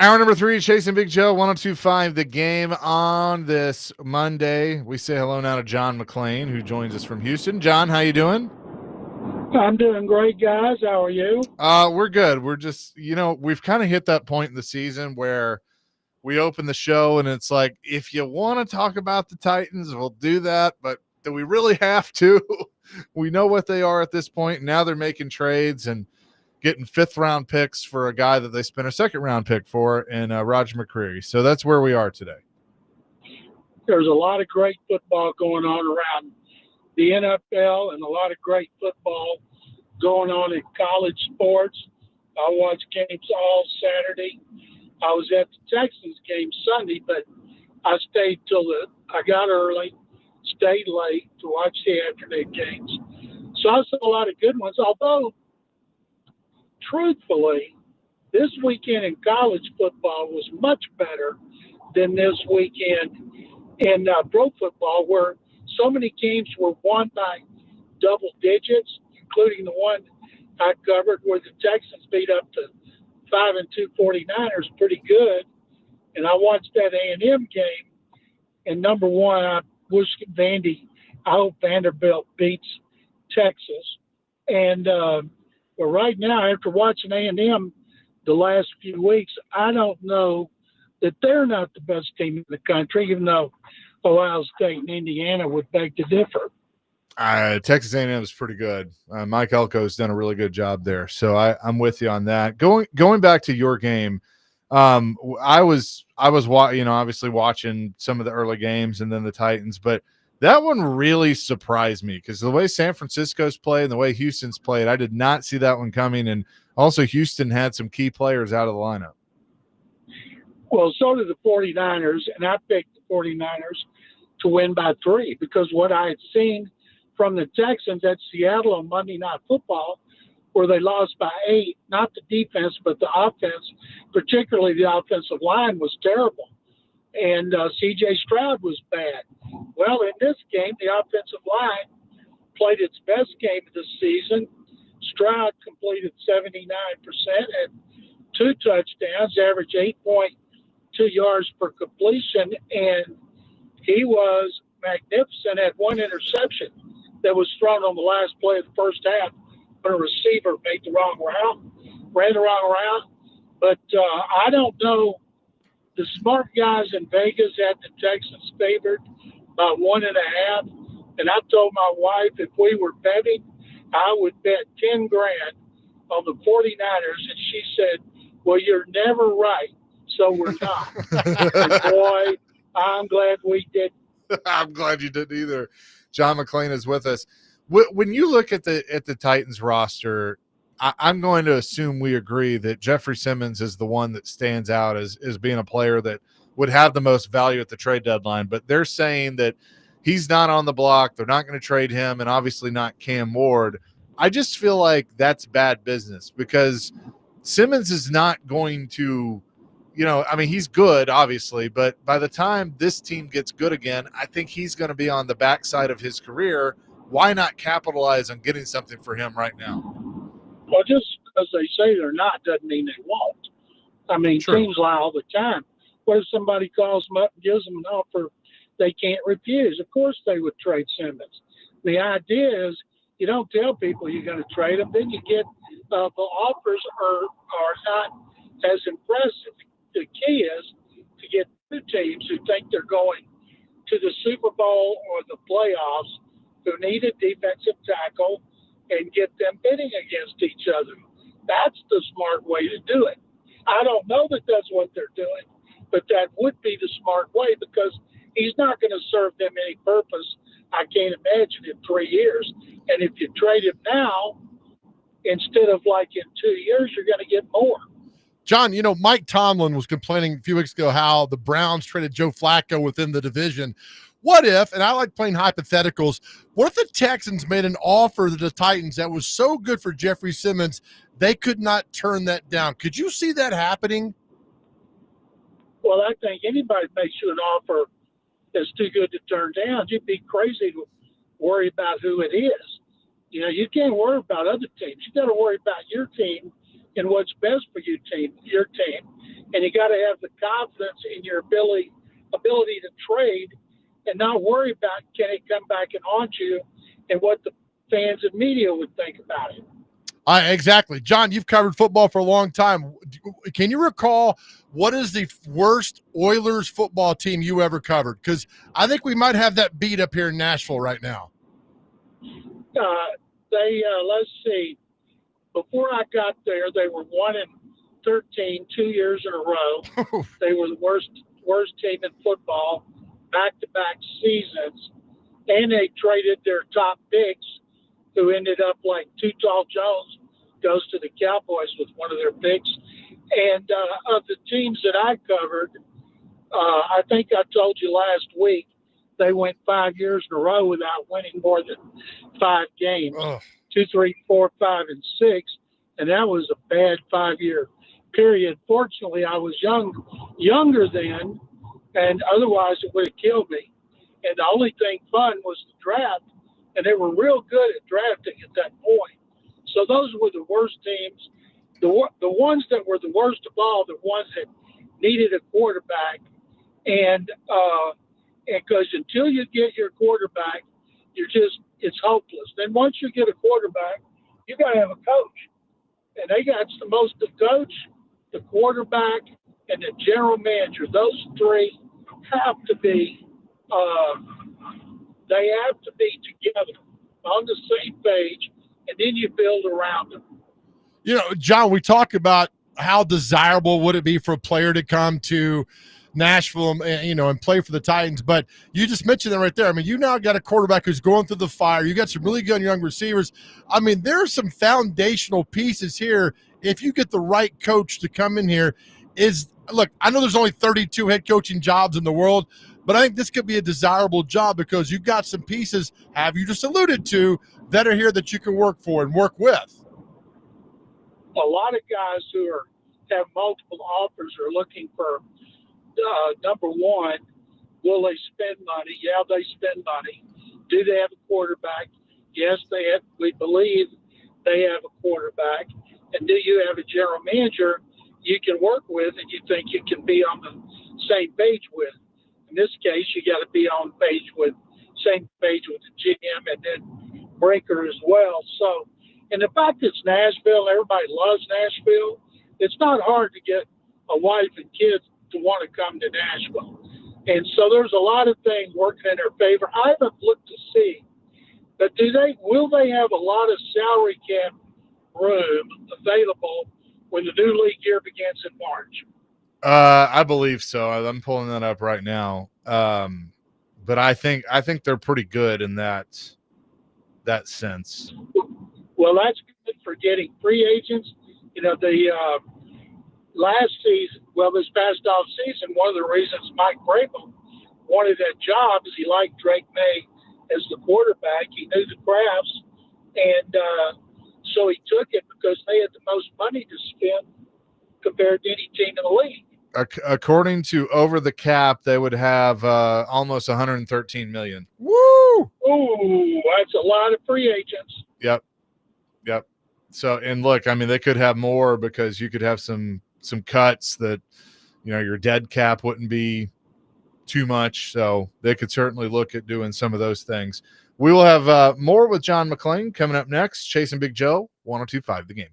Speaker 1: Hour number 3, Chasing Big Joe, 102.5 The Game on this Monday. We say hello now to John McClain, who joins us from Houston. John, how you doing?
Speaker 19: I'm doing great, guys. How are you?
Speaker 1: We're good. We're just, we've kind of hit that point in the season where we open the show and it's like, if you want to talk about the Titans, we'll do that. But do we really have to? We know what they are at this point. Now they're making trades and getting 5th-round picks for a guy that they spent a 2nd-round pick for in Roger McCreary. So that's where we are today.
Speaker 19: There's a lot of great football going on around the NFL and a lot of great football going on in college sports. I watched games all Saturday. I was at the Texans game Sunday, but I stayed I got early, stayed late to watch the afternoon games. So I saw a lot of good ones, although truthfully, this weekend in college football was much better than this weekend in pro football, where so many games were won by double digits, including the one I covered where the Texans beat up the 5-2 49ers pretty good. And I watched that A&M game, and number one, I hope Vanderbilt beats Texas. And but right now, after watching A&M the last few weeks, I don't know that they're not the best team in the country, even though Ohio State and Indiana would beg to differ.
Speaker 1: Texas A&M is pretty good. Mike Elko's done a really good job there, so I'm with you on that. Going back to your game, I was obviously watching some of the early games and then the Titans, but that one really surprised me because the way San Francisco's played and the way Houston's played, I did not see that one coming. And also Houston had some key players out of the lineup.
Speaker 19: Well, so did the 49ers, and I picked the 49ers to win by 3 because what I had seen from the Texans at Seattle on Monday Night Football, where they lost by 8, not the defense, but the offense, particularly the offensive line, was terrible. And C.J. Stroud was bad. Well, in this game, the offensive line played its best game of the season. Stroud completed 79%, had 2 touchdowns, averaged 8.2 yards per completion, and he was magnificent. Had 1 interception that was thrown on the last play of the first half when a receiver made the wrong route, ran the wrong route. But I don't know. The smart guys in Vegas had the Texans favored by 1.5. And I told my wife if we were betting, I would bet 10 grand on the 49ers. And she said, well, you're never right. So we're not. And boy, I'm glad we didn't.
Speaker 1: I'm glad you didn't either. John McClain is with us. When you look at the Titans roster, I'm going to assume we agree that Jeffrey Simmons is the one that stands out as being a player that would have the most value at the trade deadline. But they're saying that he's not on the block. They're not going to trade him, and obviously not Cam Ward. I just feel like that's bad business because Simmons is not going to – he's good, obviously, but by the time this team gets good again, I think he's going to be on the backside of his career. Why not capitalize on getting something for him right now?
Speaker 19: Well, just because they say they're not doesn't mean they won't. I mean, teams lie all the time. What if somebody calls them up and gives them an offer they can't refuse? Of course they would trade Simmons. The idea is you don't tell people you're going to trade them, then you get the offers are not as impressive. The key is to get 2 teams who think they're going to the Super Bowl or the playoffs who need a defensive tackle and get them bidding against each other. That's the smart way to do it. I don't know that that's what they're doing, but that would be the smart way because he's not going to serve them any purpose, I can't imagine, in 3 years. And if you trade him now, instead of like in 2 years, you're going to get more.
Speaker 2: John, Mike Tomlin was complaining a few weeks ago how the Browns traded Joe Flacco within the division. What if, and I like playing hypotheticals, what if the Texans made an offer to the Titans that was so good for Jeffrey Simmons, they could not turn that down? Could you see that happening?
Speaker 19: Well, I think anybody makes you an offer that's too good to turn down, you'd be crazy to worry about who it is. You can't worry about other teams. You got to worry about your team and what's best for your team. and you got to have the confidence in your ability to trade and not worry about can it come back and haunt you and what the fans and media would think about it.
Speaker 2: Exactly. John, you've covered football for a long time. Can you recall what is the worst Oilers football team you ever covered? Because I think we might have that beat up here in Nashville right now.
Speaker 19: Let's see. Before I got there, they were 1-13 2 years in a row. They were the worst team in football, back-to-back seasons, and they traded their top picks, who ended up like Too Tall Jones goes to the Cowboys with one of their picks. And of the teams that I covered, I think I told you last week, they went 5 years in a row without winning more than 5 games. 2, 3, 4, 5, and 6, and that was a bad 5-year period. Fortunately, I was younger then, and otherwise it would have killed me. And the only thing fun was the draft, and they were real good at drafting at that point. So those were the worst teams. The ones that were the worst of all, the ones that needed a quarterback, and because until you get your quarterback, it's hopeless. Then once you get a quarterback, you got to have a coach, and they got the most: the coach, the quarterback, and the general manager. Those three have to be they have to be together on the same page, and then you build around them.
Speaker 2: You know, John, we talk about how desirable would it be for a player to come to Nashville, and play for the Titans. But you just mentioned that right there. I mean, you now got a quarterback who's going through the fire. You got some really good young receivers. I mean, there are some foundational pieces here. If you get the right coach to come in here, look, I know there's only 32 head coaching jobs in the world, but I think this could be a desirable job because you've got some pieces, have you just alluded to, that are here that you can work for and work with.
Speaker 19: A lot of guys who have multiple offers are looking for number one, will they spend money? Yeah, they spend money. Do they have a quarterback? Yes, they have. We believe they have a quarterback. And do you have a general manager you can work with and you think you can be on the same page with? In this case, you got to be on same page with the GM and then Brinker as well. So, and the fact it's Nashville, everybody loves Nashville. It's not hard to get a wife and kids to want to come to Nashville. And so there's a lot of things working in their favor. I haven't looked to see, but will they have a lot of salary cap room available when the new league year begins in March?
Speaker 1: I believe so. I'm pulling that up right now. But I think they're pretty good in that sense.
Speaker 19: Well, that's good for getting free agents. The last season, this past off season, one of the reasons Mike Vrabel wanted that job is he liked Drake May as the quarterback. He knew the crafts, and so he took it because they had the most money to spend compared to any team in the league.
Speaker 1: According to Over the Cap, they would have almost 113 million.
Speaker 2: Woo!
Speaker 19: Ooh, that's a lot of free agents.
Speaker 1: Yep. So, and look, I mean, they could have more because you could have some cuts that, your dead cap wouldn't be too much. So they could certainly look at doing some of those things. We will have more with John McClain coming up next. Chasing Big Joe, 102.5 The Game.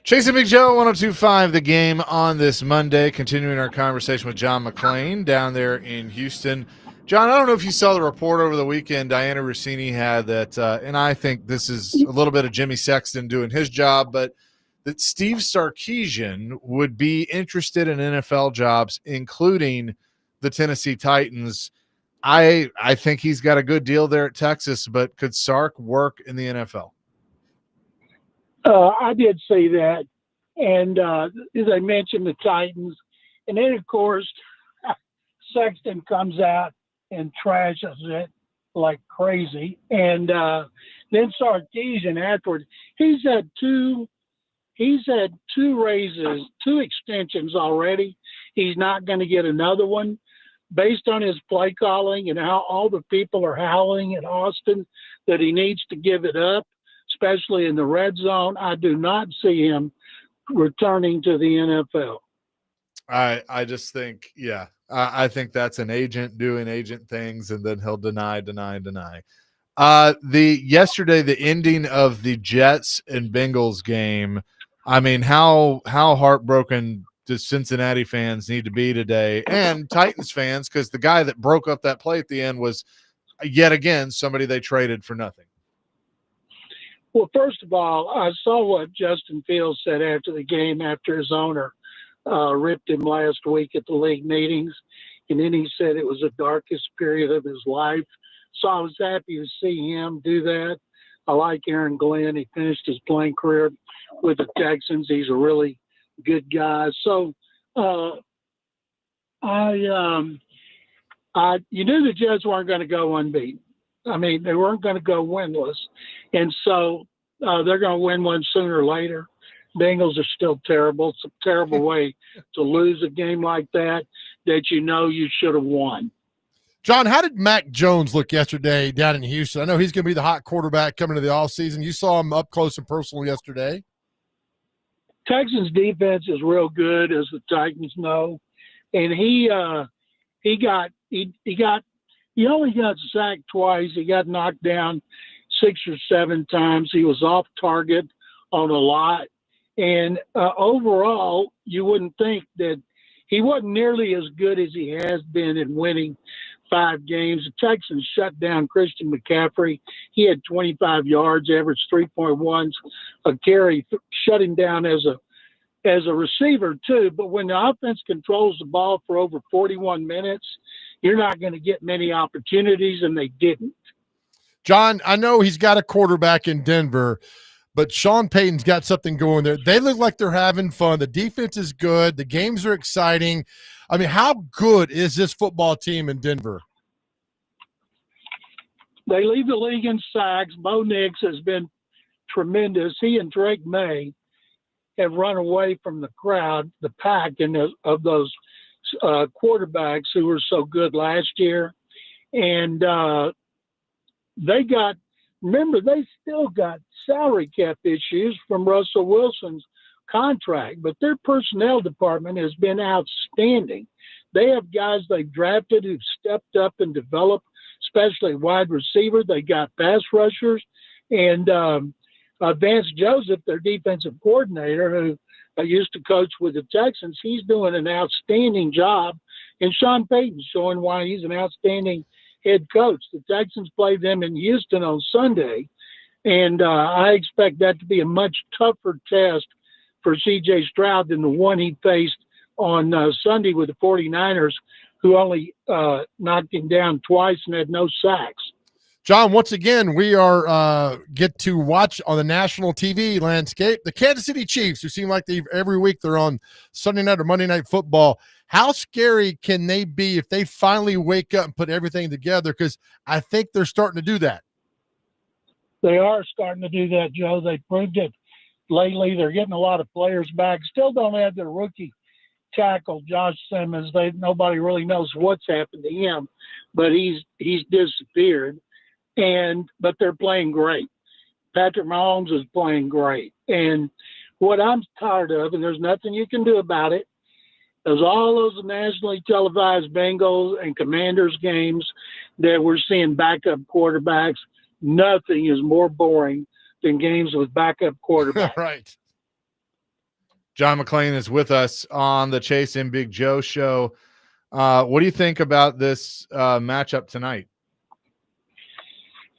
Speaker 1: Chasing Big Joe, 102.5 The Game on this Monday, continuing our conversation with John McClain down there in Houston. John, I don't know if you saw the report over the weekend Diana Rossini had that, and I think this is a little bit of Jimmy Sexton doing his job, but that Steve Sarkisian would be interested in NFL jobs, including the Tennessee Titans. I think he's got a good deal there at Texas, but could Sark work in the NFL?
Speaker 19: I did see that. And as I mentioned, the Titans. And then, of course, Sexton comes out and trashes it like crazy. And then Sarkisian afterwards, he's had two raises, two extensions already. He's not going to get another one based on his play calling and how all the people are howling at Austin that he needs to give it up, especially in the red zone. I do not see him returning to the NFL.
Speaker 1: I just think, yeah, I think that's an agent doing agent things, and then he'll deny. Yesterday, the ending of the Jets and Bengals game. I mean, how heartbroken do Cincinnati fans need to be today, and Titans fans, because the guy that broke up that play at the end was yet again somebody they traded for nothing.
Speaker 19: Well, first of all, I saw what Justin Fields said after the game, after his owner ripped him last week at the league meetings. And then he said it was the darkest period of his life. So I was happy to see him do that. I like Aaron Glenn. He finished his playing career with the Texans. He's a really good guy. So you knew the Jets weren't going to go unbeaten. I mean, they weren't going to go winless. And so they're going to win one sooner or later. Bengals are still terrible. It's a terrible way to lose a game like that you know you should have won.
Speaker 2: John, how did Mac Jones look yesterday down in Houston? I know he's going to be the hot quarterback coming to the offseason. You saw him up close and personal yesterday.
Speaker 19: Texans defense is real good, as the Titans know. And he only got sacked twice. He got knocked down 6 or 7 times. He was off target on a lot. And overall, you wouldn't think that he wasn't nearly as good as he has been in winning 5 games. The Texans shut down Christian McCaffrey. He had 25 yards, averaged 3.1 a carry, shut him down as a receiver too. But when the offense controls the ball for over 41 minutes, you're not going to get many opportunities, and they didn't.
Speaker 2: John, I know he's got a quarterback in Denver, but Sean Payton's got something going there. They look like they're having fun. The defense is good. The games are exciting. I mean, how good is this football team in Denver?
Speaker 19: They lead the league in sacks. Bo Nix has been tremendous. He and Drake May have run away from the crowd, the pack, of those quarterbacks who were so good last year. And they still got salary cap issues from Russell Wilson's contract, but their personnel department has been outstanding. They have guys they've drafted who've stepped up and developed, especially wide receiver. They got pass rushers, and Vance Joseph, their defensive coordinator, who used to coach with the Texans, he's doing an outstanding job. And Sean Payton's showing why he's an outstanding head coach. The Texans play them in Houston on Sunday, and I expect that to be a much tougher test for C.J. Stroud than the one he faced on Sunday with the 49ers, who only knocked him down twice and had no sacks.
Speaker 2: John, once again, we are get to watch on the national TV landscape the Kansas City Chiefs, who seem like every week they're on Sunday night or Monday Night Football. How scary can they be if they finally wake up and put everything together? Because I think they're starting to do that.
Speaker 19: They are starting to do that, Joe. They proved it lately. They're getting a lot of players back. Still don't have their rookie tackle, Josh Simmons. Nobody really knows what's happened to him, but he's disappeared. But they're playing great. Patrick Mahomes is playing great. And what I'm tired of, and there's nothing you can do about it, is all those nationally televised Bengals and Commanders games that we're seeing backup quarterbacks. Nothing is more boring than games with backup quarterbacks.
Speaker 2: Right.
Speaker 1: John McClain is with us on the Chase and Big Joe show. What do you think about this matchup tonight?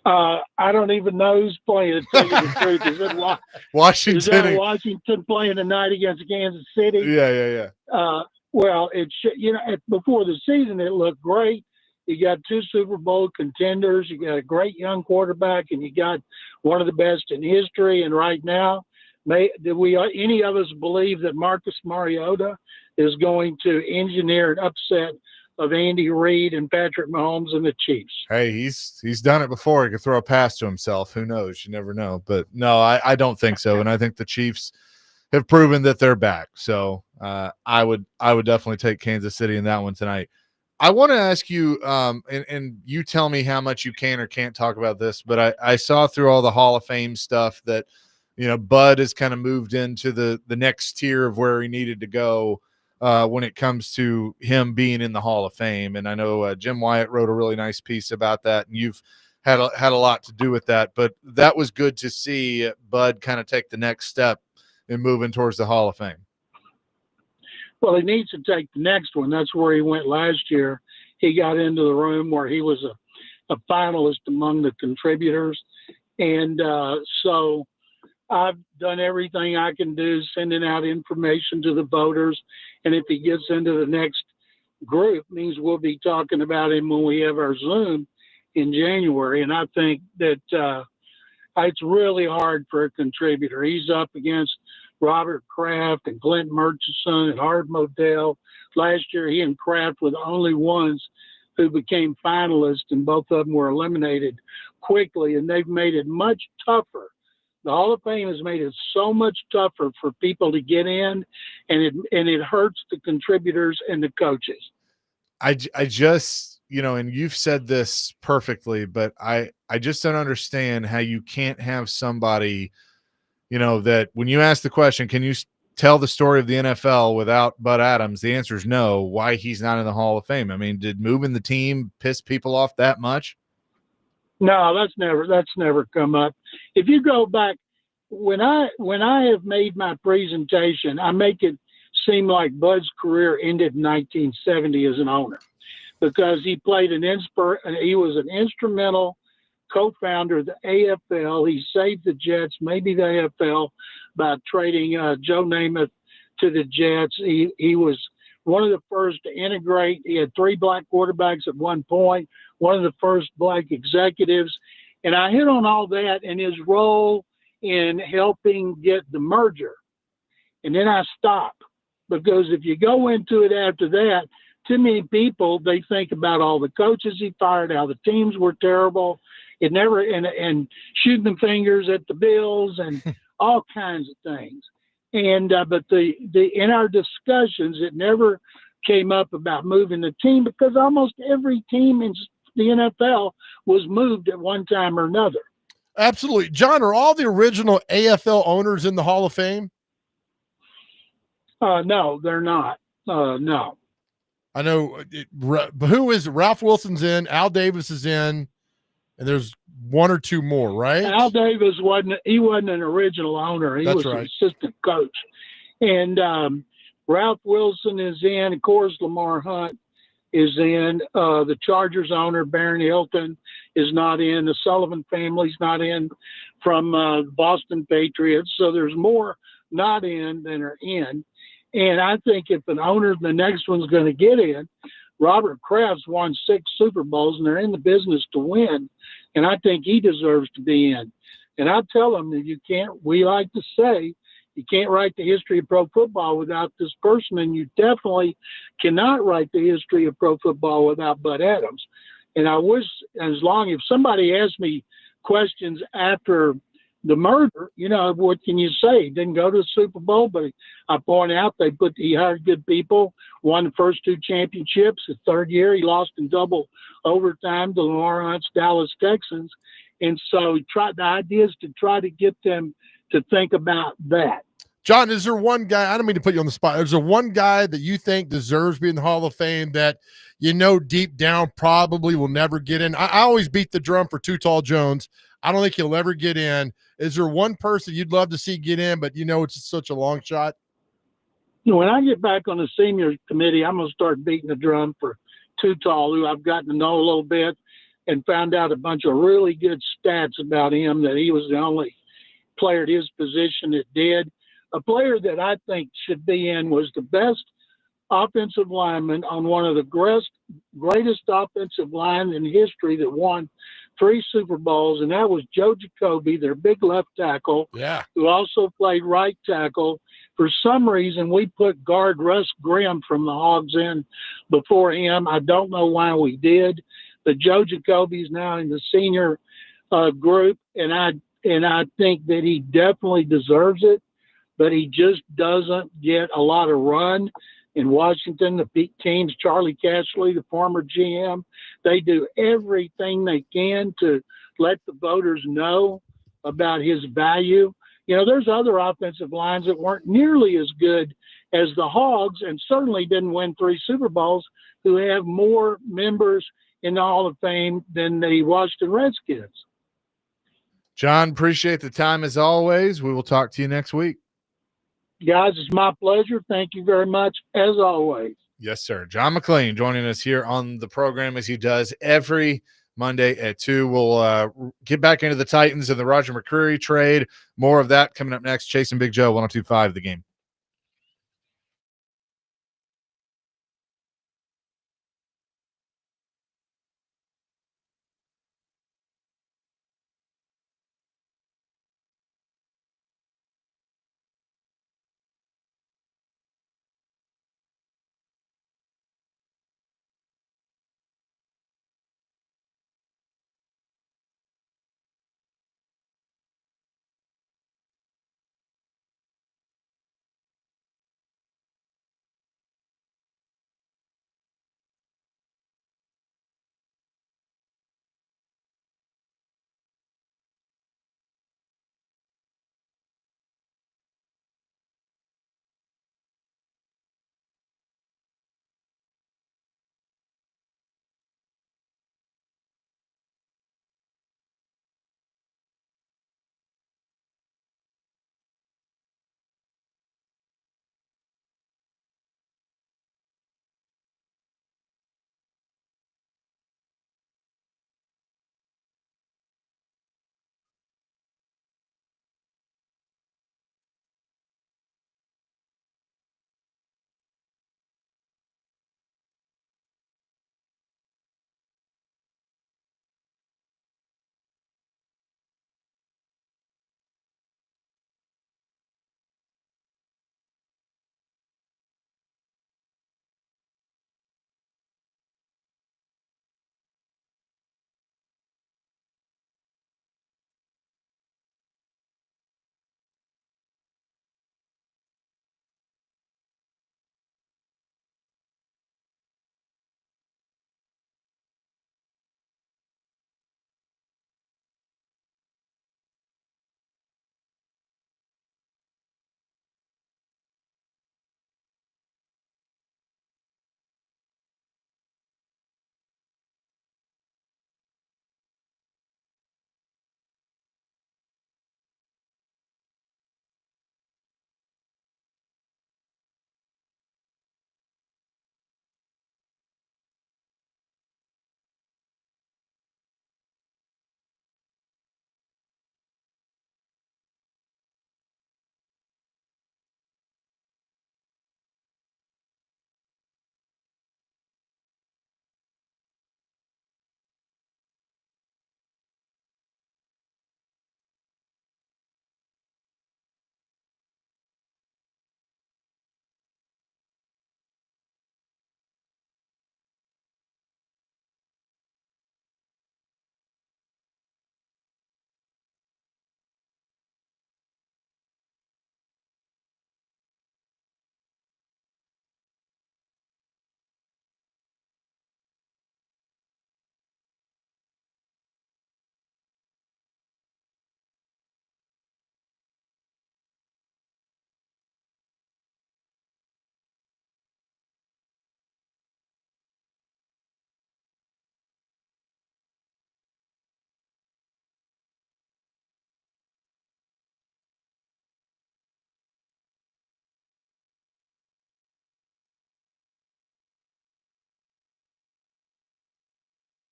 Speaker 19: I don't even know who's playing, to tell you the truth. Is it
Speaker 1: Washington?
Speaker 19: Is that Washington playing tonight against Kansas City?
Speaker 1: Yeah.
Speaker 19: Well, before the season, it looked great. You got 2 Super Bowl contenders. You got a great young quarterback, and you got one of the best in history. And right now, any of us believe that Marcus Mariota is going to engineer an upset of Andy Reid and Patrick Mahomes and the Chiefs?
Speaker 1: Hey, he's done it before. He could throw a pass to himself. Who knows? You never know. But no, I don't think so. And I think the Chiefs have proven that they're back. So I would definitely take Kansas City in that one tonight. I want to ask you, and you tell me how much you can or can't talk about this, but I saw through all the Hall of Fame stuff that, Bud has kind of moved into the next tier of where he needed to go when it comes to him being in the Hall of Fame. And I know Jim Wyatt wrote a really nice piece about that, and you've had a lot to do with that. But that was good to see Bud kind of take the next step in moving towards the Hall of Fame.
Speaker 19: Well, he needs to take the next one. That's where he went last year. He got into the room where he was a finalist among the contributors. And so I've done everything I can do, sending out information to the voters. And if he gets into the next group, means we'll be talking about him when we have our Zoom in January. And I think that it's really hard for a contributor. He's up against Robert Kraft and Clint Murchison and Art Modell. Last year, he and Kraft were the only ones who became finalists, and both of them were eliminated quickly, and they've made it much tougher. The Hall of Fame has made it so much tougher for people to get in, and it hurts the contributors and the coaches.
Speaker 1: I just, and you've said this perfectly, but I just don't understand how you can't have somebody – that when you ask the question, can you tell the story of the NFL without Bud Adams? The answer is no. Why he's not in the Hall of Fame? I mean, did moving the team piss people off that much?
Speaker 19: No, that's never come up. If you go back, when I have made my presentation, I make it seem like Bud's career ended in 1970 as an owner, because he was an instrumental co-founder of the AFL. He saved the Jets, maybe the AFL, by trading Joe Namath to the Jets. He was one of the first to integrate. He had 3 black quarterbacks at one point, one of the first black executives. And I hit on all that and his role in helping get the merger. And then I stop, because if you go into it after that, too many people, they think about all the coaches he fired, how the teams were terrible. It never, and shooting the fingers at the Bills and all kinds of things. And but in our discussions, it never came up about moving the team, because almost every team in the NFL was moved at one time or another.
Speaker 2: Absolutely. John, are all the original AFL owners in the Hall of Fame?
Speaker 19: No, they're not. No.
Speaker 2: I know who is Ralph Wilson's in, Al Davis is in, and there's 1 or 2 more, right?
Speaker 19: Al Davis wasn't an original owner. He was an assistant coach. And Ralph Wilson is in. Of course, Lamar Hunt is in. The Chargers owner, Barron Hilton, is not in. The Sullivan family's not in from Boston Patriots. So there's more not in than are in. And I think if an owner, the next one's going to get in, Robert Kraft's won 6 Super Bowls, and they're in the business to win. And I think he deserves to be in. And I tell them that we like to say, you can't write the history of pro football without this person, and you definitely cannot write the history of pro football without Bud Adams. And I wish, if somebody asked me questions after the murder, what can you say? He didn't go to the Super Bowl, but I point out he hired good people, won the first 2 championships. The third year, he lost in double overtime to Lamar Hunt's Dallas Texans. And so the idea is to try to get them to think about that.
Speaker 2: John, is there one guy, I don't mean to put you on the spot, is there one guy that you think deserves to be in the Hall of Fame that deep down probably will never get in? I always beat the drum for Too Tall Jones. I don't think he'll ever get in. Is there one person you'd love to see get in, but it's such a long shot?
Speaker 19: when I get back on the senior committee, I'm going to start beating the drum for Too Tall, who I've gotten to know a little bit and found out a bunch of really good stats about him, that he was the only player at his position that did. A player that I think should be in was the best offensive lineman on one of the greatest offensive line in history that won 3 Super Bowls, and that was Joe Jacoby, their big left tackle, who also played right tackle. For some reason, we put guard Russ Grimm from the Hogs in before him. I don't know why we did, but Joe Jacoby is now in the senior group, and I think that he definitely deserves it, but he just doesn't get a lot of run. In Washington, the Pete teams, Charlie Cashley, the former GM, they do everything they can to let the voters know about his value. You know, there's other offensive lines that weren't nearly as good as the Hogs and certainly didn't win 3 Super Bowls who have more members in the Hall of Fame than the Washington Redskins.
Speaker 1: John, appreciate the time as always. We will talk to you next week.
Speaker 19: Guys, it's my pleasure. Thank you very much, as always.
Speaker 1: Yes, sir. John McClain joining us here on the program as he does every Monday at 2. We'll get back into the Titans and the Roger McCreary trade. More of that coming up next. Chasing Big Joe, 102.5 The Game.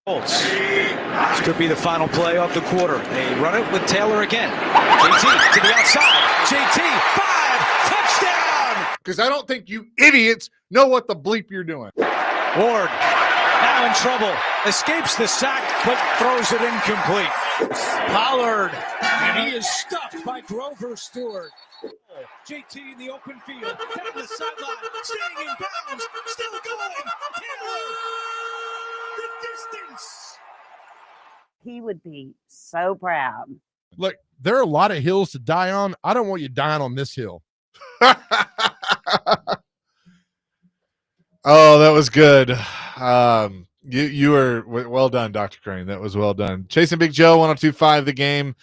Speaker 20: This could be the final play of the quarter. They run it with Taylor again. JT to the outside. JT, 5, touchdown!
Speaker 1: Because I don't think you idiots know what the bleep you're doing.
Speaker 20: Ward now in trouble. Escapes the sack, but throws it incomplete. Pollard, and he is stuffed by Grover Stewart. JT in the open field, down the sideline, staying in bounds, still going. Taylor, the distance.
Speaker 6: He would be so proud.
Speaker 2: Look, there are a lot of hills to die on. I don't want you dying on this hill.
Speaker 1: Oh, that was good. You were well done, Dr. Crane. That was well done. Chasing Big Joe, 102.5 The Game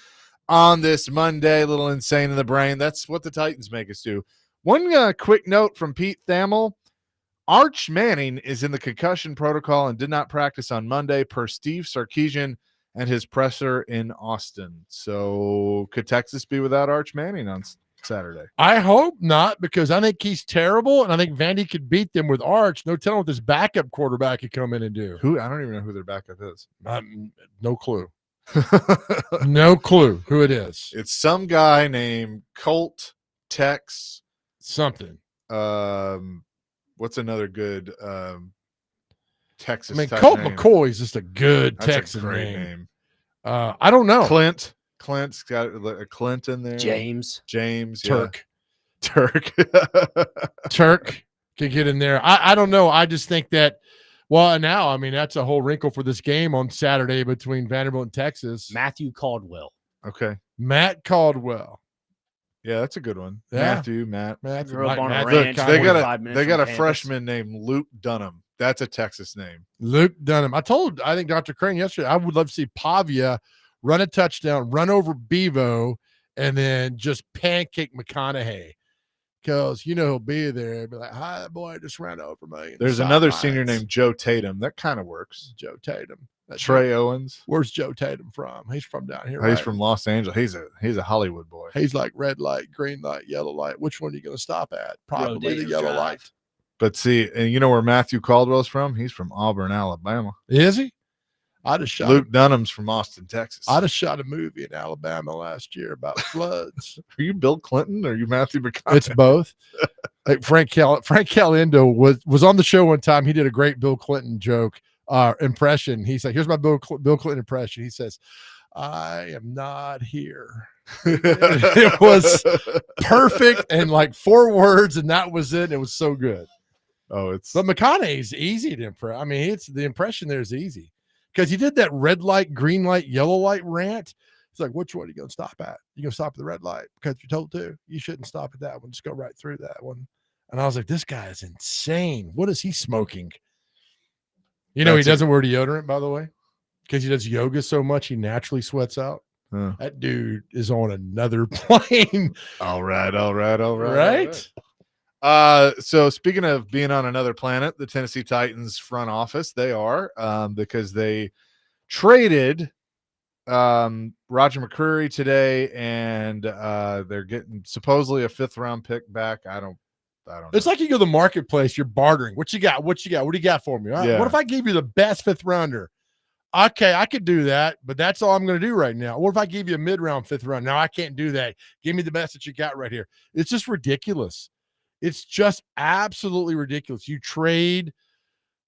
Speaker 1: on this Monday. A little insane in the brain. That's what the Titans make us do. One quick note from Pete Thamel. Arch Manning is in the concussion protocol and did not practice on Monday per Steve Sarkisian and his presser in Austin. So could Texas be without Arch Manning on Saturday?
Speaker 2: I hope not, because I think he's terrible, and I think Vandy could beat them with Arch. No telling what this backup quarterback could come in and do.
Speaker 1: Who? I don't even know who their backup is.
Speaker 2: No clue. No clue who it is.
Speaker 1: It's some guy named Colt Tex
Speaker 2: something.
Speaker 1: What's another good Texas?
Speaker 2: I mean,
Speaker 1: type
Speaker 2: Colt
Speaker 1: name?
Speaker 2: McCoy is just a good
Speaker 1: That's
Speaker 2: Texan
Speaker 1: a great
Speaker 2: name. I don't know.
Speaker 1: Clint's got a Clint in there.
Speaker 5: James,
Speaker 2: Turk.
Speaker 1: Turk
Speaker 2: Turk can get in there. I don't know. I just think that, well, now, I mean, that's a whole wrinkle for this game on Saturday between Vanderbilt and Texas.
Speaker 5: Matthew Caldwell.
Speaker 1: Okay.
Speaker 2: Matt Caldwell.
Speaker 1: Yeah, that's a good one.
Speaker 2: Yeah.
Speaker 1: Matt.
Speaker 5: Grew up on a
Speaker 2: Matt
Speaker 5: ranch.
Speaker 1: They
Speaker 5: 45 minutes
Speaker 1: got
Speaker 5: from
Speaker 1: a
Speaker 5: campus.
Speaker 1: freshman named Luke Dunham. That's a Texas name.
Speaker 2: Luke Dunham. I think Dr. Crane yesterday, I would love to see Pavia run a touchdown, run over Bevo, and then just pancake McConaughey. Because, he'll be there and be like, hi, boy, I just ran over me.
Speaker 1: There's another senior named Joe Tatum. That kind of works.
Speaker 2: Joe Tatum.
Speaker 1: Trey Owens.
Speaker 2: Where's Joe Tatum from? He's from down here.
Speaker 1: He's
Speaker 2: right?
Speaker 1: from Los Angeles. He's a Hollywood boy.
Speaker 2: He's like red light, green light, yellow light. Which one are you going to stop at? Probably the yellow light.
Speaker 1: But see, and you know where Matthew Caldwell's from? He's from Auburn, Alabama.
Speaker 2: Is he? I just shot
Speaker 1: Luke Dunham's from Austin, Texas.
Speaker 2: I just shot a movie in Alabama last year about floods.
Speaker 1: Are you Bill Clinton or are you Matthew McConaughey?
Speaker 2: It's both. Like Frank Caliendo was on the show one time. He did a great Bill Clinton joke impression. He's like, here's my Bill Clinton impression. He says, I am not here. It was perfect and like 4 words, and that was it. It was so good.
Speaker 1: But
Speaker 2: McConaughey's easy to impress. I mean, it's the impression there is easy because he did that red light, green light, yellow light rant. It's like, which one are you going to stop at? You're going to stop at the red light because you're told to. You shouldn't stop at that one. Just go right through that one. And I was like, this guy is insane. What is he smoking? He doesn't wear deodorant, by the way, because he does yoga so much, he naturally sweats out. That dude is on another plane.
Speaker 1: All right.
Speaker 2: Right?
Speaker 1: So speaking of being on another planet, the Tennessee Titans front office, they are because they traded Roger McCreary today, and they're getting supposedly a 5th round pick back. I don't know.
Speaker 2: It's like you go to the marketplace, you're bartering. What you got? What do you got for me? All right,
Speaker 1: Yeah.
Speaker 2: what if I give you the best 5th rounder? Okay, I could do that, but that's all I'm going to do right now. What if I give you a mid-round 5th round? No, I can't do that. Give me the best that you got right here. It's just ridiculous. It's just absolutely ridiculous. You're going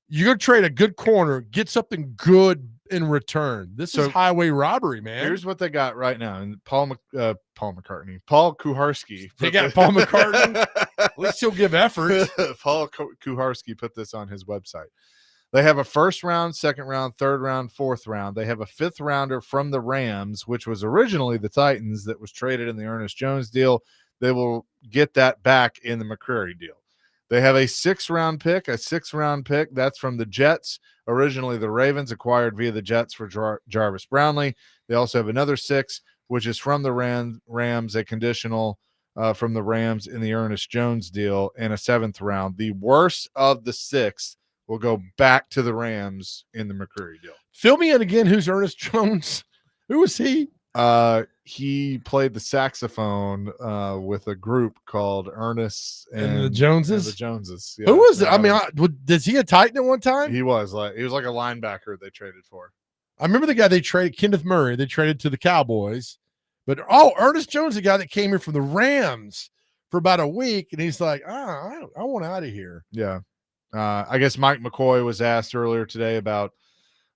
Speaker 2: to trade a good corner, get something good in return. This is highway robbery, man.
Speaker 1: Here's what they got right now. And Paul Kuharsky.
Speaker 2: They got Paul McCartney. At least he'll give effort.
Speaker 1: Paul Kuharsky put this on his website. They have a 1st round, 2nd round, 3rd round, 4th round. They have a 5th rounder from the Rams, which was originally the Titans that was traded in the Ernest Jones deal. They will get that back in the McCreary deal. They have a 6th round pick, That's from the Jets. Originally, the Ravens acquired via the Jets for Jarvis Brownlee. They also have another 6, which is from the Rams, a conditional from the Rams in the Ernest Jones deal, and a 7th round. The worst of the 6th will go back to the Rams in the McCreary deal.
Speaker 2: Fill me in again. Who's Ernest Jones? Who was he?
Speaker 1: He played the saxophone with a group called Ernest
Speaker 2: and the Joneses.
Speaker 1: The Joneses.
Speaker 2: Who was it? I mean, is he a Titan at one time?
Speaker 1: He was like a linebacker they traded for.
Speaker 2: I remember the guy they traded, Kenneth Murray. They traded to the Cowboys, but Ernest Jones, the guy that came here from the Rams for about a week, and he's like, I want out of here.
Speaker 1: Yeah, I guess Mike McCoy was asked earlier today about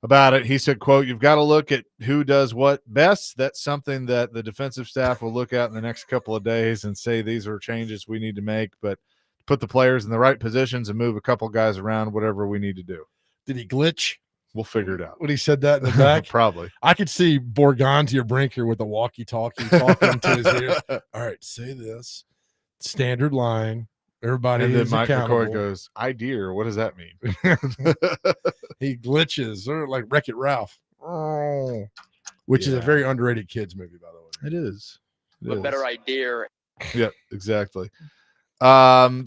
Speaker 1: it. He said, quote, "You've got to look at who does what best. That's something that the defensive staff will look at in the next couple of days and say these are changes we need to make, but put the players in the right positions and move a couple guys around, whatever we need to do."
Speaker 2: Did he glitch?
Speaker 1: We'll figure it out.
Speaker 2: When he said that in the back?
Speaker 1: Probably.
Speaker 2: I could see Borganti or Brinker with a walkie-talkie talking to his ear. All right, say this. Standard line. Everybody
Speaker 1: and then
Speaker 2: is
Speaker 1: Mike
Speaker 2: accountable.
Speaker 1: McCoy goes, "Idea, what does that mean?"
Speaker 2: He glitches, or like Wreck-It Ralph, which is a very underrated kids movie, by the way.
Speaker 1: It is.
Speaker 21: What better idea?
Speaker 1: Yeah, exactly. So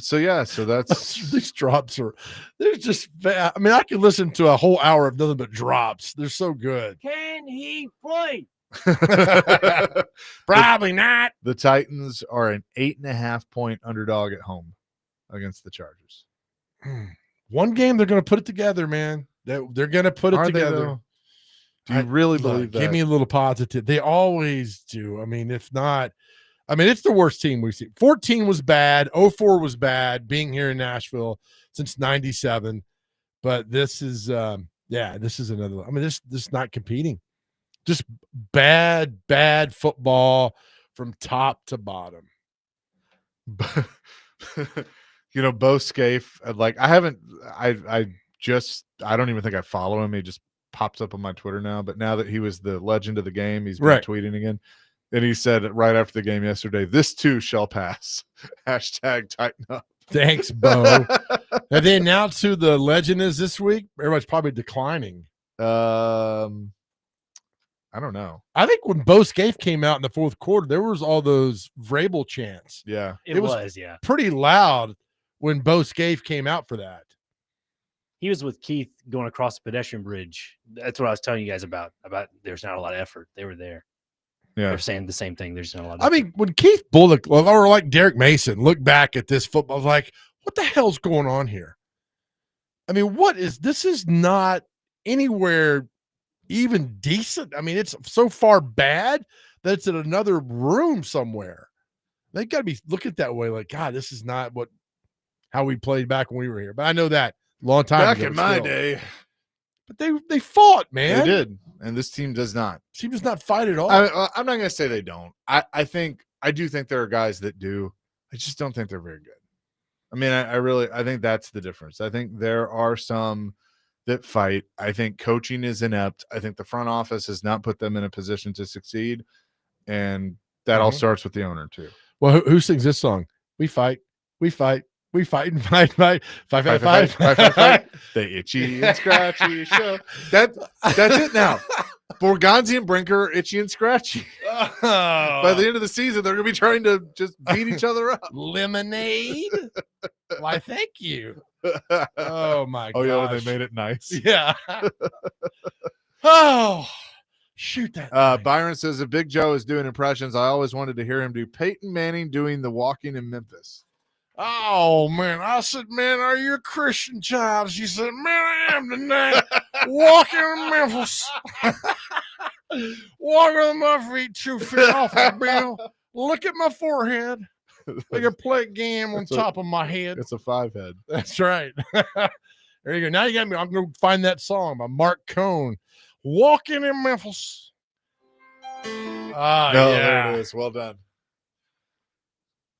Speaker 1: that's
Speaker 2: these drops are. They're just. I mean, I could listen to a whole hour of nothing but drops. They're so good.
Speaker 5: Can he play?
Speaker 2: Probably not.
Speaker 1: The Titans are an 8.5-point underdog at home against the Chargers.
Speaker 2: One game they're going to put it together, man. They're going to put it together.
Speaker 1: Do you really believe that?
Speaker 2: Give me a little positive. They always do. I mean, if not, it's the worst team we've seen. 14 was bad. 04 was bad. Being here in Nashville since '97, but this is this is another. I mean, this not competing. Just bad football from top to bottom.
Speaker 1: Bo Scaife, I don't even think I follow him. He just pops up on my Twitter now. But now that he was the legend of the game, he's been tweeting again. And he said right after the game yesterday, "This too shall pass." Hashtag tighten up.
Speaker 2: Thanks, Bo. Have they announced who the legend is this week? Everybody's probably declining.
Speaker 1: I don't know.
Speaker 2: I think when Bo Scaife came out in the fourth quarter, there was all those Vrabel chants.
Speaker 1: Yeah.
Speaker 5: It was
Speaker 2: pretty loud when Bo Scaife came out for that.
Speaker 5: He was with Keith going across the pedestrian bridge. That's what I was telling you guys about there's not a lot of effort. They were there.
Speaker 1: Yeah.
Speaker 5: They're saying the same thing. There's not a lot of
Speaker 2: effort. I mean, when Keith Bullock or like Derek Mason look back at this football, like, what the hell's going on here? I mean, this is not anywhere even decent. I mean, it's so far bad that it's in another room somewhere. They got to be looking at that way, like, God, this is not how we played back when we were here. But I know that long time
Speaker 1: back
Speaker 2: ago,
Speaker 1: in my day.
Speaker 2: But they fought, man.
Speaker 1: They did, and this team does not.
Speaker 2: Team does not fight at all.
Speaker 1: I'm not going to say they don't. I do think there are guys that do. I just don't think they're very good. I mean, I think that's the difference. I think there are some that fight. I think coaching is inept. I think the front office has not put them in a position to succeed, and that all starts with the owner too.
Speaker 2: Well, who sings this song? We fight, we fight, we fight and fight, fight.
Speaker 1: The itchy and scratchy show. That's it now. Borganzi and Brinker, itchy and scratchy. By the end of the season, they're going to be trying to just beat each other up.
Speaker 2: Lemonade? Why, thank you. Oh, my God.
Speaker 1: Oh, yeah, when they made it nice.
Speaker 2: Yeah. Oh, shoot that.
Speaker 1: Byron says, if Big Joe is doing impressions, I always wanted to hear him do Peyton Manning doing the walking in Memphis.
Speaker 2: Oh, man. I said, man, are you a Christian child? She said, man, I am tonight. Walking in Memphis. Walking with my feet 2 feet off the bill. Look at my forehead. Like a plate game on top of my head.
Speaker 1: It's a 5-head.
Speaker 2: That's right. There you go. Now you got me. I'm going to find that song by Mark Cohn. Walking in Memphis.
Speaker 1: Ah, no, yeah. There it is. Well done.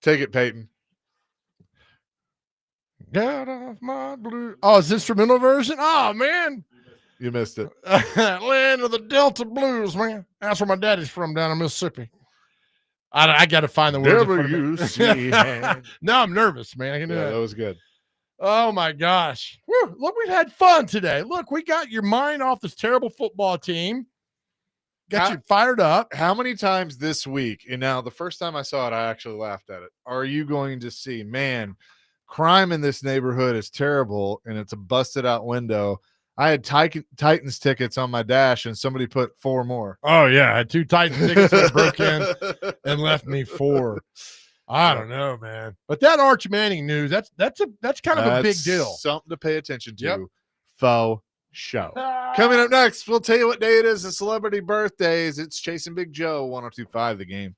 Speaker 1: Take it, Peyton.
Speaker 2: Get off my blue. Oh, it's instrumental version? Oh, man.
Speaker 1: You missed it.
Speaker 2: Land of the Delta Blues, man. That's where my daddy's from, down in Mississippi. I got to find the words. Now I'm nervous, man. I can do that.
Speaker 1: That was good.
Speaker 2: Oh, my gosh. Whew, look, we've had fun today. Look, we got your mind off this terrible football team. Got you fired up.
Speaker 1: How many times this week, and now the first time I saw it, I actually laughed at it, are you going to see, man, crime in this neighborhood is terrible, and it's a busted out window. I had Titans tickets on my dash, and somebody put 4 more.
Speaker 2: Oh yeah, I had 2 Titan tickets that broke in and left me 4. I don't know, man. But that Arch Manning news, that's kind of a big deal.
Speaker 1: Something to pay attention to.
Speaker 2: Yep.
Speaker 1: Faux show. Coming up next, we'll tell you what day it is. The celebrity birthdays. It's Chasing Big Joe, 102.5 The Game.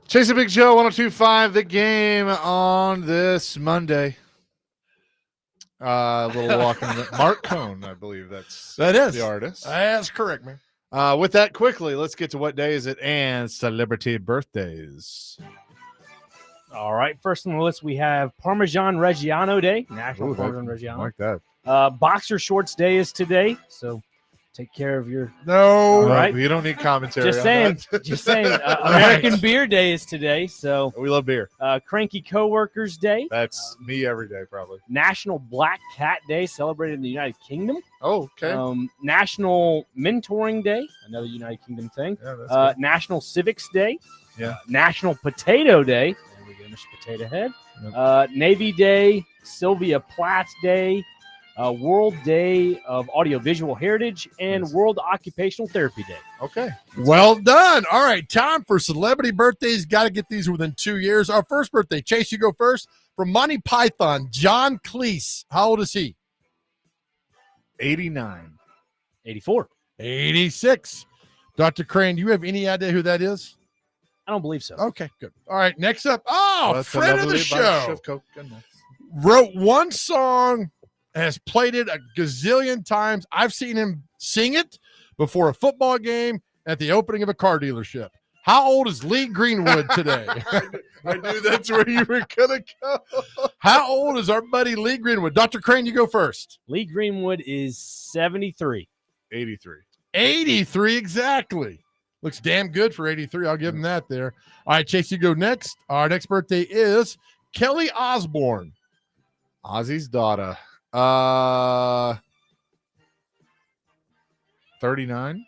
Speaker 1: Chasing Big Joe, 102.5, The Game on this Monday. A little walking. Mark Cohn, I believe
Speaker 2: That is
Speaker 1: the artist.
Speaker 2: That's correct, man.
Speaker 1: With that, quickly, let's get to what day is it and celebrity birthdays.
Speaker 5: All right. First on the list, we have Parmesan Reggiano Day, National
Speaker 1: Ooh,
Speaker 5: Parmesan
Speaker 1: I
Speaker 5: Reggiano.
Speaker 1: like that.
Speaker 5: Boxer Shorts Day is today, so take care of your.
Speaker 2: No,
Speaker 5: All right.
Speaker 1: You don't need commentary.
Speaker 5: Just
Speaker 1: on
Speaker 5: saying.
Speaker 1: that.
Speaker 5: Just saying. American Beer Day is today, so
Speaker 1: we love beer.
Speaker 5: Cranky Coworkers Day.
Speaker 1: That's me every day, probably.
Speaker 5: National Black Cat Day, celebrated in the United Kingdom.
Speaker 1: Oh, okay.
Speaker 5: National Mentoring Day, another United Kingdom thing.
Speaker 1: Yeah, that's good.
Speaker 5: National Civics Day.
Speaker 1: Yeah.
Speaker 5: National Potato Day. There we go, Mr. Potato Head.
Speaker 1: Yep.
Speaker 5: Navy Day. Sylvia Plath Day. World Day of Audiovisual Heritage, and World Occupational Therapy Day.
Speaker 1: Okay.
Speaker 2: Well done. All right, time for celebrity birthdays. Got to get these within 2 years. Our first birthday, Chase, you go first. From Monty Python, John Cleese. How old is he?
Speaker 1: 89.
Speaker 5: 84.
Speaker 2: 86. Dr. Crane, do you have any idea who that is?
Speaker 5: I don't believe so.
Speaker 2: Okay, good. All right, next up. Oh,
Speaker 1: That's a
Speaker 2: friend of the
Speaker 1: lovely bunch
Speaker 2: show.
Speaker 1: of coconuts.
Speaker 2: Wrote one song, has played it a gazillion times. I've seen him sing it before a football game at the opening of a car dealership. How old is Lee Greenwood today?
Speaker 1: I knew that's where you were going to go.
Speaker 2: How old is our buddy Lee Greenwood? Dr. Crane, you go first.
Speaker 5: Lee Greenwood is 73.
Speaker 1: 83.
Speaker 2: 83, exactly. Looks damn good for 83. I'll give him that there. All right, Chase, you go next. Our next birthday is Kelly Osbourne.
Speaker 1: Ozzy's daughter. 39.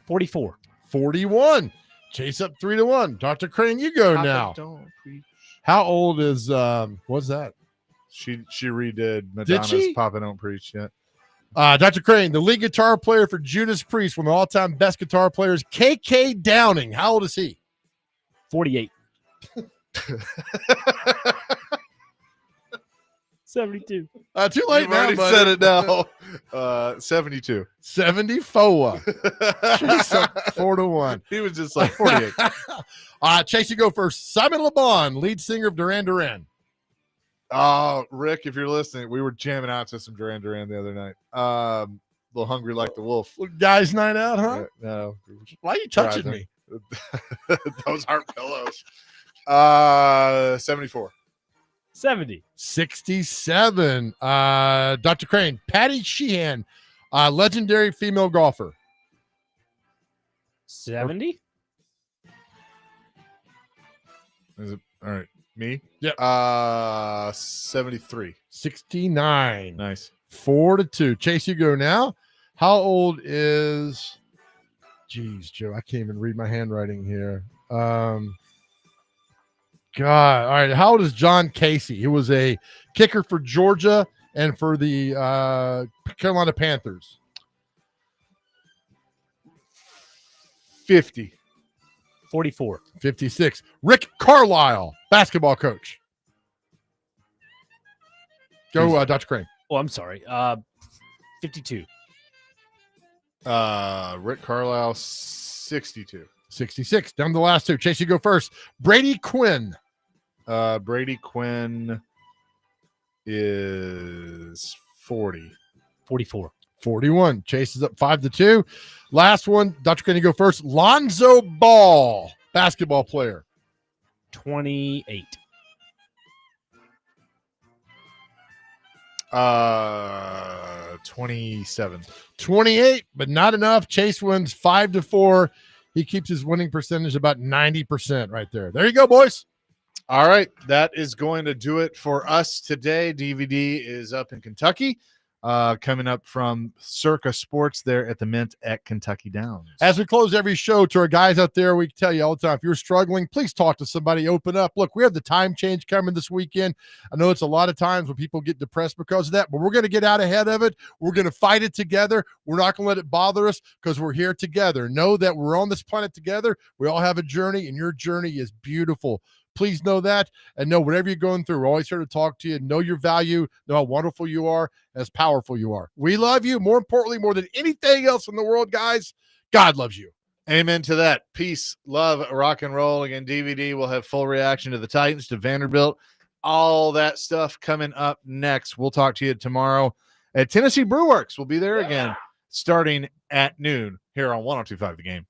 Speaker 5: 44.
Speaker 2: 41. Chase up 3-1. Dr. Crane, you go
Speaker 1: Papa
Speaker 2: now.
Speaker 1: Don't Preach.
Speaker 2: How old is what's that?
Speaker 1: She redid Madonna's
Speaker 2: she?
Speaker 1: Papa Don't Preach yet.
Speaker 2: Dr. Crane, the lead guitar player for Judas Priest, one of the all-time best guitar players, KK Downing. How old is he?
Speaker 5: 48. 72.
Speaker 2: Too late
Speaker 1: You've
Speaker 2: now,
Speaker 1: already
Speaker 2: buddy.
Speaker 1: said it now. 72.
Speaker 2: 74. Chase up 4-1.
Speaker 1: He was just like 48.
Speaker 2: Chase, you go first. Simon Le Bon, lead singer of Duran Duran.
Speaker 1: Oh, Rick, if you're listening, we were jamming out to some Duran Duran the other night. A little hungry like the wolf.
Speaker 2: Guys' night out, huh?
Speaker 1: No.
Speaker 2: Why are you touching me?
Speaker 1: Those aren't pillows. 74.
Speaker 5: 70.
Speaker 2: 67. Dr. Crane, Patty Sheehan, legendary female golfer.
Speaker 5: 70.
Speaker 1: Is it all right? Me?
Speaker 2: Yeah.
Speaker 1: 73.
Speaker 2: 69.
Speaker 1: Nice.
Speaker 2: 4-2. Chase, you go now. How old is? Geez, Joe, I can't even read my handwriting here. God. All right. How old is John Casey? He was a kicker for Georgia and for the Carolina Panthers.
Speaker 1: 50.
Speaker 5: 44.
Speaker 2: 56. Rick Carlisle, basketball coach. Go, Dr. Crane.
Speaker 5: Oh, I'm sorry. 52.
Speaker 1: Rick Carlisle, 62.
Speaker 2: 66. Down to the last two. Chase, you go first. Brady Quinn.
Speaker 1: Brady Quinn is 40.
Speaker 5: 44.
Speaker 2: 41. Chase is up 5-2. Last one. Dr. Crane, you go first. Lonzo Ball, basketball player.
Speaker 5: 28.
Speaker 1: 27.
Speaker 2: 28, but not enough. Chase wins 5-4. He keeps his winning percentage about 90% right there. There you go, boys.
Speaker 1: All right. That is going to do it for us today. DVD is up in Kentucky. Coming up from Circa Sports there at the Mint at Kentucky Downs.
Speaker 2: As we close every show, to our guys out there, we tell you all the time, if you're struggling, please talk to somebody, open up. Look, we have the time change coming this weekend. I know it's a lot of times when people get depressed because of that, but we're going to get out ahead of it. We're going to fight it together. We're not going to let it bother us because we're here together. Know that we're on this planet together. We all have a journey, and your journey is beautiful. Please know that, and know whatever you're going through, we're always here to talk to you. Know your value, know how wonderful you are, as powerful you are. We love you. More importantly, more than anything else in the world, guys, God loves you.
Speaker 1: Amen to that. Peace, love, rock and roll. Again, DVD will have full reaction to the Titans, to Vanderbilt, all that stuff coming up next. We'll talk to you tomorrow at Tennessee Brewworks. We'll be there again starting at noon here on 102.5 The Game.